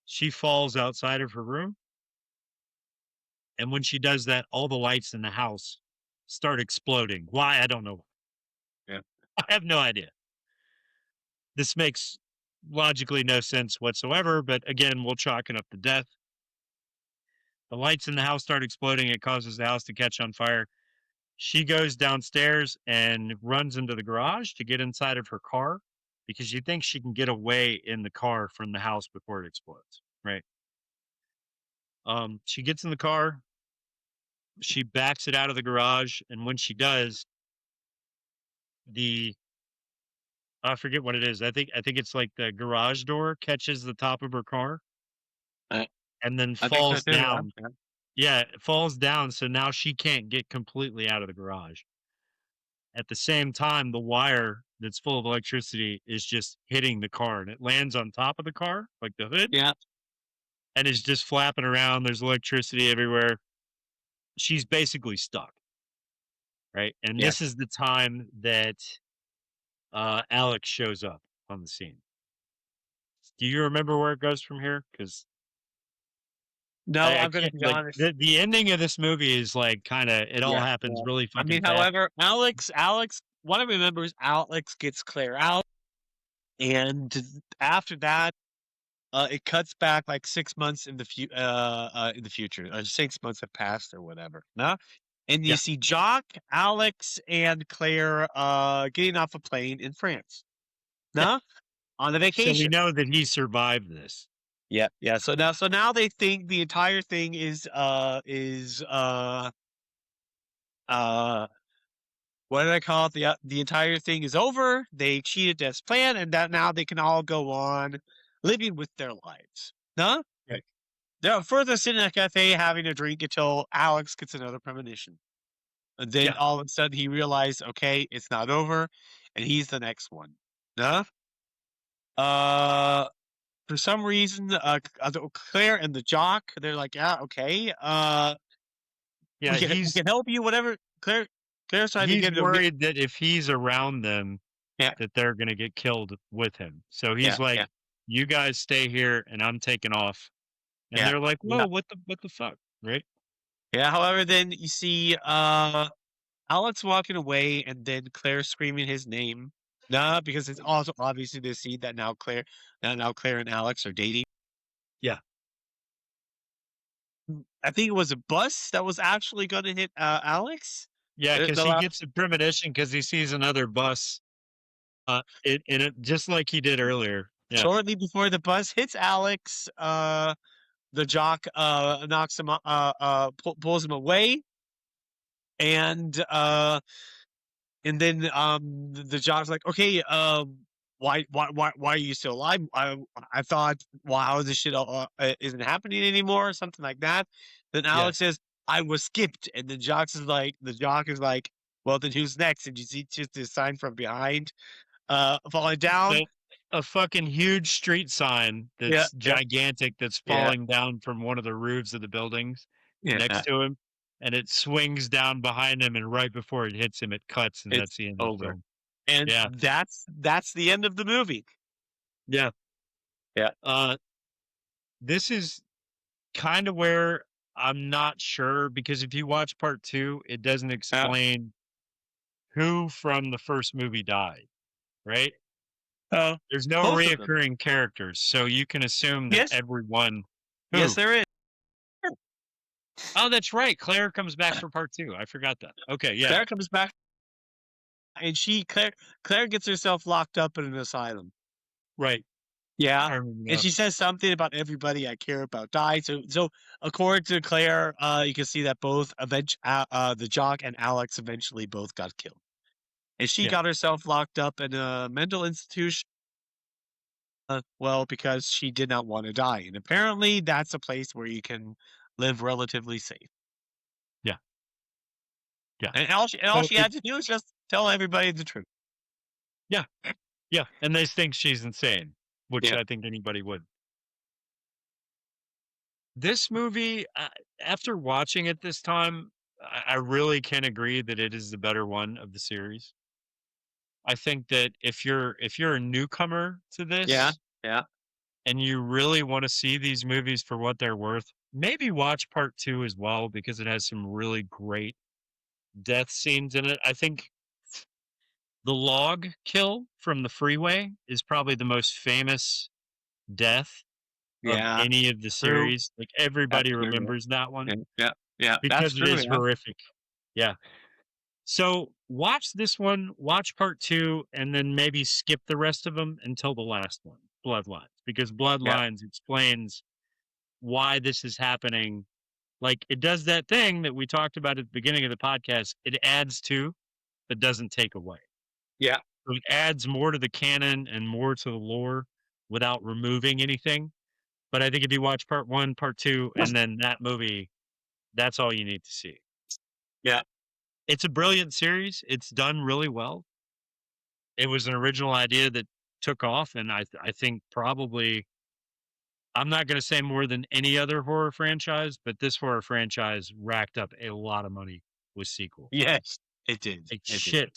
She falls outside of her room. And when she does that, all the lights in the house start exploding. Why? I don't know. Yeah. I have no idea. This makes logically no sense whatsoever, but again, we'll chalk it up to Death. The lights in the house start exploding. It causes the house to catch on fire. She goes downstairs and runs into the garage to get inside of her car because she thinks she can get away in the car from the house before it explodes. Right. She gets in the car. She backs it out of the garage, and when she does, I forget what it is. I think it's like the garage door catches the top of her car I and then I think so falls too. Yeah. down. Yeah, it falls down, so now she can't get completely out of the garage. At the same time, the wire that's full of electricity is just hitting the car, and it lands on top of the car, like the hood, Yeah. and is just flapping around. There's electricity everywhere. She's basically stuck, right? And Yeah. this is the time that Alex shows up on the scene. Do you remember where it goes from here? Because No, I I'm gonna can't be like honest. the ending of this movie is like kind of it all Yeah. happens Yeah. really I mean, fucking fast. however, Alex, what I remember is Alex gets Claire out, and after that, it cuts back like 6 months in the future. 6 months have passed or whatever. No, and you Yeah. see Jock, Alex, and Claire getting off a plane in France. No, on a So we vacation. know that he survived this. Yeah, yeah. So now they think the entire thing is what did I call it? The entire thing is over. They cheated as planned, and that now they can all go on living with their lives. No? Right. They're further sitting at a cafe having a drink until Alex gets another premonition. And then Yeah. all of a sudden he realized, okay, it's not over, and he's the next one. No? For some reason, Claire and the jock, they're like, yeah, okay, Yeah, we can help you, whatever. Claire's trying to he's get him. worried that if he's around them, Yeah. that they're gonna get killed with him. So Yeah, he's like, yeah. "You guys stay here, and I'm taking off." And Yeah. they're like, Yeah. "Whoa, what the fuck?" Right? Yeah. However, then you see Alex walking away, and then Claire screaming his name. Nah, because it's also obviously the scene that now Claire and Alex are dating. Yeah. I think it was a bus that was actually going to hit Alex. Yeah, because The he last- gets a premonition because he sees another bus. It just like he did earlier. Yeah. Shortly before the bus hits Alex, the jock knocks him, pulls him away, and then the jock's like, okay, why are you still alive? I thought, wow, this shit isn't happening anymore, or something like that. Then Alex says, I was skipped, and the jock is like, well, then who's next? And you see just this sign from behind, falling down. A fucking huge street sign that's gigantic that's falling down from one of the roofs of the buildings next to him, and it swings down behind him, and right before it hits him, it cuts, and that's the end of the film. And that's the end of the movie. Yeah. Yeah. This is kind of where I'm not sure, because if you watch part 2, it doesn't explain who from the first movie died, right? There's no reoccurring characters, so you can assume that everyone. Who? Yes, there is. Oh, that's right. Claire comes back for part 2. I forgot that. Okay, yeah. Claire comes back, and Claire gets herself locked up in an asylum. Right. Yeah, and she says something about everybody I care about died. So according to Claire, you can see that both the jock and Alex eventually both got killed, and she got herself locked up in a mental institution. Well, because she did not want to die, and apparently that's a place where you can live relatively safe. Yeah. And all she had to do is just tell everybody the truth. Yeah. Yeah, and they think she's insane, which I think anybody would. This movie, after watching it this time, I really can agree that it is the better one of the series. I think that if you're a newcomer to this, and you really want to see these movies for what they're worth, maybe watch part 2 as well, because it has some really great death scenes in it. I think the log kill from the freeway is probably the most famous death of Yeah. any of the True. series. Like That's everybody true. remembers that one Yeah. That's because it true. is Yeah. horrific. Yeah. So watch this one, watch part 2, and then maybe skip the rest of them until the last one, Bloodlines, because Yeah. Bloodlines explains why this is happening. Like it does that thing that we talked about at the beginning of the podcast. It adds to, but doesn't take away. Yeah. So it adds more to the canon and more to the lore without removing anything. But I think if you watch part 1, part 2, and then that movie, that's all you need to see. Yeah. It's a brilliant series. It's done really well. It was an original idea that took off, and I think probably I'm not going to say more than any other horror franchise, but this horror franchise racked up a lot of money with sequels, Yes. It did. a It did. shit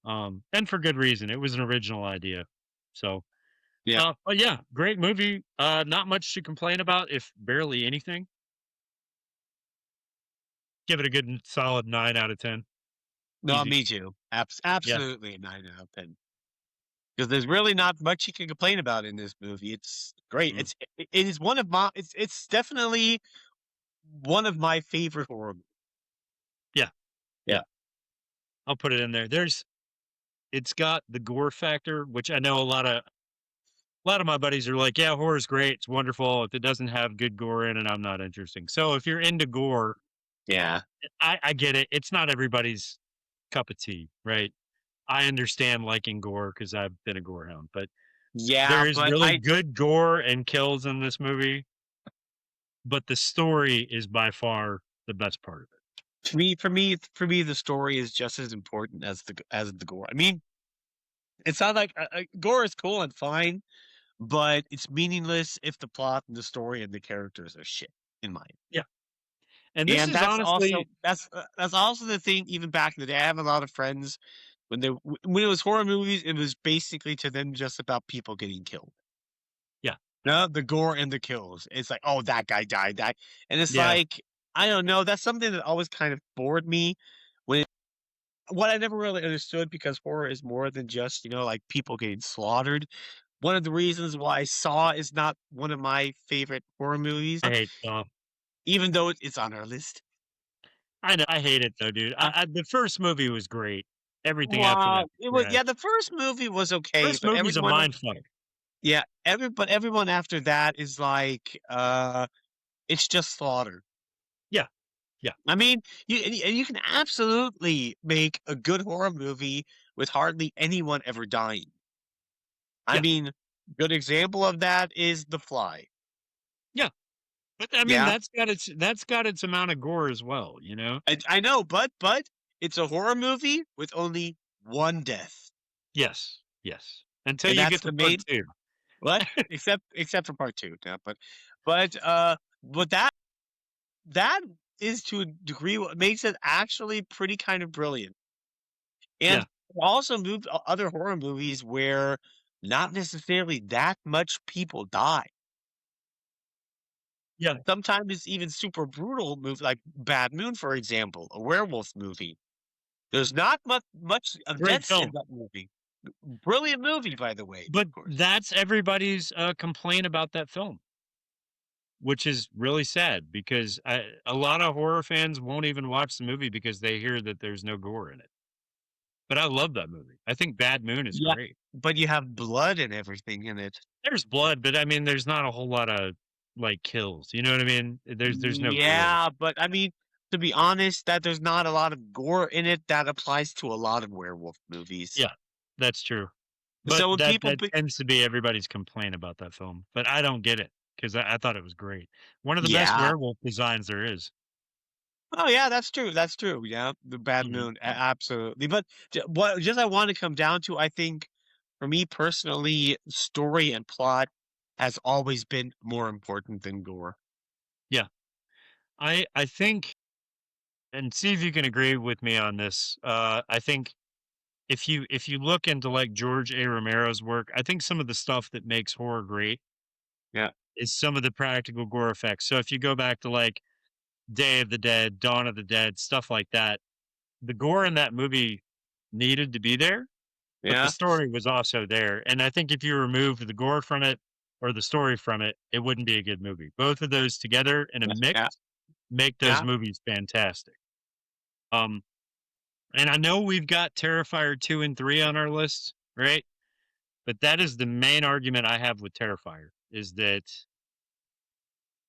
ton. And for good reason. It was an original idea. So, Yeah. but yeah, great movie. Not much to complain about, if barely anything. Give it a good solid 9 out of 10. No, Easy. me too. Yeah. Absolutely a 9 out of 10. Because there's really not much you can complain about in this movie. It's great. Mm. It is one of my. It's definitely one of my favorite horror movies. Yeah. Yeah. I'll put it in there. It's got the gore factor, which I know a lot of my buddies are like, yeah, horror's great, it's wonderful. If it doesn't have good gore in it, I'm not interesting. So if you're into gore, Yeah. I get it. It's not everybody's cup of tea, right? I understand liking gore because I've been a gore hound, but Yeah, there is but really good gore and kills in this movie. But the story is by far the best part of it. for me, the story is just as important as the gore. I mean, it's not like gore is cool and fine, but it's meaningless if the plot and the story and the characters are shit. In my Yeah. And this and is honestly, that's also the thing. Even back in the day, I have a lot of friends when when it was horror movies, it was basically to them just about people getting killed. yeah, No, the gore and the kills. It's like, oh, that guy died, and it's yeah, like, I don't know. That's something that always kind of bored me. When what I never really understood, because horror is more than just like people getting slaughtered. One of the reasons why Saw is not one of my favorite horror movies, I hate Saw. even though it's on our list. I know, I hate it though, dude. The first movie was great. Everything after that Wow, was it was, trash. yeah. The first movie was okay, First but movie's a mind fuck. yeah, everyone after that is like, it's just slaughter. Yeah, yeah, I mean, you can absolutely make a good horror movie with hardly anyone ever dying. I yeah, mean, good example of that is The Fly. yeah. But I mean, Yeah, that's got its amount of gore as well, you know? I know, but it's a horror movie with only one death, Yes, yes. Until and you that's get the to part main. 2. What? Except for part 2, yeah, but that is to a degree what makes it actually pretty kind of brilliant. And Yeah, also moved other horror movies where not necessarily that much people die. yeah. Sometimes it's even super brutal movie, like Bad Moon, for example, a werewolf movie. There's not much of Great deaths in film. that movie. Brilliant movie, by the way, But of course. that's everybody's complaint about that film, which is really sad because a lot of horror fans won't even watch the movie because they hear that there's no gore in it. But I love that movie. I think Bad Moon is Yeah, great. but you have blood and everything in it. There's blood, but I mean, there's not a whole lot of like kills. You know what I mean? There's no gore. Yeah, but I mean, to be honest, that there's not a lot of gore in it. That applies to a lot of werewolf movies. Yeah, that's true. But So when that people, tends to be everybody's complaint about that film. But I don't get it because I thought it was great. One of the best yeah, werewolf designs there is. oh yeah, that's true. That's true. Yeah, the Bad Mhm. Moon, absolutely. But what just I want to come down to, I think, for me personally, story and plot has always been more important than gore. Yeah, I think, and see if you can agree with me on this. I think if you look into like George A. Romero's work, I think some of the stuff that makes horror great Yeah, is some of the practical gore effects. So if you go back to like Day of the Dead, Dawn of the Dead, stuff like that, the gore in that movie needed to be there, but the yeah, story was also there. And I think if you removed the gore from it, or the story from it, it wouldn't be a good movie. Both of those together in a mix Yeah. make those Yeah. movies fantastic. And I know we've got Terrifier 2 and 3 on our list, right? But that is the main argument I have with Terrifier, is that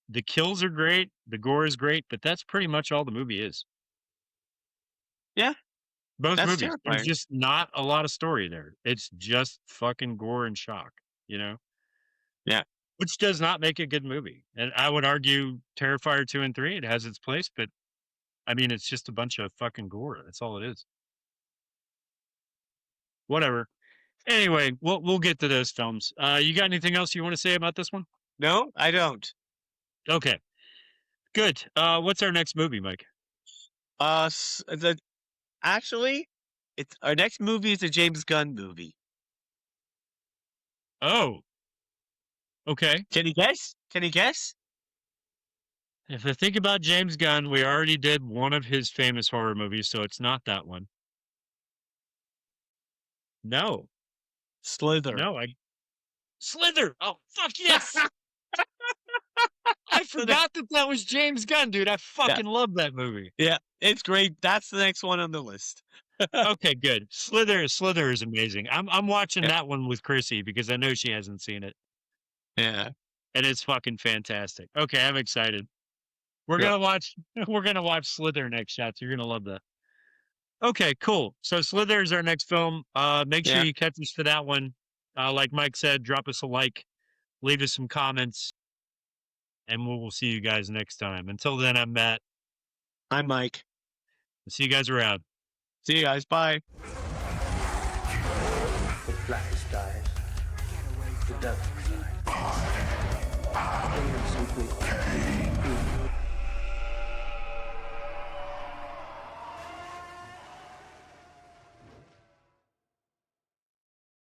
the kills are great, the gore is great, but that's pretty much all the movie is. Yeah. Both That's movies. There's Terrifier. just not a lot of story there. It's just fucking gore and shock, you know? Yeah. Which does not make a good movie. And I would argue Terrifier 2 and 3, it has its place, but I mean, it's just a bunch of fucking gore. That's all it is. Whatever. Anyway, we'll get to those films. You got anything else you want to say about this one? No, I don't. Okay. Good. What's our next movie, Mike? Actually, it's our next movie is a James Gunn movie. Oh. Okay. Can you guess? Can you guess? If I think about James Gunn, we already did one of his famous horror movies, so it's not that one. No. Slither. No, Slither! Oh, fuck yes! I forgot that was James Gunn, dude. I fucking love that movie. Yeah, it's great. That's the next one on the list. Okay, good. Slither is amazing. I'm watching that one with Chrissy because I know she hasn't seen it. Yeah. And it's fucking fantastic. Okay, I'm excited. We're gonna watch Slither next, shots. You're gonna love that. Okay, cool. So Slither is our next film. Make sure you catch us for that one. Like Mike said, drop us a like, leave us some comments, and we'll see you guys next time. Until then, I'm Matt. I'm Mike. I'll see you guys around. See you guys. Bye. The blackest dies. The devil dies. Simply